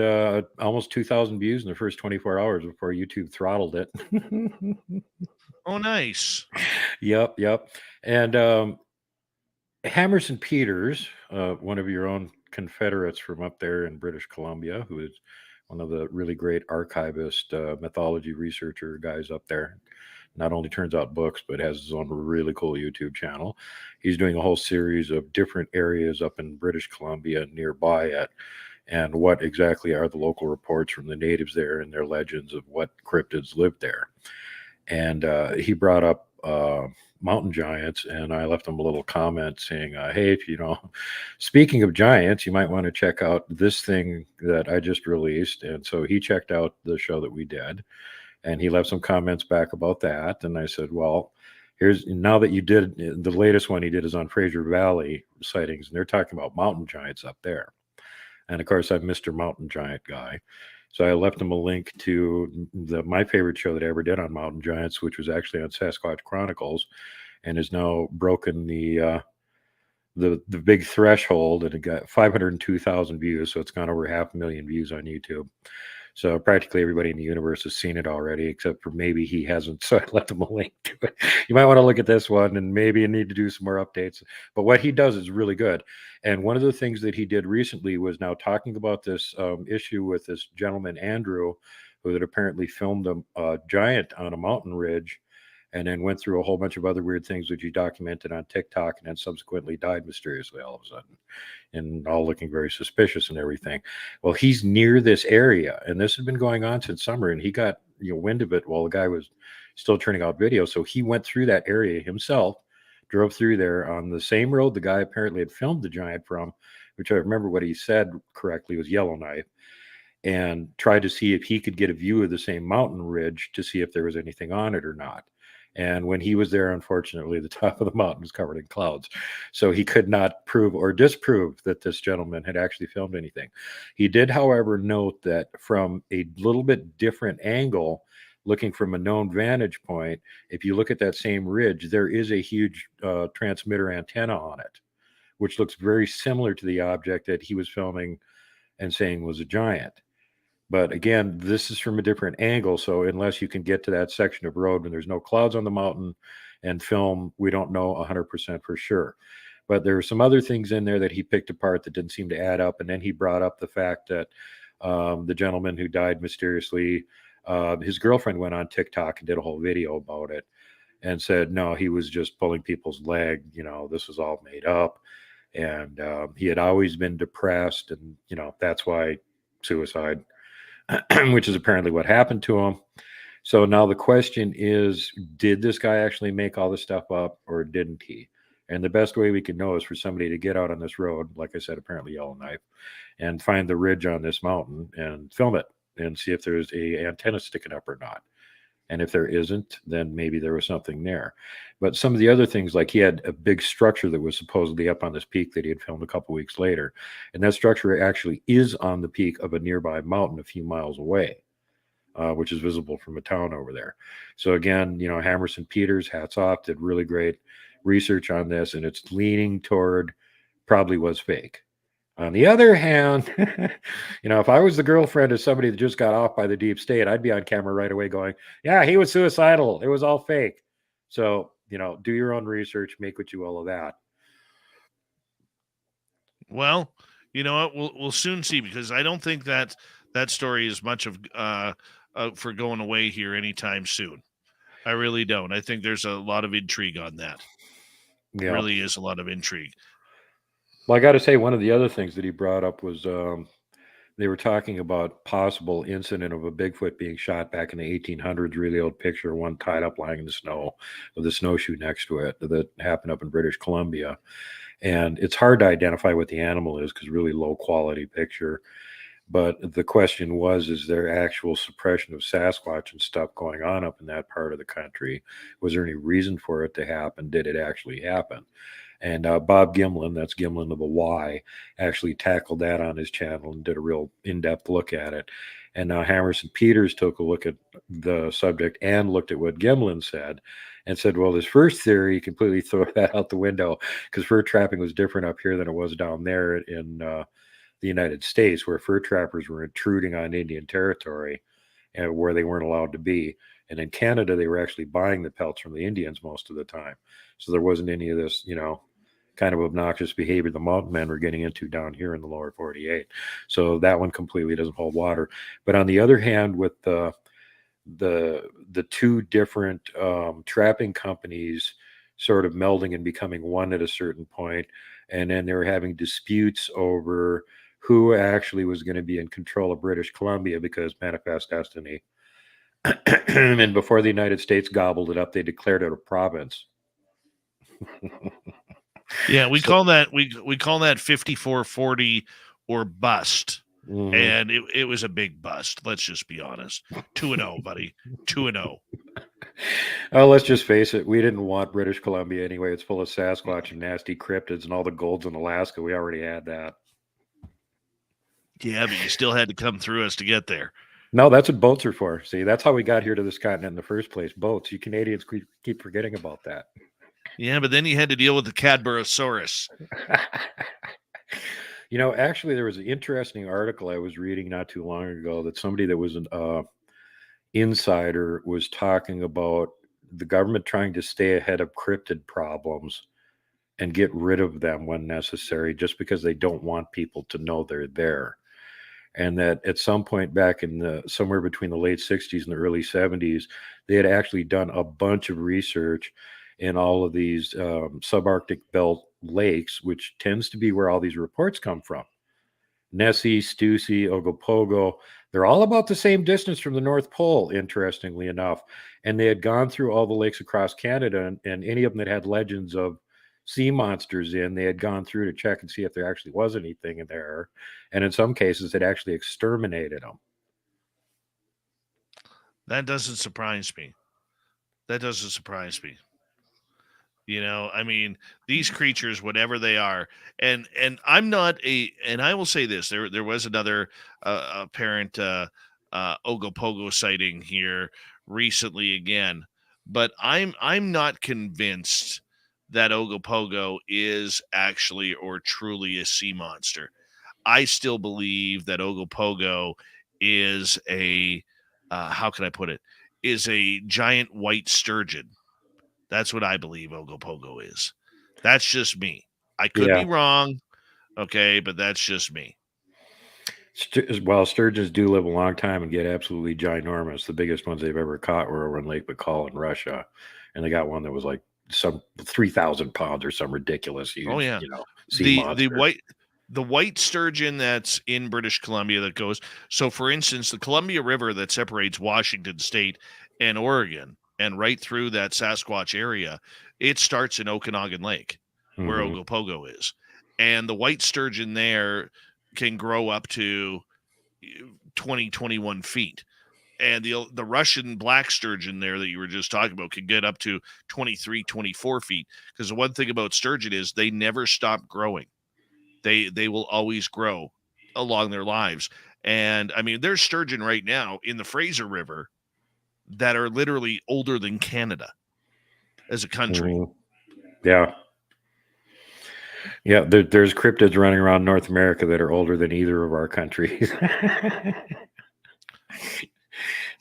almost 2,000 views in the first 24 hours before YouTube throttled it. Oh, nice. Yep. And Hammerson Peters, one of your own Confederates from up there in British Columbia, who is one of the really great archivist, mythology researcher guys up there. Not only turns out books, but has his own really cool YouTube channel. He's doing a whole series of different areas up in British Columbia and nearby it, and what exactly are the local reports from the natives there and their legends of what cryptids lived there. And he brought up mountain giants, and I left him a little comment saying, hey, if speaking of giants, you might want to check out this thing that I just released. And so he checked out the show that we did, and he left some comments back about that. And I said, well, now that you did, the latest one he did is on Fraser Valley sightings, and they're talking about mountain giants up there. And of course, I'm Mr. Mountain Giant guy. So I left him a link to my favorite show that I ever did on mountain giants, which was actually on Sasquatch Chronicles, and has now broken the big threshold, and it got 502,000 views. So it's gone over 500,000 views on YouTube. So practically everybody in the universe has seen it already, except for maybe he hasn't. So I left him a link to it. You might want to look at this one, and maybe you need to do some more updates. But what he does is really good. And one of the things that he did recently was now talking about this issue with this gentleman, Andrew, who had apparently filmed a giant on a mountain ridge, and then went through a whole bunch of other weird things, which he documented on TikTok, and then subsequently died mysteriously all of a sudden, and all looking very suspicious and everything. Well, he's near this area, and this has been going on since summer, and he got wind of it while the guy was still turning out videos. So he went through that area himself, drove through there on the same road the guy apparently had filmed the giant from, which I remember what he said correctly was Yellowknife, and tried to see if he could get a view of the same mountain ridge to see if there was anything on it or not. And when he was there, unfortunately, the top of the mountain was covered in clouds. So he could not prove or disprove that this gentleman had actually filmed anything. He did, however, note that from a little bit different angle, looking from a known vantage point, if you look at that same ridge, there is a huge transmitter antenna on it, which looks very similar to the object that he was filming and saying was a giant. But again, this is from a different angle. So unless you can get to that section of road when there's no clouds on the mountain and film, we don't know 100% for sure. But there were some other things in there that he picked apart that didn't seem to add up. And then he brought up the fact that the gentleman who died mysteriously, his girlfriend went on TikTok and did a whole video about it and said, no, he was just pulling people's leg. This was all made up. And he had always been depressed. And, that's why suicide. Which is apparently what happened to him. So now the question is, did this guy actually make all this stuff up or didn't he? And the best way we can know is for somebody to get out on this road, like I said, apparently Yellowknife, and find the ridge on this mountain and film it and see if there's a antenna sticking up or not. And if there isn't, then maybe there was something there. But some of the other things, like he had a big structure that was supposedly up on this peak that he had filmed a couple weeks later. And that structure actually is on the peak of a nearby mountain a few miles away, which is visible from a town over there. So again, Hammerson Peters, hats off, did really great research on this, and it's leaning toward probably was fake. On the other hand, if I was the girlfriend of somebody that just got off by the deep state, I'd be on camera right away going, yeah, he was suicidal. It was all fake. So, do your own research, make what you will of that. Well, you know what? We'll soon see, because I don't think that story is much of for going away here anytime soon. I really don't. I think there's a lot of intrigue on that. Yeah. There really is a lot of intrigue. Well, I got to say, one of the other things that he brought up was they were talking about possible incident of a Bigfoot being shot back in the 1800s, really old picture, one tied up lying in the snow with a snowshoe next to it that happened up in British Columbia. And it's hard to identify what the animal is because really low quality picture. But the question was, is there actual suppression of Sasquatch and stuff going on up in that part of the country? Was there any reason for it to happen? Did it actually happen? And Bob Gimlin, that's Gimlin of the Y, actually tackled that on his channel and did a real in-depth look at it. And now Hammerson Peters took a look at the subject and looked at what Gimlin said and said, well, this first theory, completely throw that out the window, because fur trapping was different up here than it was down there in the United States, where fur trappers were intruding on Indian territory and where they weren't allowed to be. And in Canada, they were actually buying the pelts from the Indians most of the time. So there wasn't any of this, kind of obnoxious behavior the mountain men were getting into down here in the lower 48. So that one completely doesn't hold water. But on the other hand, with the two different trapping companies sort of melding and becoming one at a certain point, and then they were having disputes over who actually was going to be in control of British Columbia, because Manifest Destiny And before the United States gobbled it up, they declared it a province. Yeah, we So- call that we call that 5440 or bust. Mhm. And it was a big bust. Let's just be honest. 2-0, buddy. 2-0. Oh, let's just face it. We didn't want British Columbia anyway. It's full of Sasquatch and nasty cryptids and all the golds in Alaska. We already had that. Yeah, but you still had to come through us to get there. No, that's what boats are for. See, that's how we got here to this continent in the first place. Boats. You Canadians keep forgetting about that. Yeah, but then you had to deal with the Cadborosaurus. You know, actually, there was an interesting article I was reading not too long ago that somebody that was an insider was talking about the government trying to stay ahead of cryptid problems and get rid of them when necessary, just because they don't want people to know they're there. And that at some point back in somewhere between the late 60s and the early 70s, they had actually done a bunch of research in all of these subarctic belt lakes, which tends to be where all these reports come from. Nessie, Stussy, Ogopogo, they're all about the same distance from the North Pole, interestingly enough. And they had gone through all the lakes across Canada, and any of them that had legends of sea monsters in, they had gone through to check and see if there actually was anything in there. And in some cases, it actually exterminated them. That doesn't surprise me. That doesn't surprise me. You know, I mean, these creatures, whatever they are, and I'm not and I will say this: there was another apparent Ogopogo sighting here recently again, but I'm not convinced that Ogopogo is actually or truly a sea monster. I still believe that Ogopogo is a how can I put it? Is a giant white sturgeon. That's what I believe Ogopogo is. That's just me. I could be wrong, okay, but that's just me. Well, sturgeons do live a long time and get absolutely ginormous. The biggest ones they've ever caught were over in Lake Baikal in Russia, and they got one that was like some 3,000 pounds or some ridiculous huge, sea monster. The white sturgeon that's in British Columbia that goes. So, for instance, the Columbia River that separates Washington State and Oregon, and right through that Sasquatch area, it starts in Okanagan Lake, where Ogopogo is. And the white sturgeon there can grow up to 20, 21 feet. And the Russian black sturgeon there that you were just talking about can get up to 23, 24 feet. Because the one thing about sturgeon is they never stop growing. They will always grow along their lives. And, I mean, there's sturgeon right now in the Fraser River that are literally older than Canada as a country. Yeah. Yeah, there's cryptids running around North America that are older than either of our countries.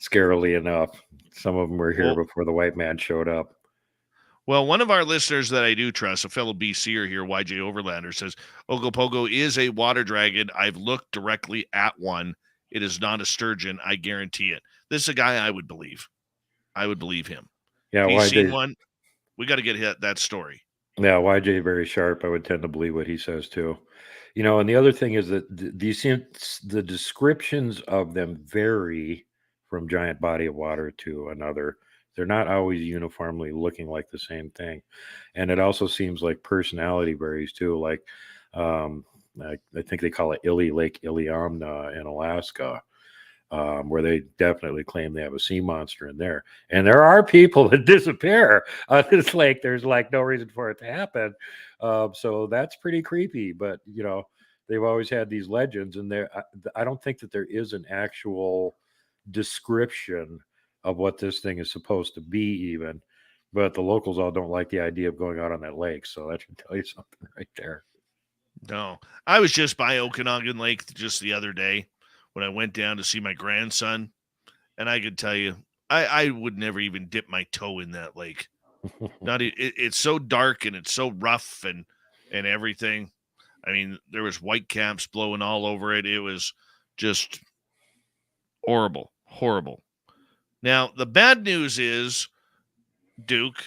Scarily enough. Some of them were here before the white man showed up. Well, one of our listeners that I do trust, a fellow BCer here, YJ Overlander, says, Ogopogo is a water dragon. I've looked directly at one. It is not a sturgeon. I guarantee it. This is a guy I would believe. I would believe him. Yeah, He's seen one. We got to get that story. Yeah, YJ very sharp. I would tend to believe what he says too. You know, and the other thing is that the descriptions of them vary from giant body of water to another. They're not always uniformly looking like the same thing. And it also seems like personality varies too. Like I think they call it Lake Iliamna in Alaska, where they definitely claim they have a sea monster in there. And there are people that disappear on this lake. There's like no reason for it to happen. So that's pretty creepy. But, you know, they've always had these legends. And I don't think that there is an actual description of what this thing is supposed to be even. But the locals all don't like the idea of going out on that lake. So that should tell you something right there. No, I was just by Okanagan Lake just the other day when I went down to see my grandson, and I could tell you, I would never even dip my toe in that lake. It's so dark and it's so rough and everything. I mean, there was white caps blowing all over it. It was just horrible. Now, the bad news is, Duke,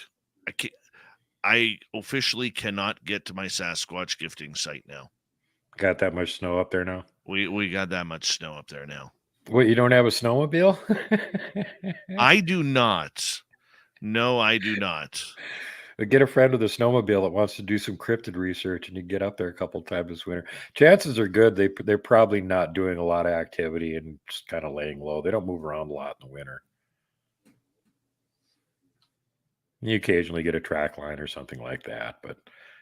I officially cannot get to my Sasquatch gifting site now. Got that much snow up there now? We got that much snow up there now. What, you don't have a snowmobile? I do not. No, I do not. Get a friend with a snowmobile that wants to do some cryptid research, and you get up there a couple times this winter. Chances are good they're probably not doing a lot of activity and just kind of laying low. They don't move around a lot in the winter. You occasionally get a track line or something like that, but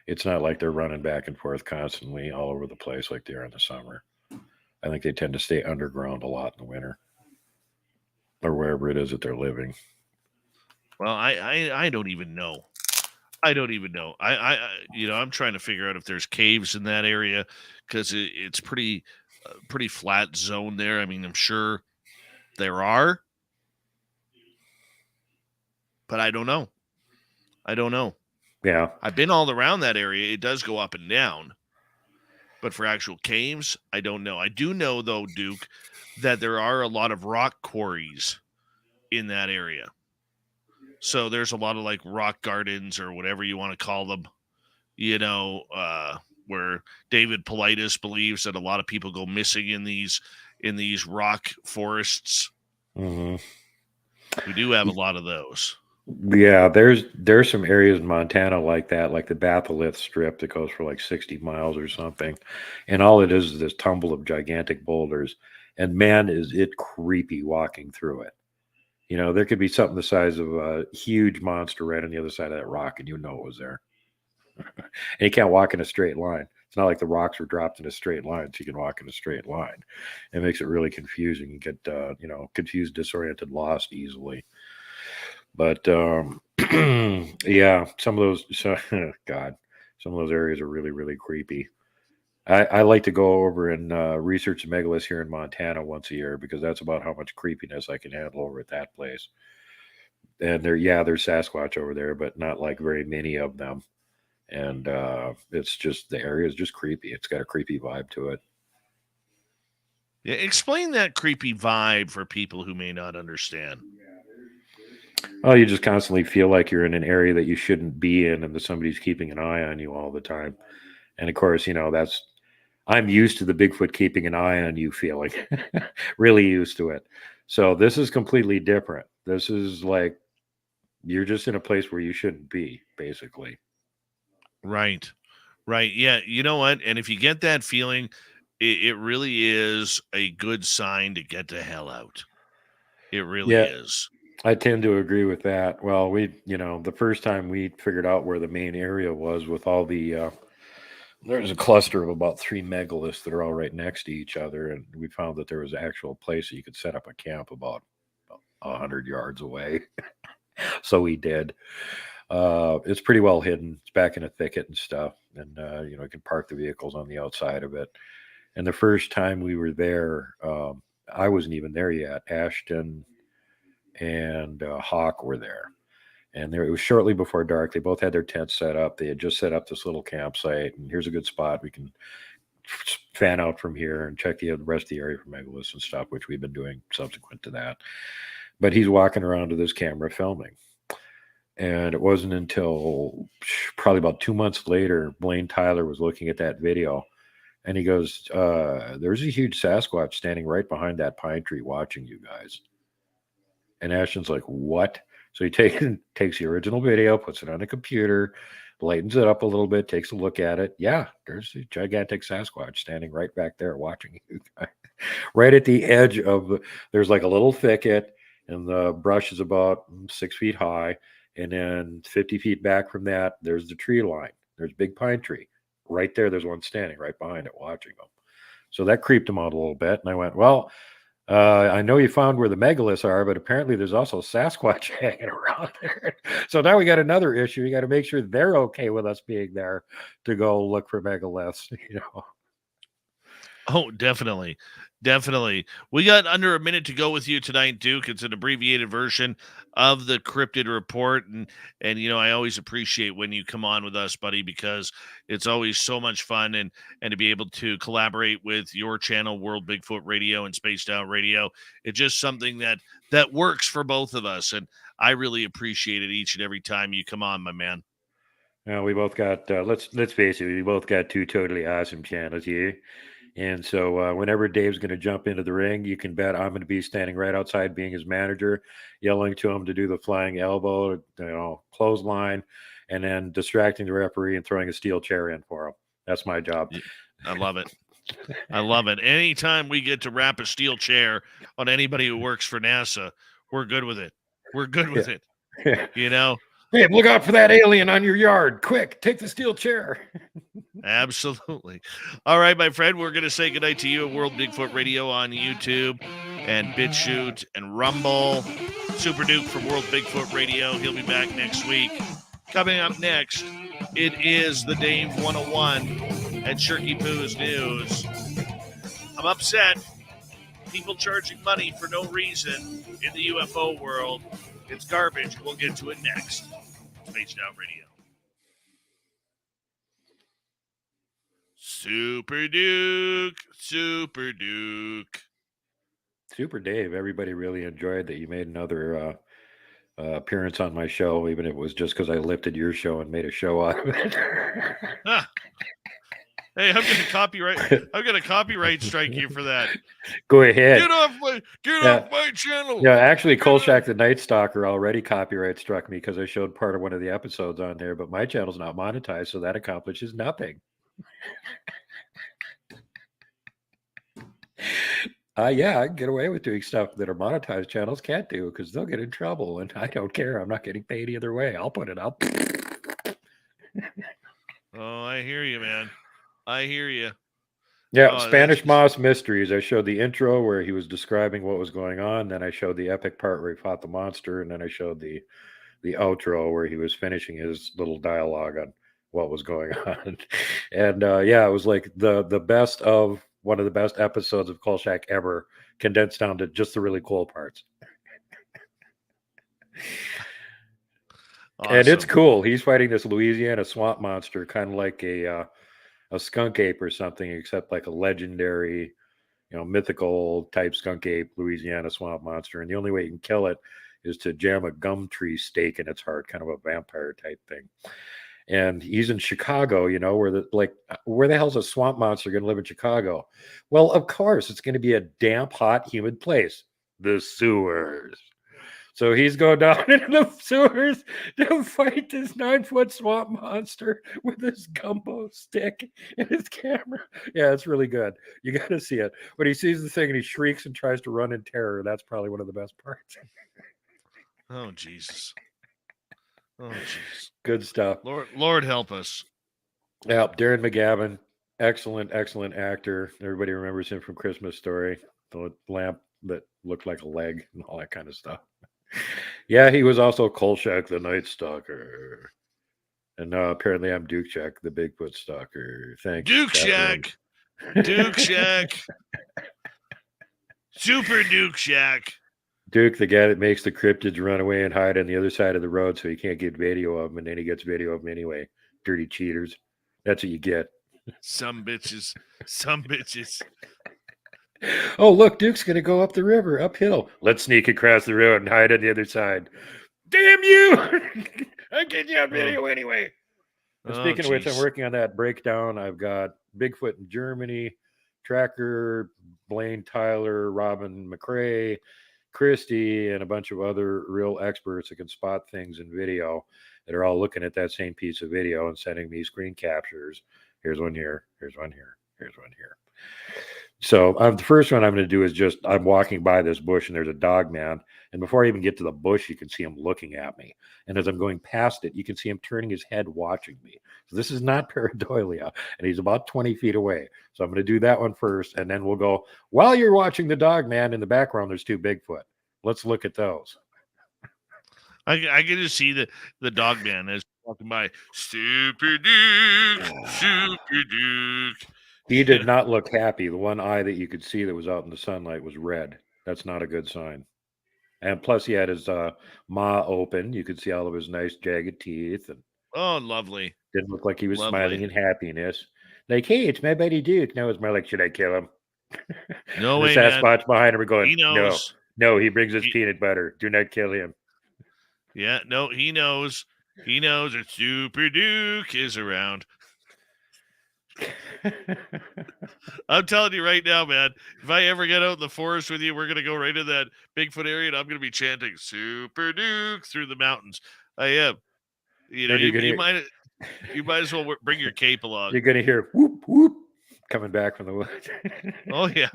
it's not like they're running back and forth constantly all over the place like they are in the summer. I think they tend to stay underground a lot in the winter, or wherever it is that they're living. Well, I don't even know. I don't even know. I'm trying to figure out if there's caves in that area because it's pretty flat zone there. I mean, I'm sure there are, but I don't know. Yeah. I've been all around that area. It does go up and down, but for actual caves, I don't know. I do know though, Duke, that there are a lot of rock quarries in that area. So there's a lot of like rock gardens or whatever you want to call them, where David Politis believes that a lot of people go missing in these rock forests. Mm-hmm. We do have a lot of those. Yeah, there's some areas in Montana like that, like the Batholith Strip that goes for like 60 miles or something. And all it is this tumble of gigantic boulders. And man, is it creepy walking through it. There could be something the size of a huge monster right on the other side of that rock, and you know it was there. And you can't walk in a straight line. It's not like the rocks were dropped in a straight line, so you can walk in a straight line. It makes it really confusing. You get, confused, disoriented, lost easily. But yeah, some of those, God, some of those areas are really, really creepy. I like to go over and research the megaliths here in Montana once a year because that's about how much creepiness I can handle over at that place. And there's Sasquatch over there, but not like very many of them. And it's just, the area is just creepy. It's got a creepy vibe to it. Yeah, explain that creepy vibe for people who may not understand. Oh, you just constantly feel like you're in an area that you shouldn't be in and that somebody's keeping an eye on you all the time. And of course, I'm used to the Bigfoot keeping an eye on you feeling, really used to it. So this is completely different. This is like, you're just in a place where you shouldn't be, basically. Right. Yeah. You know what? And if you get that feeling, it really is a good sign to get the hell out. It really is. I tend to agree with that. Well, the first time we figured out where the main area was with all the, there's a cluster of about 3 megaliths that are all right next to each other. And we found that there was an actual place that you could set up a camp about 100 yards away. So we did. It's pretty well hidden. It's back in a thicket and stuff. And, you can park the vehicles on the outside of it. And the first time we were there, I wasn't even there yet. Ashton and Hawk were there. And it was shortly before dark. They both had their tents set up. They had just set up this little campsite. And here's a good spot. We can fan out from here and check the rest of the area for megaliths and stuff, which we've been doing subsequent to that. But he's walking around with his camera filming. And it wasn't until probably about 2 months later, Blaine Tyler was looking at that video. And he goes, there's a huge Sasquatch standing right behind that pine tree watching you guys. And Ashton's like, what? So he takes the original video, puts it on a computer, lightens it up a little bit, takes a look at it. Yeah, there's a gigantic Sasquatch standing right back there watching you guys. Right at the edge of there's like a little thicket, and the brush is about 6 feet high. And then 50 feet back from that, there's the tree line. There's a big pine tree. Right there, there's one standing right behind it watching them. So that creeped him out a little bit. And I went, well, I know you found where the megaliths are, but apparently there's also Sasquatch hanging around there. So now we got another issue. We got to make sure they're okay with us being there to go look for megaliths, Oh, definitely. We got under a minute to go with you tonight, Duke. It's an abbreviated version of the Cryptid Report. And I always appreciate when you come on with us, buddy, because it's always so much fun and to be able to collaborate with your channel, World Bigfoot Radio and Spaced Out Radio. It's just something that works for both of us. And I really appreciate it each and every time you come on, my man. We both got, let's face it, we both got 2 totally awesome channels here. And so whenever Dave's going to jump into the ring, you can bet I'm going to be standing right outside being his manager, yelling to him to do the flying elbow, clothesline, and then distracting the referee and throwing a steel chair in for him. That's my job. I love it. I love it. Anytime we get to wrap a steel chair on anybody who works for NASA, we're good with it. We're good with it. You know? Hey, look out for that alien on your yard. Quick, take the steel chair. Absolutely. All right, my friend, we're going to say goodnight to you at World Bigfoot Radio on YouTube and BitChute and Rumble. Super Duke from World Bigfoot Radio. He'll be back next week. Coming up next, it is the Dave 101 at Shirky Poo's News. I'm upset. People charging money for no reason in the UFO world. It's garbage. We'll get to it next. Spaced Out Radio. Super Duke. Super Duke. Super Dave. Everybody really enjoyed that you made another appearance on my show, even if it was just because I lifted your show and made a show out of it. Hey, I'm gonna copyright strike you for that. Go ahead. Get off my channel. Yeah, actually, Kolchak the Night Stalker already copyright struck me because I showed part of one of the episodes on there, but my channel's not monetized, so that accomplishes nothing. Yeah, I can get away with doing stuff that our monetized channels can't do because they'll get in trouble, and I don't care. I'm not getting paid either way. I'll put it up. Oh, I hear you, man. I hear you. Yeah, Spanish Moss Mysteries. I showed the intro where he was describing what was going on. Then I showed the epic part where he fought the monster, and then I showed the outro where he was finishing his little dialogue on what was going on. And yeah, it was like the best of one of the best episodes of Kolchak ever, condensed down to just the really cool parts. Awesome. And it's cool. He's fighting this Louisiana swamp monster, kind of like a skunk ape or something, except like a legendary, mythical type skunk ape Louisiana swamp monster. And the only way you can kill it is to jam a gum tree stake in its heart, kind of a vampire type thing. And he's in Chicago, where the hell's a swamp monster going to live in Chicago? Well, of course, it's going to be a damp, hot, humid place, the sewers. So he's going down into the sewers to fight this 9-foot swamp monster with his gumbo stick and his camera. Yeah, it's really good. You got to see it. When he sees the thing and he shrieks and tries to run in terror, that's probably one of the best parts. Oh, Jesus. Oh, jeez. Good stuff. Lord help us. Yeah, Darren McGavin, excellent actor. Everybody remembers him from Christmas Story. The lamp that looked like a leg and all that kind of stuff. Yeah, he was also Kolchak the Night Stalker. And apparently I'm Duke Shack, the Bigfoot Stalker. Thanks. Duke Shack. Duke Shack. Super Duke Shack. Duke, the guy that makes the cryptids run away and hide on the other side of the road so he can't get video of them, and then he gets video of them anyway. Dirty cheaters. That's what you get. Some bitches. Some bitches. Oh, look, Duke's going to go up the river, uphill. Let's sneak across the road and hide on the other side. Damn you! I'm getting you on video anyway. And speaking of which, I'm working on that breakdown. I've got Bigfoot in Germany, Tracker, Blaine Tyler, Robin McRae, Christie, and a bunch of other real experts that can spot things in video that are all looking at that same piece of video and sending me screen captures. Here's one here. Here's one here. Here's one here. So the first one I'm going to do is I'm walking by this bush and there's a dog man. And before I even get to the bush, you can see him looking at me. And as I'm going past it, you can see him turning his head, watching me. So this is not pareidolia. And he's about 20 feet away. So I'm going to do that one first. And then we'll go, while you're watching the dog man, in the background, there's 2 Bigfoot. Let's look at those. I get to see the dog man as walking by. Super Duke. Super Duke. He did not look happy. The one eye that you could see that was out in the sunlight was red. That's not a good sign. And plus, he had his maw open. You could see all of his nice jagged teeth. And oh, lovely. Didn't look like he was smiling in happiness. Like, hey, it's my buddy Duke. No, it's more like, should I kill him? No way, the Sasquatch behind him are going, he knows. No, he brings us peanut butter. Do not kill him. Yeah, no, he knows. He knows that Super Duke is around. I'm telling you right now, man, if I ever get out in the forest with you, we're going to go right in that Bigfoot area, and I'm going to be chanting Super Duke through the mountains. I am. You know, you might as well bring your cape along. You're gonna hear whoop whoop coming back from the woods. Oh yeah.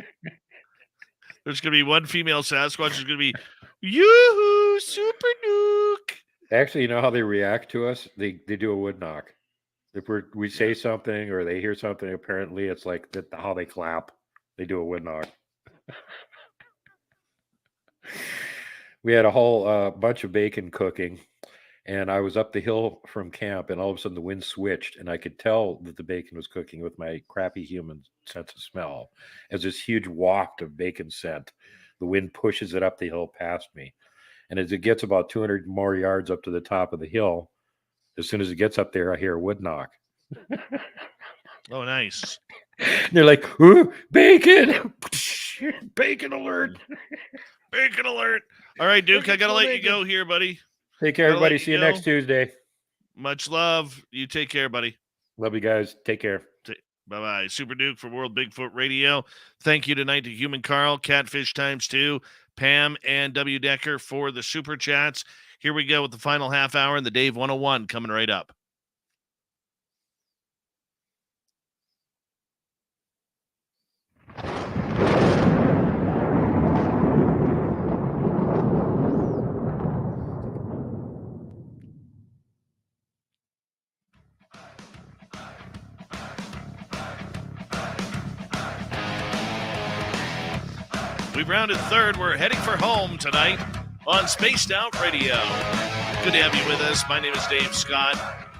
There's gonna be one female Sasquatch. There's gonna be yoo-hoo, Super Duke. Actually, you know how they react to us? They do a wood knock. If we say something or they hear something, apparently it's like how they clap. They do a wood knock. We had a whole bunch of bacon cooking. And I was up the hill from camp, and all of a sudden the wind switched, and I could tell that the bacon was cooking with my crappy human sense of smell. As this huge waft of bacon scent, the wind pushes it up the hill past me. And as it gets about 200 more yards up to the top of the hill, as soon as it gets up there, I hear a wood knock. Oh, nice. And they're like, ooh, bacon! Bacon alert! Bacon alert! All right, Duke, I got to let you go here, buddy. Take care, everybody. See you next Tuesday. Much love. You take care, buddy. Love you guys. Take care. Bye-bye. Super Duke for World Bigfoot Radio. Thank you tonight to Human Carl, Catfish ×2, Pam, and W. Decker for the Super Chats. Here we go with the final half hour and the Dave 101 coming right up. We've rounded third. We're heading for home tonight on Spaced Out Radio. Good to have you with us. My name is Dave Scott.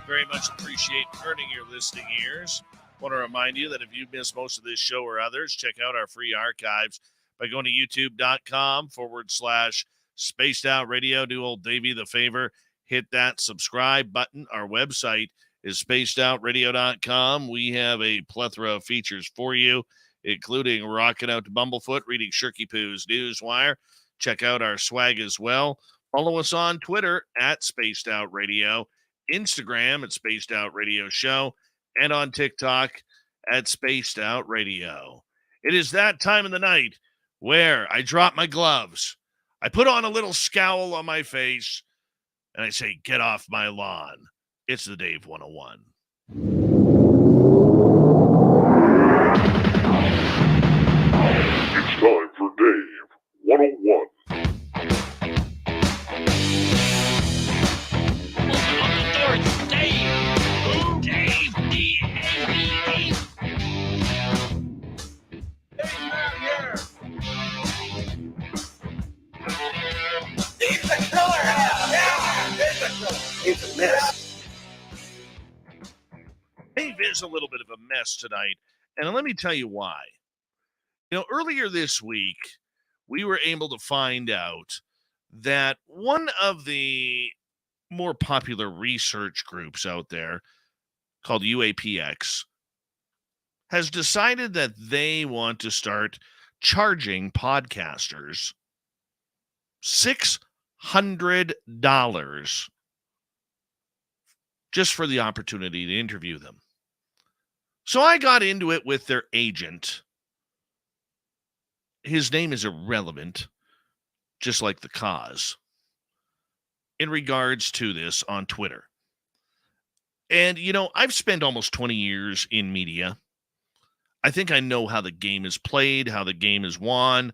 Very much appreciate earning your listening ears. Want to remind you that if you missed most of this show or others, check out our free archives by going to youtube.com/Spaced Out Radio. Do old Davey the favor. Hit that subscribe button. Our website is spacedoutradio.com. We have a plethora of features for you, including rocking out to Bumblefoot, reading Shirky Poo's Newswire. Check out our swag as well. Follow us on Twitter at Spaced Out Radio, Instagram at Spaced Out Radio Show, and on TikTok at Spaced Out Radio. It is that time of the night where I drop my gloves. I put on a little scowl on my face, and I say, get off my lawn. It's the Dave 101. It's time for Dave 101. It's a mess. Dave is a little bit of a mess tonight, and let me tell you why. You know, earlier this week, we were able to find out that one of the more popular research groups out there, called UAPX, has decided that they want to start charging podcasters $600 just for the opportunity to interview them. So I got into it with their agent. His name is irrelevant, just like the cause, in regards to this on Twitter. And, you know, I've spent almost 20 years in media. I think I know how the game is played, how the game is won,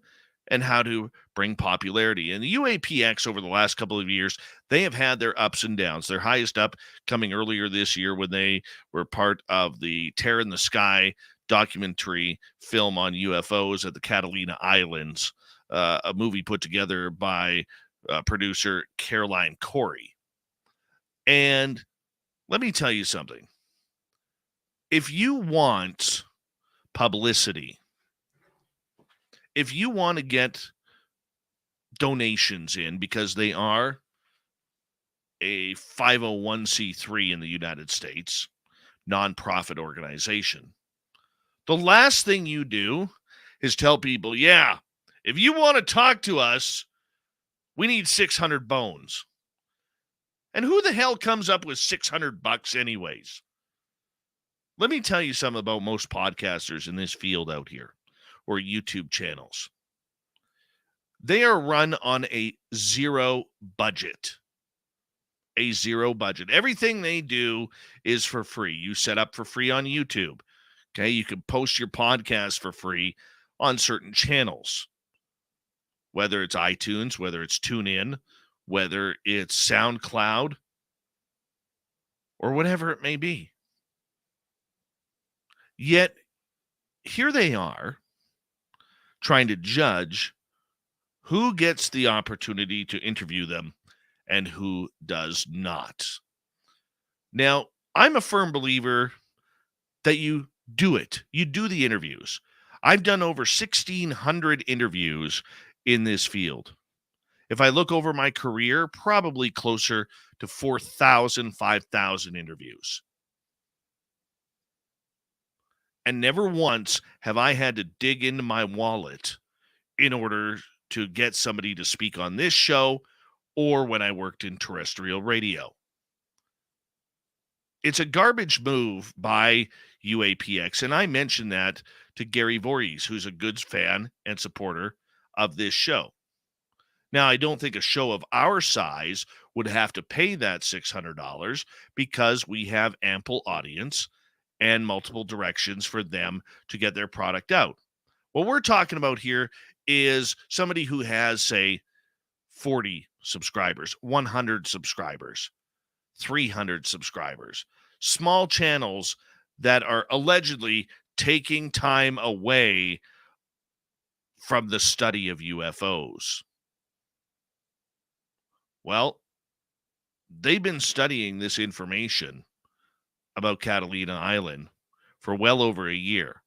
and how to bring popularity. And the UAPX over the last couple of years, they have had their ups and downs. Their highest up coming earlier this year when they were part of the Terror in the Sky documentary film on UFOs at the Catalina Islands, a movie put together by producer Caroline Corey. And let me tell you something. If you want publicity, if you want to get donations in, because they are a 501c3 in the United States, nonprofit organization, the last thing you do is tell people, yeah, if you want to talk to us, we need 600 bones. And who the hell comes up with $600 anyways? Let me tell you something about most podcasters in this field out here, or YouTube channels. They are run on a zero budget. A zero budget. Everything they do is for free. You set up for free on YouTube. Okay, you can post your podcast for free on certain channels, whether it's iTunes, whether it's TuneIn, whether it's SoundCloud, or whatever it may be. Yet, here they are trying to judge who gets the opportunity to interview them and who does not. Now, I'm a firm believer that you do it. You do the interviews. I've done over 1,600 interviews in this field. If I look over my career, probably closer to 4,000, 5,000 interviews. And never once have I had to dig into my wallet in order to get somebody to speak on this show or when I worked in terrestrial radio. It's a garbage move by UAPX, and I mentioned that to Gary Voorhees, who's a good fan and supporter of this show. Now, I don't think a show of our size would have to pay that $600 because we have ample audience and multiple directions for them to get their product out. What we're talking about here is somebody who has, say, 40 subscribers, 100 subscribers, 300 subscribers, small channels that are allegedly taking time away from the study of UFOs. Well, they've been studying this information about Catalina Island for well over a year.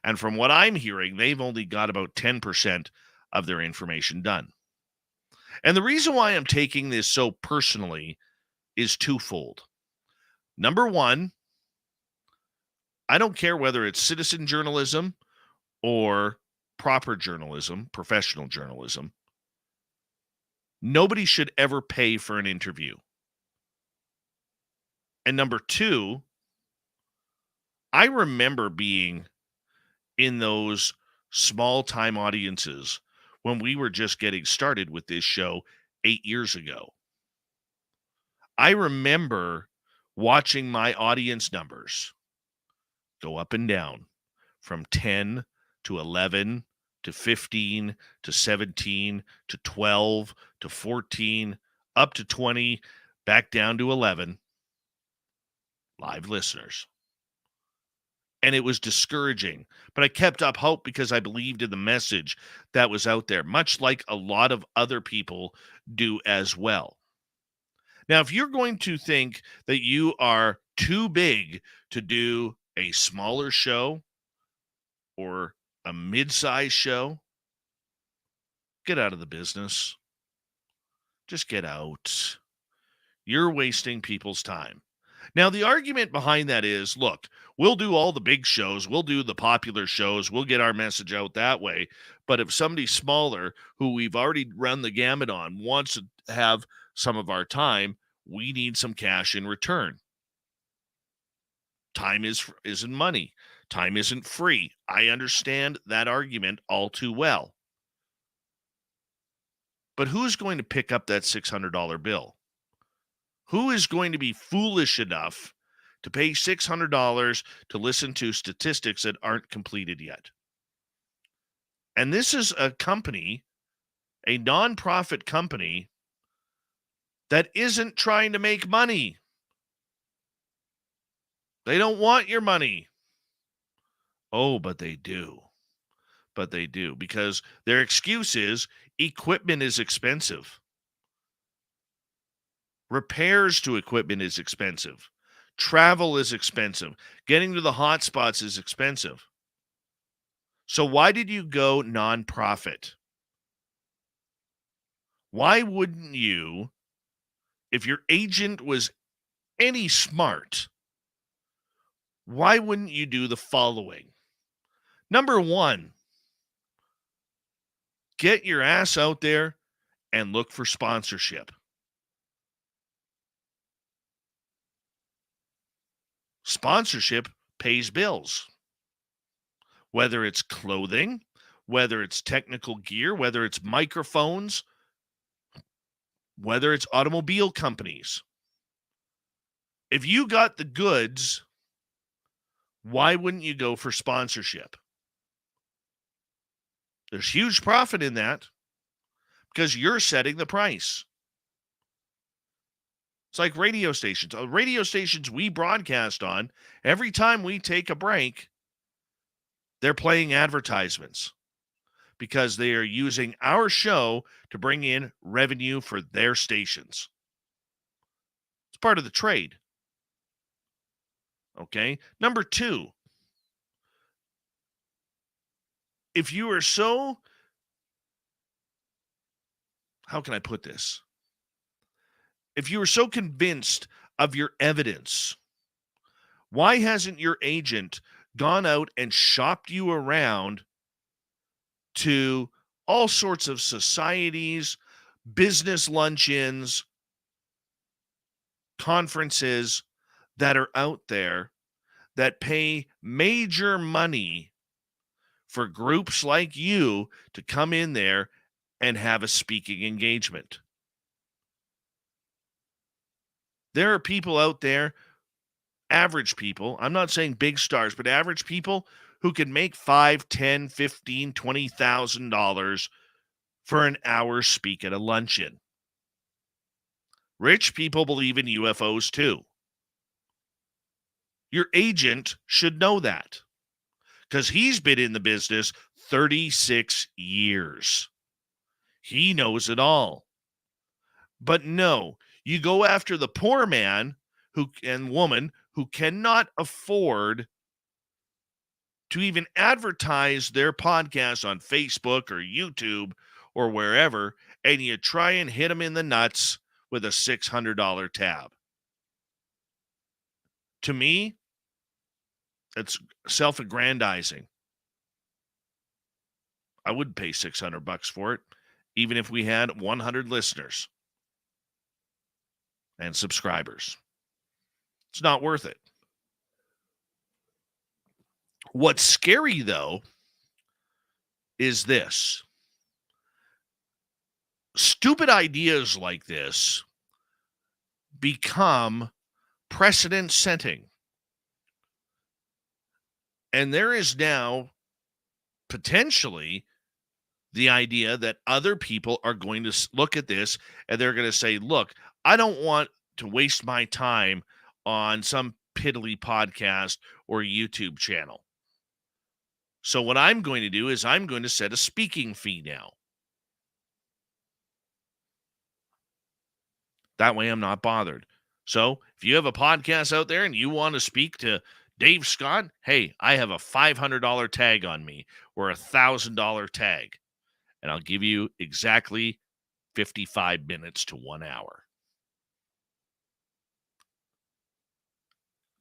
And from what I'm hearing, they've only got about 10% of their information done. And the reason why I'm taking this so personally is twofold. Number one, I don't care whether it's citizen journalism or proper journalism, professional journalism. Nobody should ever pay for an interview. And number two, I remember being in those small-time audiences when we were just getting started with this show 8 years ago. I remember watching my audience numbers go up and down from 10 to 11 to 15 to 17 to 12 to 14, up to 20, back down to 11 live listeners. And it was discouraging, but I kept up hope because I believed in the message that was out there, much like a lot of other people do as well. Now, if you're going to think that you are too big to do a smaller show or a mid-sized show, get out of the business. Just get out. You're wasting people's time. Now, the argument behind that is, look, we'll do all the big shows. We'll do the popular shows. We'll get our message out that way. But if somebody smaller who we've already run the gamut on wants to have some of our time, we need some cash in return. Time isn't money. Time isn't free. I understand that argument all too well. But who's going to pick up that $600 bill? Who is going to be foolish enough to pay $600 to listen to statistics that aren't completed yet? And this is a company, a nonprofit company, that isn't trying to make money. They don't want your money. Oh, but they do. But they do, because their excuse is equipment is expensive. Repairs to equipment is expensive. Travel is expensive. Getting to the hot spots is expensive. So why did you go nonprofit? Why wouldn't you, if your agent was any smart, why wouldn't you do the following? Number one, get your ass out there and look for sponsorship. Sponsorship pays bills. Whether it's clothing, whether it's technical gear, whether it's microphones, whether it's automobile companies. If you got the goods, why wouldn't you go for sponsorship? There's huge profit in that because you're setting the price. It's like radio stations. Radio stations we broadcast on, every time we take a break, they're playing advertisements because they are using our show to bring in revenue for their stations. It's part of the trade. Okay. Number two, if you are so, how can I put this? If you are so convinced of your evidence, why hasn't your agent gone out and shopped you around to all sorts of societies, business luncheons, conferences that are out there that pay major money for groups like you to come in there and have a speaking engagement? There are people out there, average people, I'm not saying big stars, but average people who can make $5, $10, $15, $20,000 for an hour speak at a luncheon. Rich people believe in UFOs too. Your agent should know that because he's been in the business 36 years. He knows it all. But no, you go after the poor man and woman who cannot afford to even advertise their podcast on Facebook or YouTube or wherever, and you try and hit them in the nuts with a $600 tab. To me, it's self-aggrandizing. I would pay $600 for it, even if we had 100 listeners and subscribers. It's not worth it. What's scary, though, is this. Stupid ideas like this become precedent setting. And there is now potentially the idea that other people are going to look at this and they're going to say, look, I don't want to waste my time on some piddly podcast or YouTube channel. So what I'm going to do is I'm going to set a speaking fee now. That way I'm not bothered. So if you have a podcast out there and you want to speak to Dave Scott, hey, I have a $500 tag on me or a $1,000 tag, and I'll give you exactly 55 minutes to 1 hour.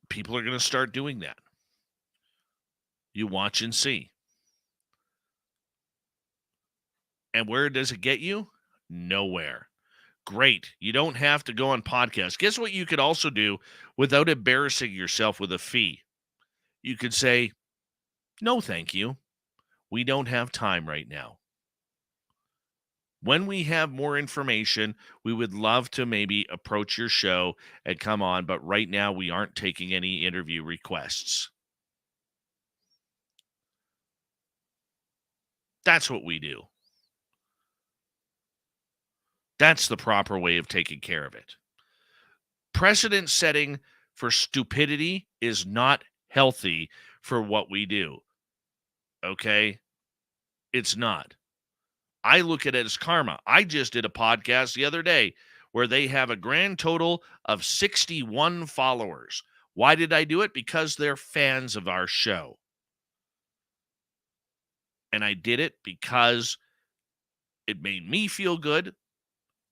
People are going to start doing that. You watch and see. And where does it get you? Nowhere. Great. You don't have to go on podcasts. Guess what you could also do without embarrassing yourself with a fee? You could say, no, thank you. We don't have time right now. When we have more information, we would love to maybe approach your show and come on, but right now we aren't taking any interview requests. That's what we do. That's the proper way of taking care of it. Precedent setting for stupidity is not healthy for what we do. Okay? It's not. I look at it as karma. I just did a podcast the other day where they have a grand total of 61 followers. Why did I do it? Because they're fans of our show. And I did it because it made me feel good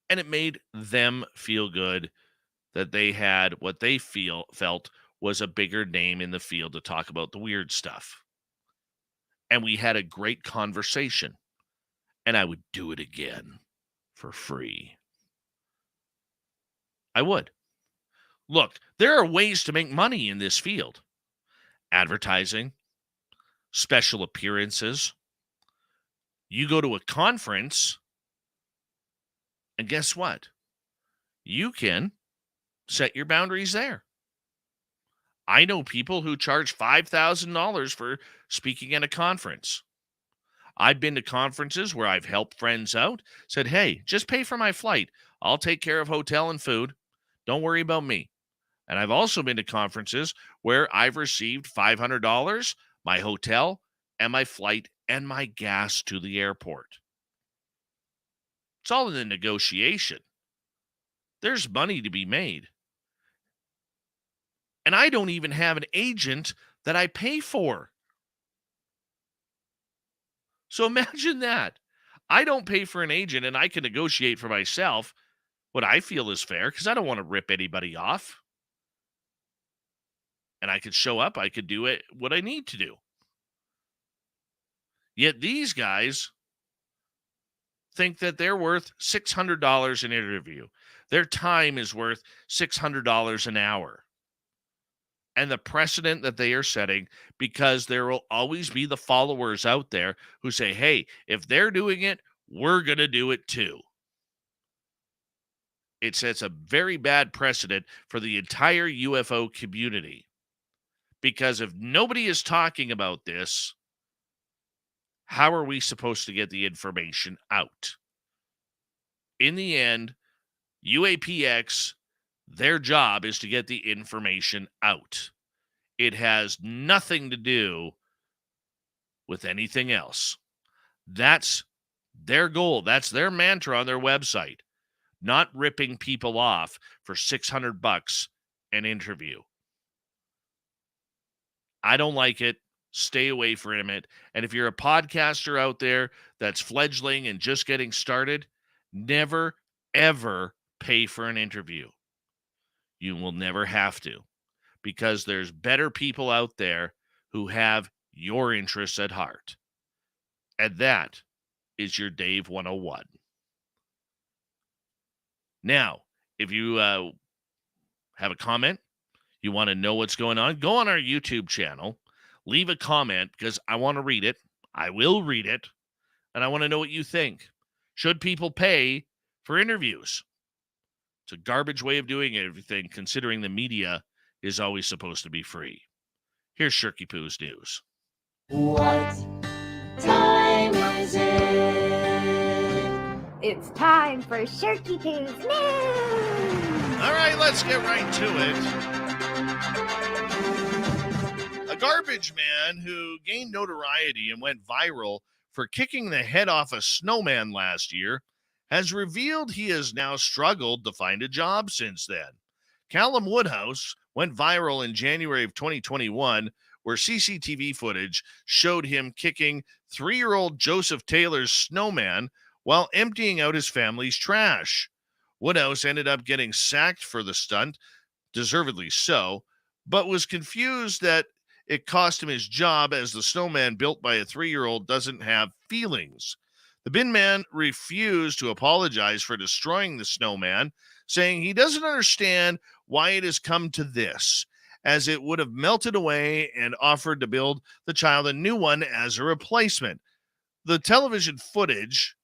and it made them feel good that they had what they felt was a bigger name in the field to talk about the weird stuff. And we had a great conversation. And I would do it again for free. I would. Look, there are ways to make money in this field. advertising, special appearances. You go to a conference, and guess what? You can set your boundaries there. I know people who charge $5,000 for speaking at a conference. I've been to conferences where I've helped friends out, said, hey, just pay for my flight. I'll take care of hotel and food. Don't worry about me. And I've also been to conferences where I've received $500, my hotel and my flight and my gas to the airport. It's all in the negotiation. There's money to be made. And I don't even have an agent that I pay for. So imagine that. I don't pay for an agent and I can negotiate for myself what I feel is fair because I don't want to rip anybody off. And I could show up, I could do it what I need to do. Yet these guys think that they're worth $600 an interview. Their time is worth $600 an hour. And the precedent that they are setting, because there will always be the followers out there who say, hey, if they're doing it, we're going to do it too. It sets a very bad precedent for the entire UFO community. Because if nobody is talking about this, how are we supposed to get the information out? In the end, UAPX, their job is to get the information out. It has nothing to do with anything else. That's their goal. That's their mantra on their website. Not ripping people off for $600 an interview. I don't like it. Stay away from it. And if you're a podcaster out there that's fledgling and just getting started, never, ever pay for an interview. You will never have to, because there's better people out there who have your interests at heart. And that is your Dave 101. Now, if you have a comment, you want to know what's going on, go on our YouTube channel, leave a comment, because I want to read it. I will read it, and I want to know what you think. Should people pay for interviews? It's a garbage way of doing everything, considering the media is always supposed to be free. Here's Shirky Poo's news. What time is it? It's time for Shirky Poo's news! All right, let's get right to it. A garbage man who gained notoriety and went viral for kicking the head off a snowman last year has revealed he has now struggled to find a job since then. Callum Woodhouse went viral in January of 2021, where CCTV footage showed him kicking 3-year-old Joseph Taylor's snowman while emptying out his family's trash. Woodhouse ended up getting sacked for the stunt, deservedly so, but was confused that it cost him his job, as the snowman built by a 3-year-old doesn't have feelings. The bin man refused to apologize for destroying the snowman, saying he doesn't understand why it has come to this, as it would have melted away, and offered to build the child a new one as a replacement. The television footage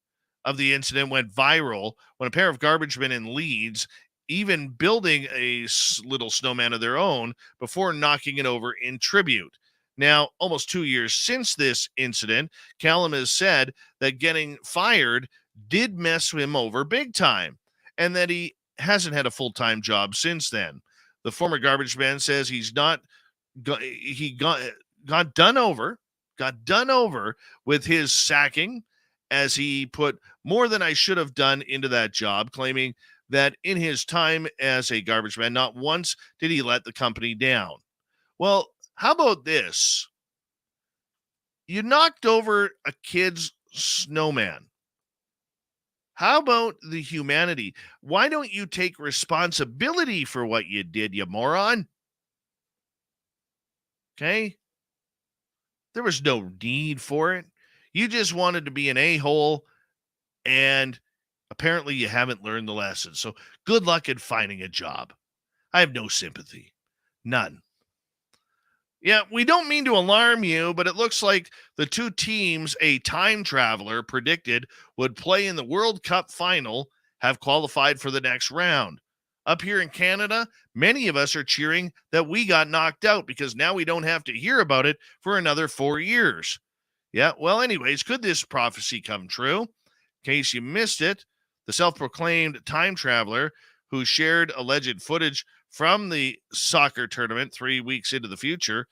of the incident went viral when a pair of garbage men in Leeds even building a little snowman of their own before knocking it over in tribute. Now, almost 2 years since this incident, Callum has said that getting fired did mess him over big time, and that he hasn't had a full-time job since then. The former garbage man says he got done over with his sacking, as he put more than I should have done into that job, claiming that in his time as a garbage man, not once did he let the company down. Well, how about this? You knocked over a kid's snowman. How about the humanity? Why don't you take responsibility for what you did, you moron? Okay? There was no need for it. You just wanted to be an a-hole, and apparently you haven't learned the lesson. So good luck in finding a job. I have no sympathy. None. Yeah, we don't mean to alarm you, but it looks like the two teams a time traveler predicted would play in the World Cup final have qualified for the next round. Up here in Canada, many of us are cheering that we got knocked out because now we don't have to hear about it for another 4 years. Yeah, well, anyways, could this prophecy come true? In case you missed it, the self-proclaimed time traveler who shared alleged footage from the soccer tournament 3 weeks into the future,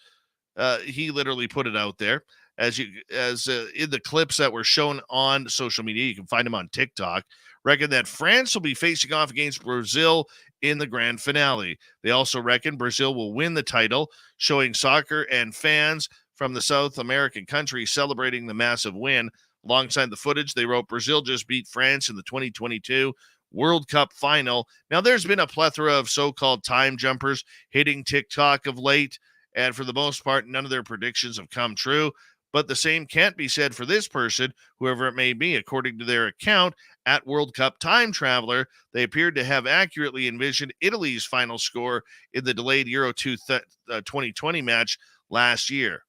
he literally put it out there as in the clips that were shown on social media. You can find him on TikTok. Reckon that France will be facing off against Brazil in the grand finale. They also reckon Brazil will win the title, showing soccer and fans from the South American country celebrating the massive win. Alongside the footage, they wrote Brazil just beat France in the 2022 World Cup final. Now, there's been a plethora of so-called time jumpers hitting TikTok of late, and for the most part, none of their predictions have come true. But the same can't be said for this person, whoever it may be. According to their account at World Cup Time Traveler, they appeared to have accurately envisioned Italy's final score in the delayed Euro 2020 match last year.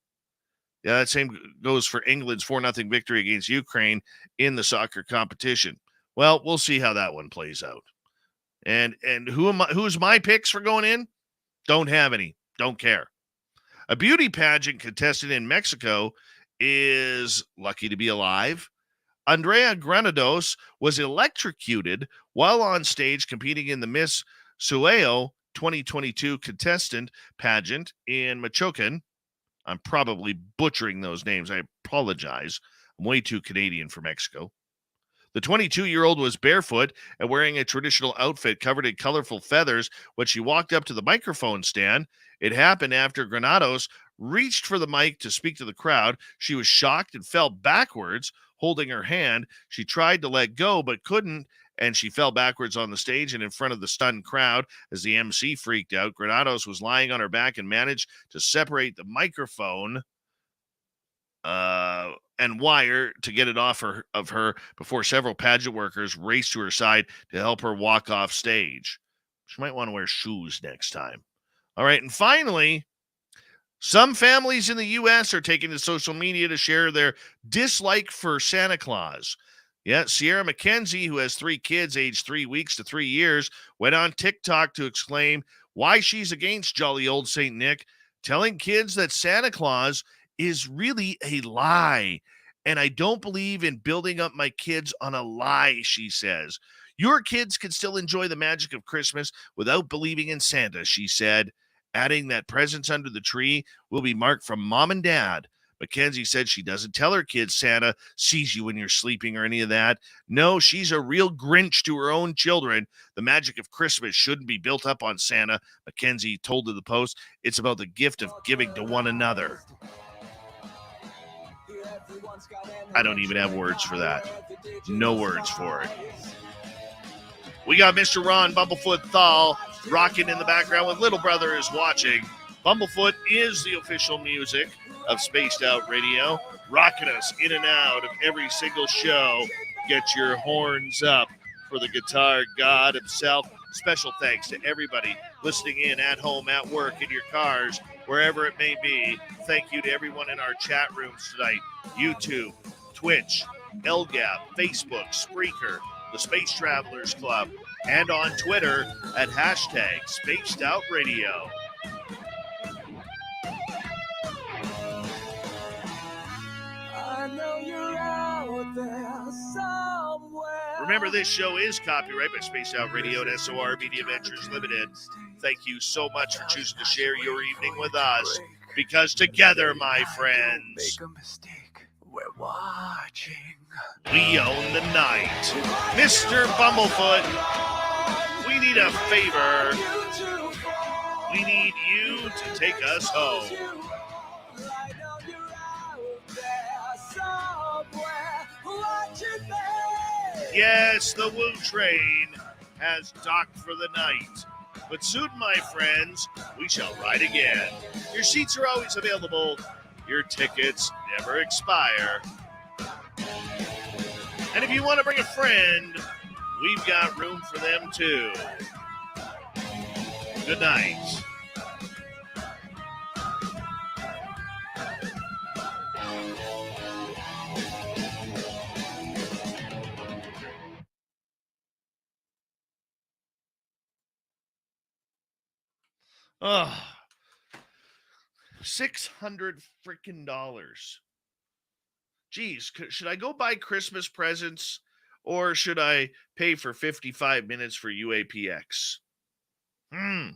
Yeah, that same goes for England's 4-0 victory against Ukraine in the soccer competition. Well, we'll see how that one plays out. And who's my picks for going in? Don't have any. Don't care. A beauty pageant contestant in Mexico is lucky to be alive. Andrea Granados was electrocuted while on stage competing in the Miss Sueo 2022 contestant pageant in Michoacan. I'm probably butchering those names. I apologize. I'm way too Canadian for Mexico. The 22-year-old was barefoot and wearing a traditional outfit covered in colorful feathers when she walked up to the microphone stand. It happened after Granados reached for the mic to speak to the crowd. She was shocked and fell backwards, holding her hand. She tried to let go but couldn't, and she fell backwards on the stage and in front of the stunned crowd as the MC freaked out. Granados was lying on her back and managed to separate the microphone and wire to get it off of her before several pageant workers raced to her side to help her walk off stage. She might want to wear shoes next time. All right, and finally, some families in the U.S. are taking to social media to share their dislike for Santa Claus. Yeah, Sierra McKenzie, who has 3 kids aged 3 weeks to 3 years, went on TikTok to exclaim why she's against jolly old St. Nick, telling kids that Santa Claus is really a lie. And I don't believe in building up my kids on a lie, she says. Your kids can still enjoy the magic of Christmas without believing in Santa, she said, adding that presents under the tree will be marked from mom and dad. Mackenzie said she doesn't tell her kids Santa sees you when you're sleeping or any of that. No, she's a real Grinch to her own children. The magic of Christmas shouldn't be built up on Santa, Mackenzie told to the Post. It's about the gift of giving to one another. I don't even have words for that. No words for it. We got Mr. Ron Bumblefoot Thal rocking in the background with Little Brother is watching. Bumblefoot is the official music of Spaced Out Radio, rocking us in and out of every single show. Get your horns up for the guitar god himself. Special thanks to everybody listening in at home, at work, in your cars, wherever it may be. Thank you to everyone in our chat rooms tonight. YouTube, Twitch, LGAP, Facebook, Spreaker, the Space Travelers Club, and on Twitter at hashtag Spaced Out Radio. Remember, this show is copyright by Spaced Out Radio and SOR Media Ventures Limited. Thank you so much for choosing to share your evening with us, because together, my friends, make a mistake. We're watching. We own the night. Mr. Bumblefoot, we need a favor. We need you to take us home. Yes, the Woo train has docked for the night. But soon, my friends, we shall ride again. Your seats are always available. Your tickets never expire. And if you want to bring a friend, we've got room for them too. Good night. Oh, $600 freaking dollars. Geez, should I go buy Christmas presents or should I pay for 55 minutes for UAPX? If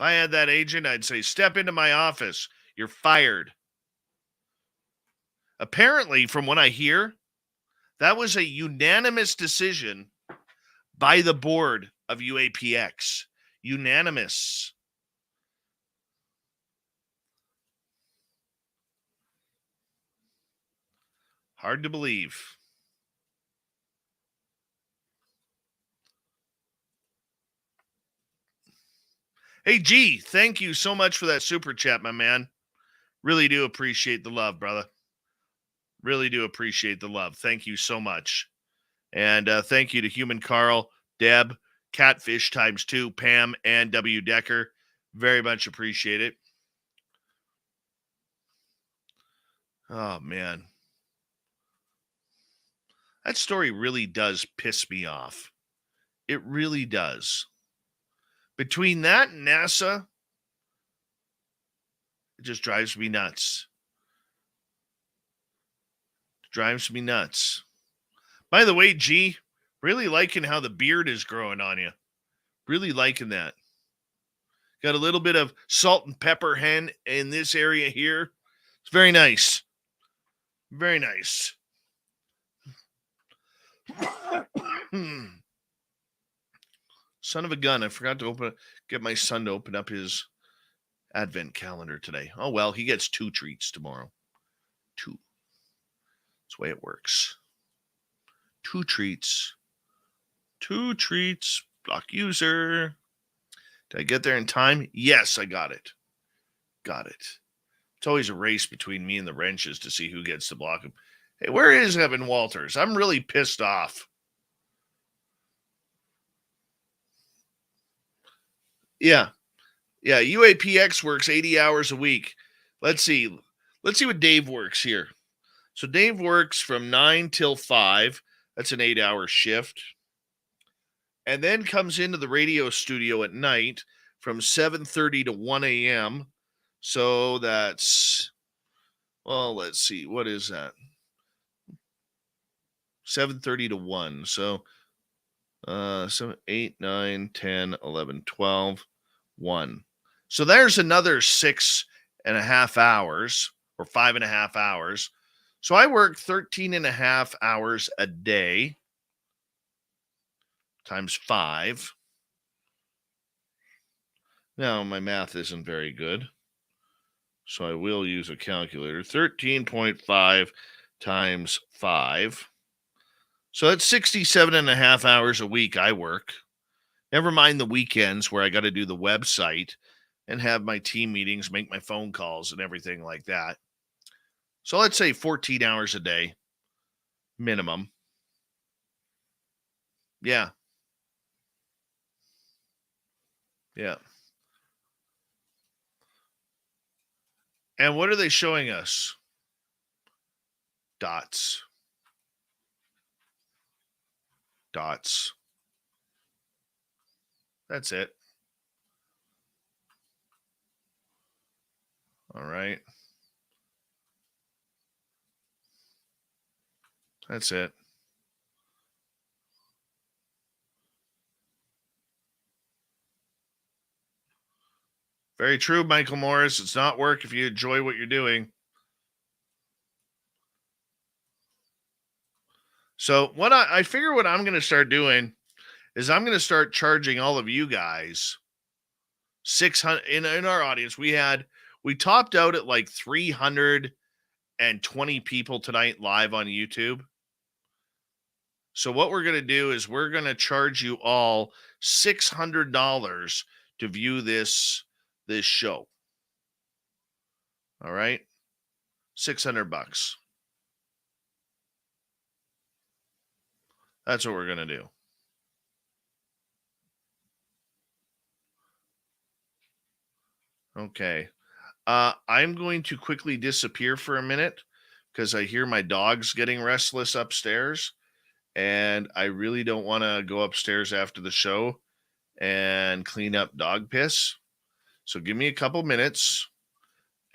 I had that agent, I'd say, step into my office. You're fired. Apparently, from what I hear, that was a unanimous decision by the board of UAPX. Unanimous. Hard to believe. Hey, G, thank you so much for that super chat, my man. Really do appreciate the love, brother. Really do appreciate the love. Thank you so much. And thank you to Human Carl, Deb, Catfish ×2, Pam, and W. Decker. Very much appreciate it. Oh, man. That story really does piss me off. It really does. Between that and NASA, it just drives me nuts. Drives me nuts. By the way, G, really liking how the beard is growing on you. Really liking that. Got a little bit of salt and pepper hen in this area here. It's very nice. Very nice. Son of a gun. I forgot to get my son to open up his advent calendar today. Oh, well, he gets 2 treats tomorrow. 2. That's the way it works. 2 treats. 2 treats. Block user. Did I get there in time? Yes, I got it. Got it. It's always a race between me and the wrenches to see who gets to block him. Hey, where is Evan Walters? I'm really pissed off. Yeah. Yeah, UAPX works 80 hours a week. Let's see what Dave works here. So Dave works from 9 till 5. That's an 8-hour shift. And then comes into the radio studio at night from 7:30 to 1 a.m. So that's, well, let's see. What is that? 7:30 to 1. So 7, 8, 9, 10, 11, 12, 1. So there's another 6.5 hours or 5.5 hours. So I work 13.5 hours a day times 5. Now my math isn't very good, so I will use a calculator. 13.5 times 5. So that's 67.5 hours a week I work. Never mind the weekends where I got to do the website and have my team meetings, make my phone calls and everything like that. So let's say 14 hours a day minimum. Yeah. Yeah. And what are they showing us? Dots. Dots. That's it. All right. That's it. Very true, Michael Morris. It's not work if you enjoy what you're doing. So what I figure what I'm going to start doing is I'm going to start charging all of you guys 600 in our audience. We topped out at like 320 people tonight live on YouTube. So what we're going to do is we're going to charge you all $600 to view this show. All right? $600. That's what we're going to do. Okay. I'm going to quickly disappear for a minute because I hear my dogs getting restless upstairs, and I really don't want to go upstairs after the show and clean up dog piss. So give me a couple minutes,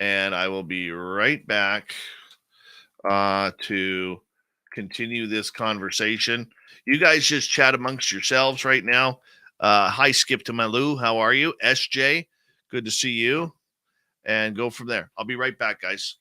and I will be right back to continue this conversation. You guys just chat amongst yourselves right now. Hi, Skip to Malou. How are you? SJ, good to see you. And go from there. I'll be right back, guys.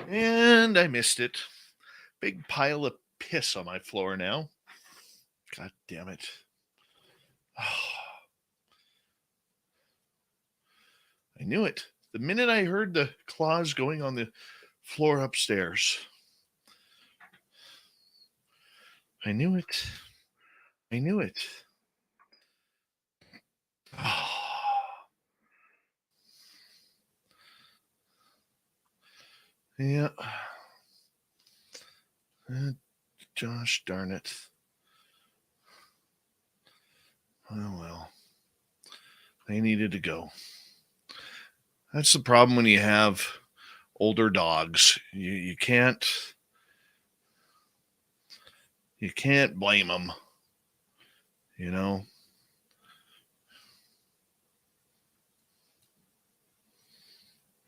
And I missed it. Big pile of piss on my floor now. God damn it. I knew it. The minute I heard the claws going on the floor upstairs. I knew it. I knew it. Yeah. Gosh darn it. Oh, well. They needed to go. That's the problem when you have older dogs. You can't blame them. You know?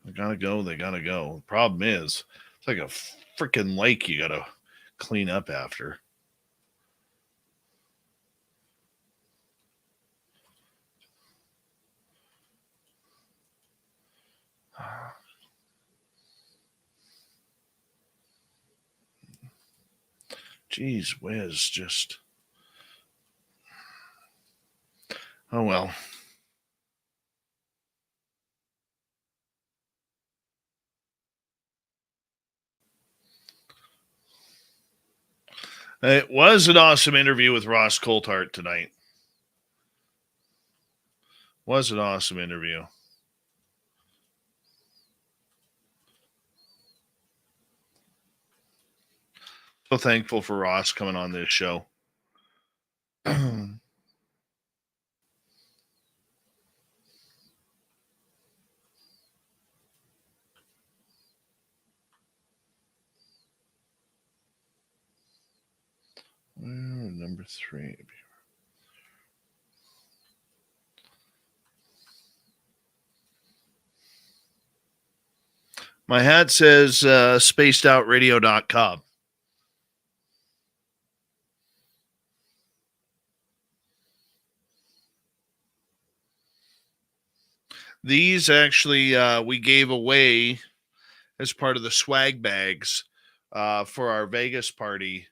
They gotta go. They gotta go. The problem is, it's like a freaking lake you gotta clean up after. Jeez whiz, just. Oh well. It was an awesome interview with Ross Coulthart tonight. Was an awesome interview. So thankful for Ross coming on this show. Number 3. My hat says spacedoutradio.com. These actually we gave away as part of the swag bags for our Vegas party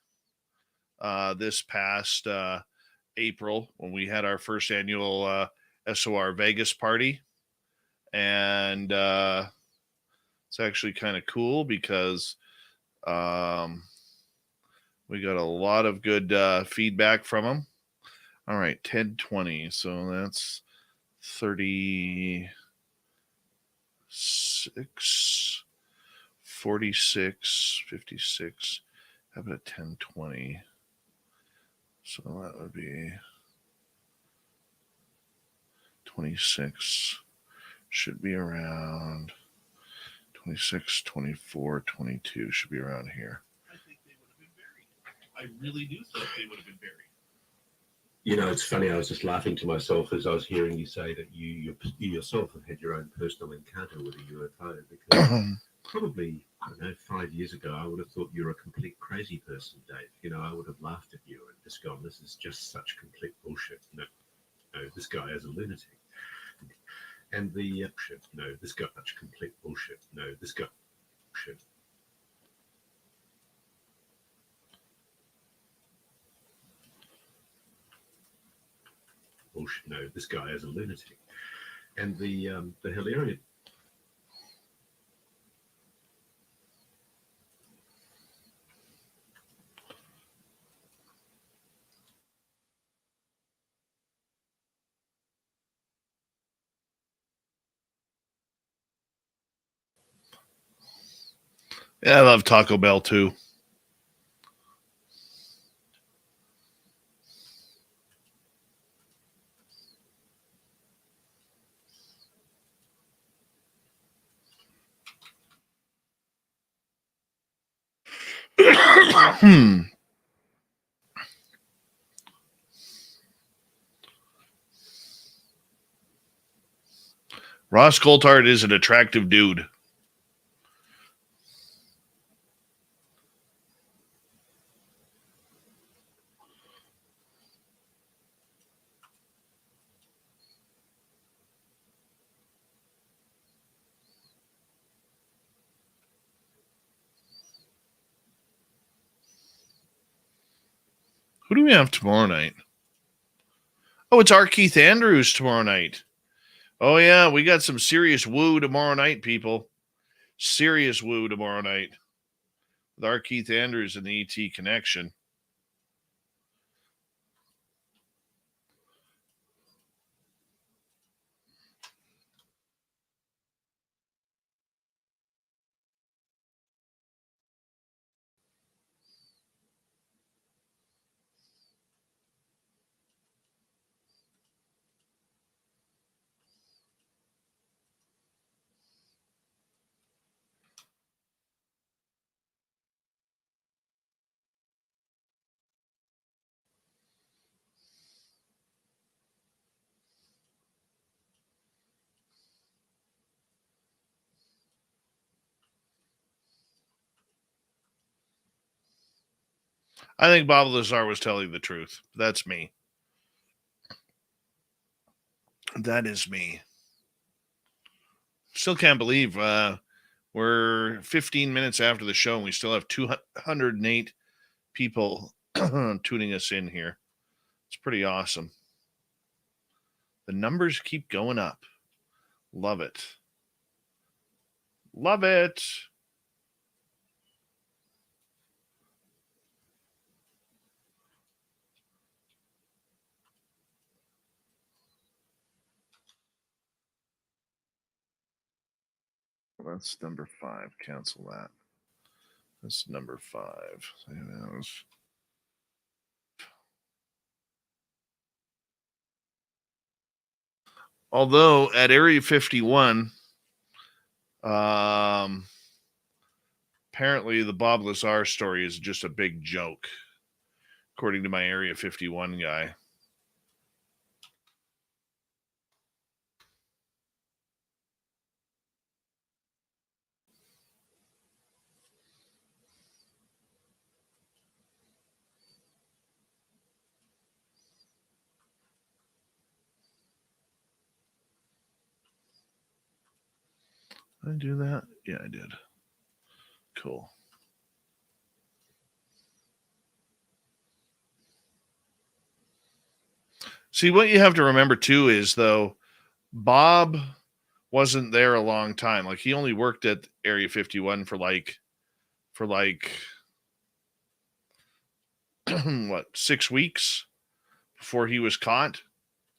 this past April when we had our first annual SOR Vegas party. And it's actually kind of cool because we got a lot of good feedback from them. All right, 1020. So that's 36, 46, 56. How about 1020? So that would be 26. Should be around 26, 24, 22. Should be around here. I think they would have been buried. I really do think they would have been buried. You know, it's funny. I was just laughing to myself as I was hearing you say that you yourself have had your own personal encounter with a UFO. Because probably, I don't know, 5 years ago, I would have thought you were a complete crazy person, Dave. You know, I would have laughed at you and just gone, "This is just such complete bullshit." You know, this guy is a lunatic. And the shit, this guy such complete bullshit. This guy shit. Bullshit. This guy is a lunatic. And the hilarious. Yeah, I love Taco Bell too. Ross Coulthart is an attractive dude. Who do we have tomorrow night? Oh, it's our Keith Andrews tomorrow night. Oh, yeah, we got some serious woo tomorrow night, people. Serious woo tomorrow night with our Keith Andrews and the ET Connection. I think Bob Lazar was telling the truth. That's me. That is me. Still can't believe we're 15 minutes after the show and we still have 208 people tuning us in here. It's pretty awesome. The numbers keep going up. Love it. Love it. That's number 5. Cancel that. That's number 5. Although at Area 51, apparently the Bob Lazar story is just a big joke, according to my Area 51 guy. Did I do that? Yeah, I did. Cool. See, what you have to remember too is, though, Bob wasn't there a long time. Like, he only worked at Area 51 for like what, 6 weeks before he was caught?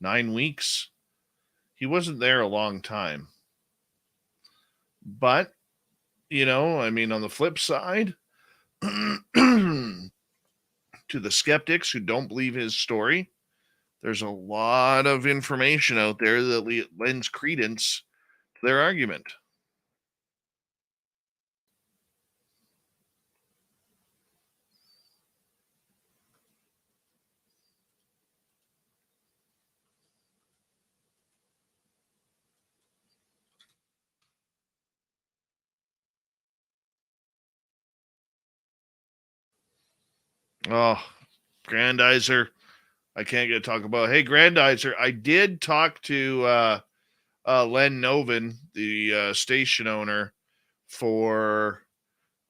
9 weeks? He wasn't there a long time. But, I mean, on the flip side, to the skeptics who don't believe his story, there's a lot of information out there that lends credence to their argument. Oh, Grandizer. I can't get to talk about. Hey, Grandizer, I did talk to Len Novin, the station owner for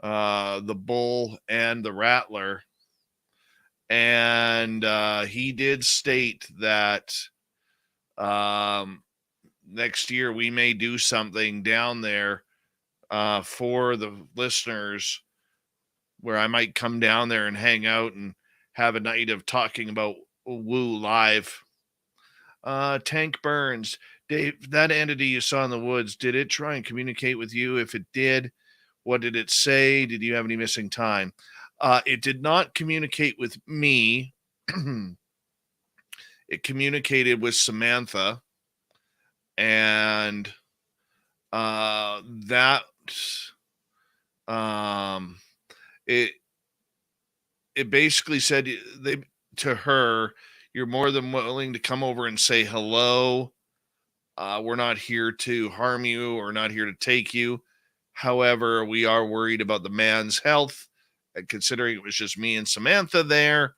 the Bull and the Rattler. And he did state that next year we may do something down there for the listeners where I might come down there and hang out and have a night of talking about Woo live. Tank Burns, Dave, that entity you saw in the woods, did it try and communicate with you? If it did, what did it say? Did you have any missing time? It did not communicate with me. It communicated with Samantha, and that it basically said to her, you're more than willing to come over and say hello. We're not here to harm you or not here to take you. However, we are worried about the man's health. And considering it was just me and Samantha there,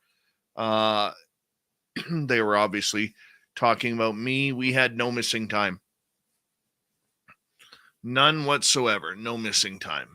they were obviously talking about me. We had no missing time. None whatsoever. No missing time.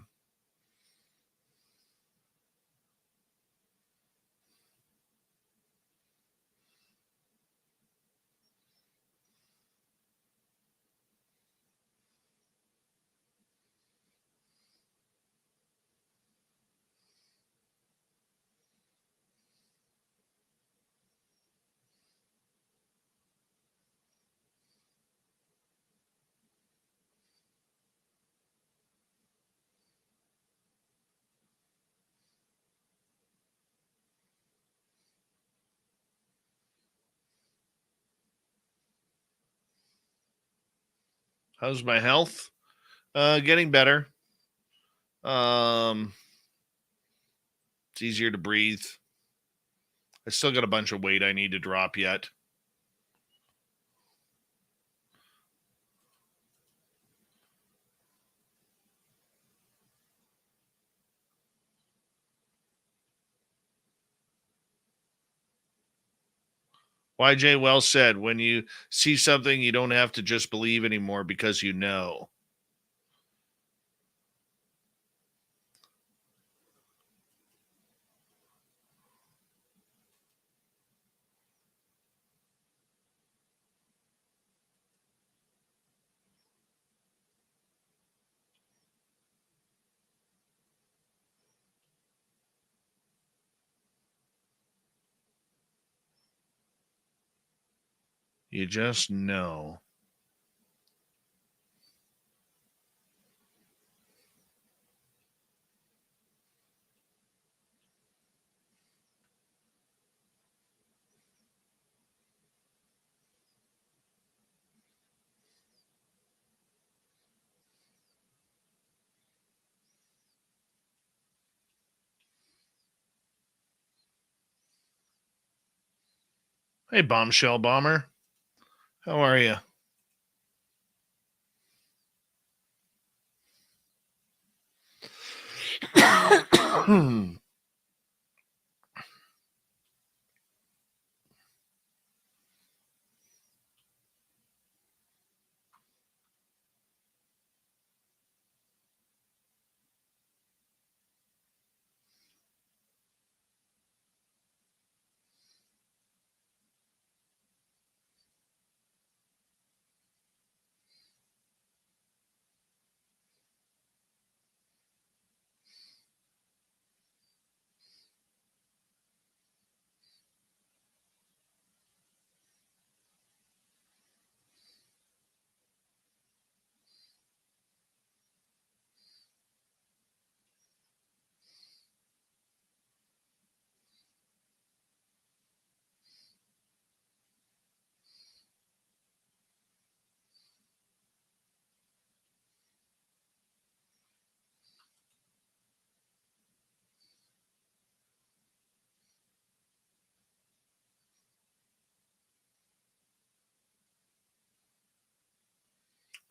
How's my health? Getting better. It's easier to breathe. I still got a bunch of weight I need to drop yet. YJ well said, when you see something, you don't have to just believe anymore because you know. You just know. Hey, Bombshell Bomber. How are you?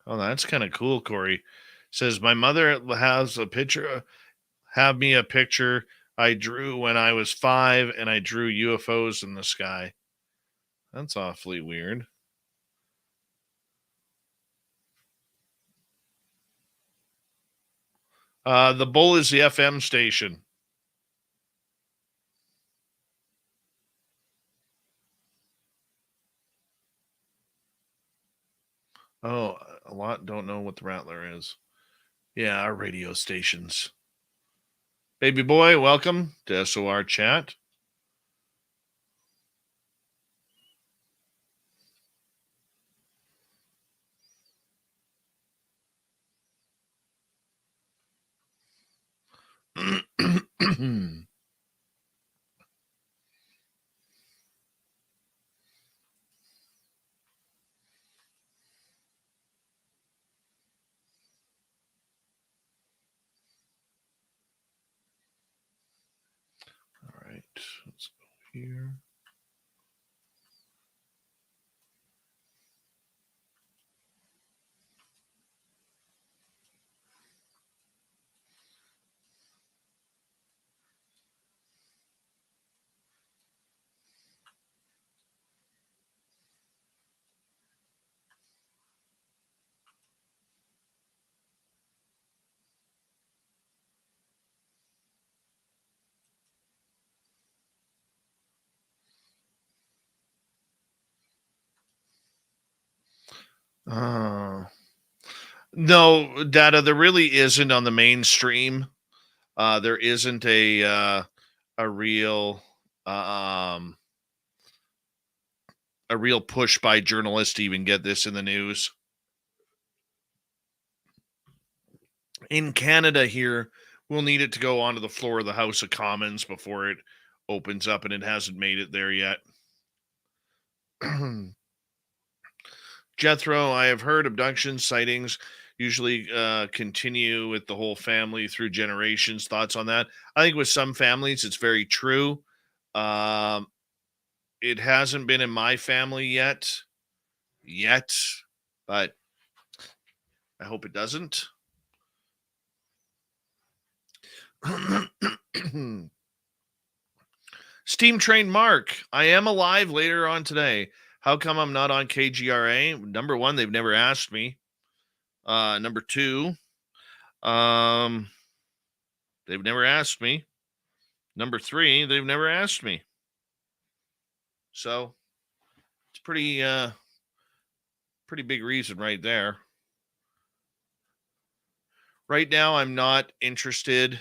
Oh, that's kind of cool, Corey. Says, my mother has a picture, have me a picture I drew when I was 5, and I drew UFOs in the sky. That's awfully weird. The Bull is the FM station. Oh, a lot don't know what the Rattler is. Yeah, our radio stations. Baby boy, welcome to SOR chat. All right, let's go here. No, data, there really isn't on the mainstream. There isn't a real a real push by journalists to even get this in the news. In Canada here, we'll need it to go onto the floor of the House of Commons before it opens up, and it hasn't made it there yet. Jethro, I have heard abduction sightings usually continue with the whole family through generations. Thoughts on that? I think with some families, it's very true. Um, it hasn't been in my family yet, but I hope it doesn't. Steam Train Mark, I am alive later on today. How come I'm not on KGRA? Number one, they've never asked me. Number two, they've never asked me. Number three, they've never asked me. So it's pretty big reason right there. Right now, I'm not interested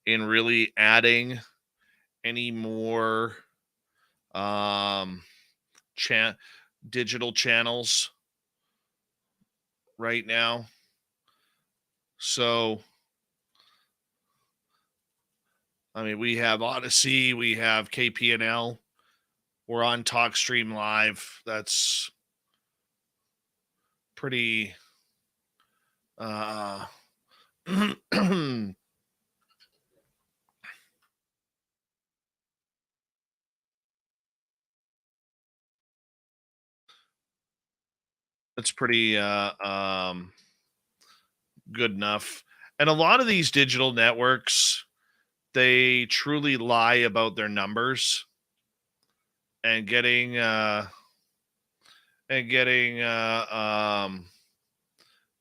in really adding any more digital channels right now. So, I mean, we have Odyssey, we have KPNL, we're on TalkStream Live. That's pretty that's pretty good enough. And a lot of these digital networks, they truly lie about their numbers and getting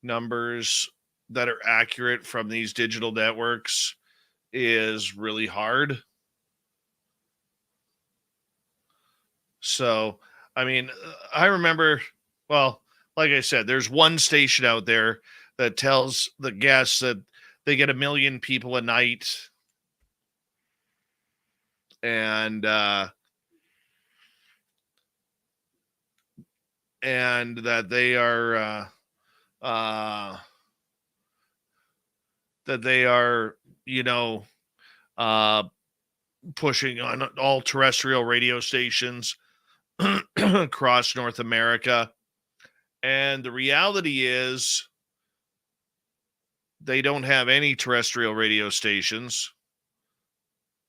numbers that are accurate from these digital networks is really hard. So, I mean, I remember, well, like I said, there's one station out there that tells the guests that they get 1 million people a night, and that they are pushing on all terrestrial radio stations across North America. And the reality is they don't have any terrestrial radio stations.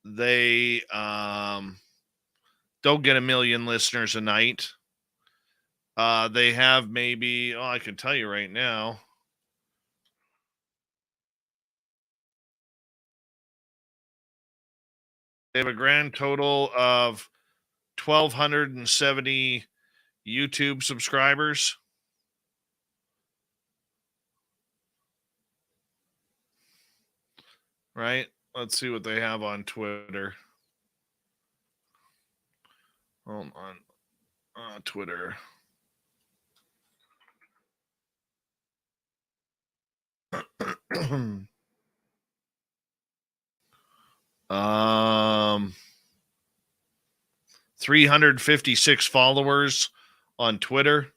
They don't get 1 million listeners a night. They have maybe, I can tell you right now. They have a grand total of 1,270 YouTube subscribers. Right? Let's see what they have on Twitter. Hold on. Twitter. Um, 356 followers on Twitter,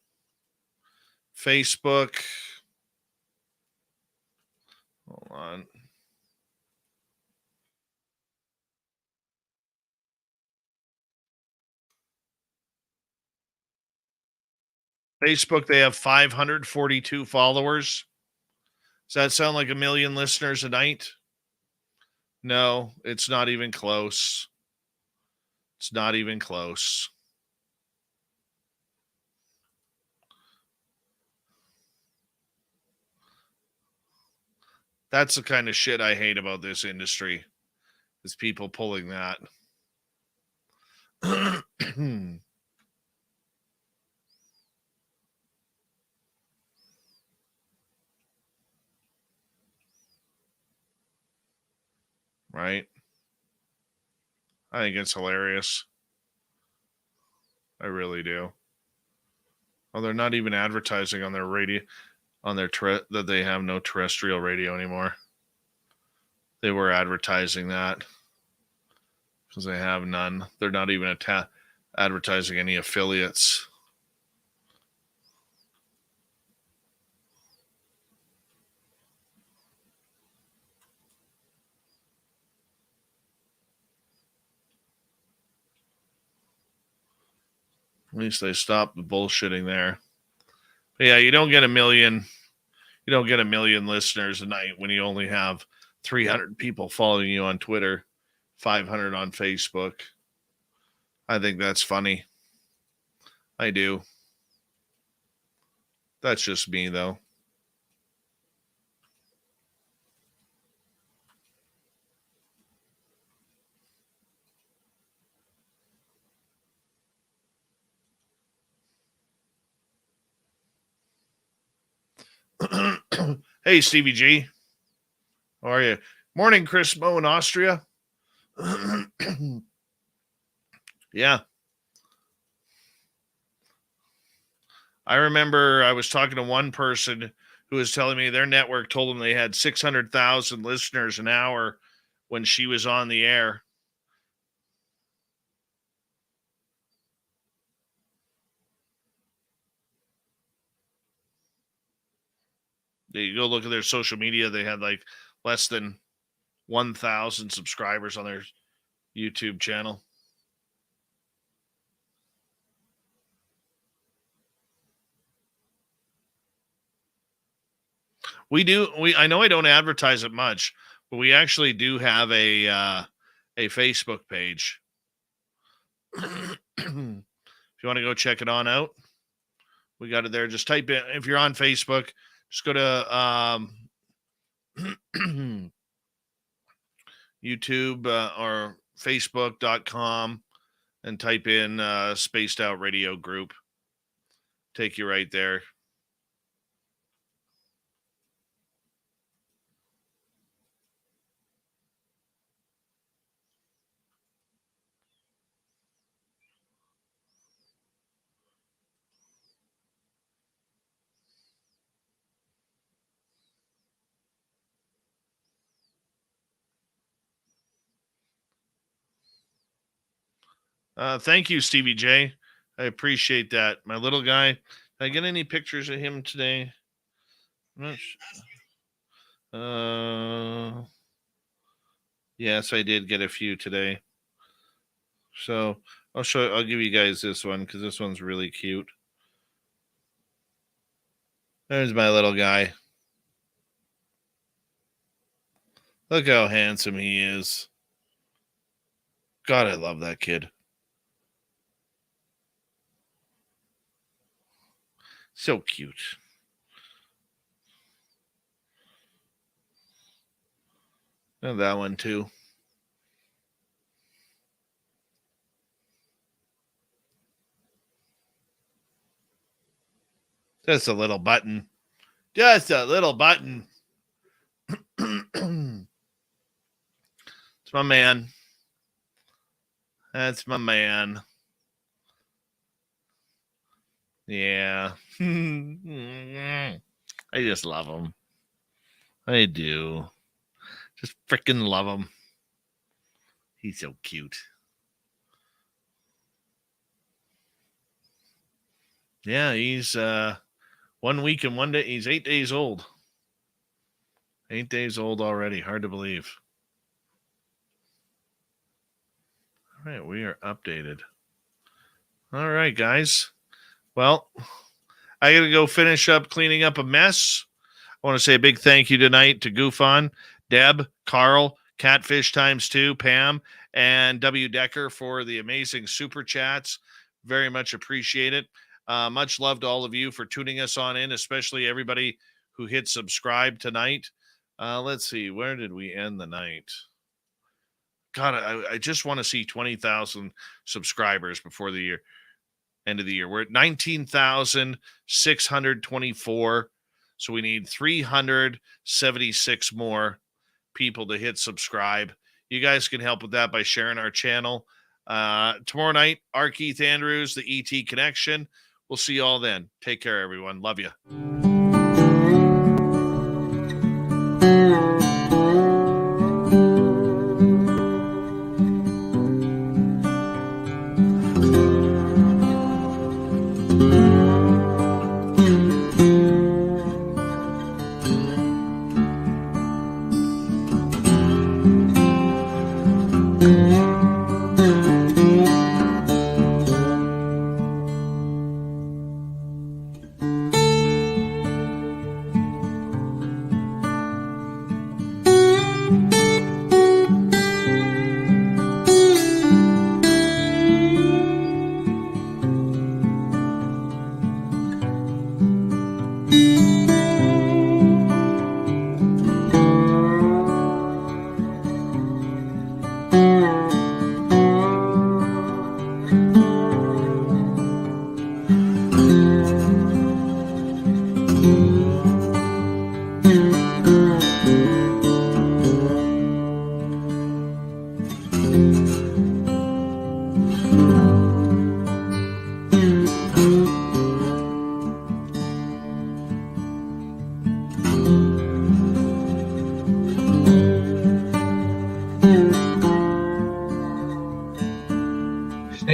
Facebook. Hold on. Facebook, they have 542 followers. Does that sound like 1 million listeners a night? No, it's not even close. It's not even close. That's the kind of shit I hate about this industry, is people pulling that. Right? I think it's hilarious. I really do. Oh, they're not even advertising on their radio, on their that they have no terrestrial radio anymore. They were advertising that because they have none. They're not even advertising any affiliates. At least they stopped the bullshitting there. Yeah, you don't get a million. You don't get a million listeners a night when you only have 300 people following you on Twitter, 500 on Facebook. I think that's funny. I do. That's just me, though. Hey, Stevie G. How are you? Morning, Chris Mo in Austria. Yeah. I remember I was talking to one person who was telling me their network told them they had 600,000 listeners an hour when she was on the air. You go look at their social media, they had like less than 1,000 subscribers on their YouTube channel. I know I don't advertise it much, but we actually do have a Facebook page. If you want to go check it on out, we got it there. Just type in, if you're on Facebook, just go to YouTube or Facebook.com and type in Spaced Out Radio Group. Take you right there. Thank you, Stevie J. I appreciate that. My little guy. Did I get any pictures of him today? Yes, I did get a few today. So I'll give you guys this one because this one's really cute. There's my little guy. Look how handsome he is. God, I love that kid. So cute. And that one too. Just a little button. Just a little button. It's my man. That's my man. Yeah. I just love him. I do. Just freaking love him. He's so cute. Yeah, he's 1 week and 1 day. He's 8 days old. 8 days old already. Hard to believe. All right, we are updated. All right, guys. Well, I got to go finish up cleaning up a mess. I want to say a big thank you tonight to Goof On, Deb, Carl, Catfish ×2, Pam, and W. Decker for the amazing super chats. Very much appreciate it. Much love to all of you for tuning us on in, especially everybody who hit subscribe tonight. Let's see. Where did we end the night? God, I just want to see 20,000 subscribers before the end of the year. We're at 19,624. So we need 376 more people to hit subscribe. You guys can help with that by sharing our channel. Tomorrow night, R. Keith Andrews, the ET Connection. We'll see you all then. Take care, everyone. Love you.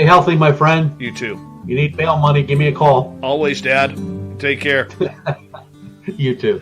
Stay healthy, my friend. You too. You need bail money, give me a call. Always, Dad. Take care. You too.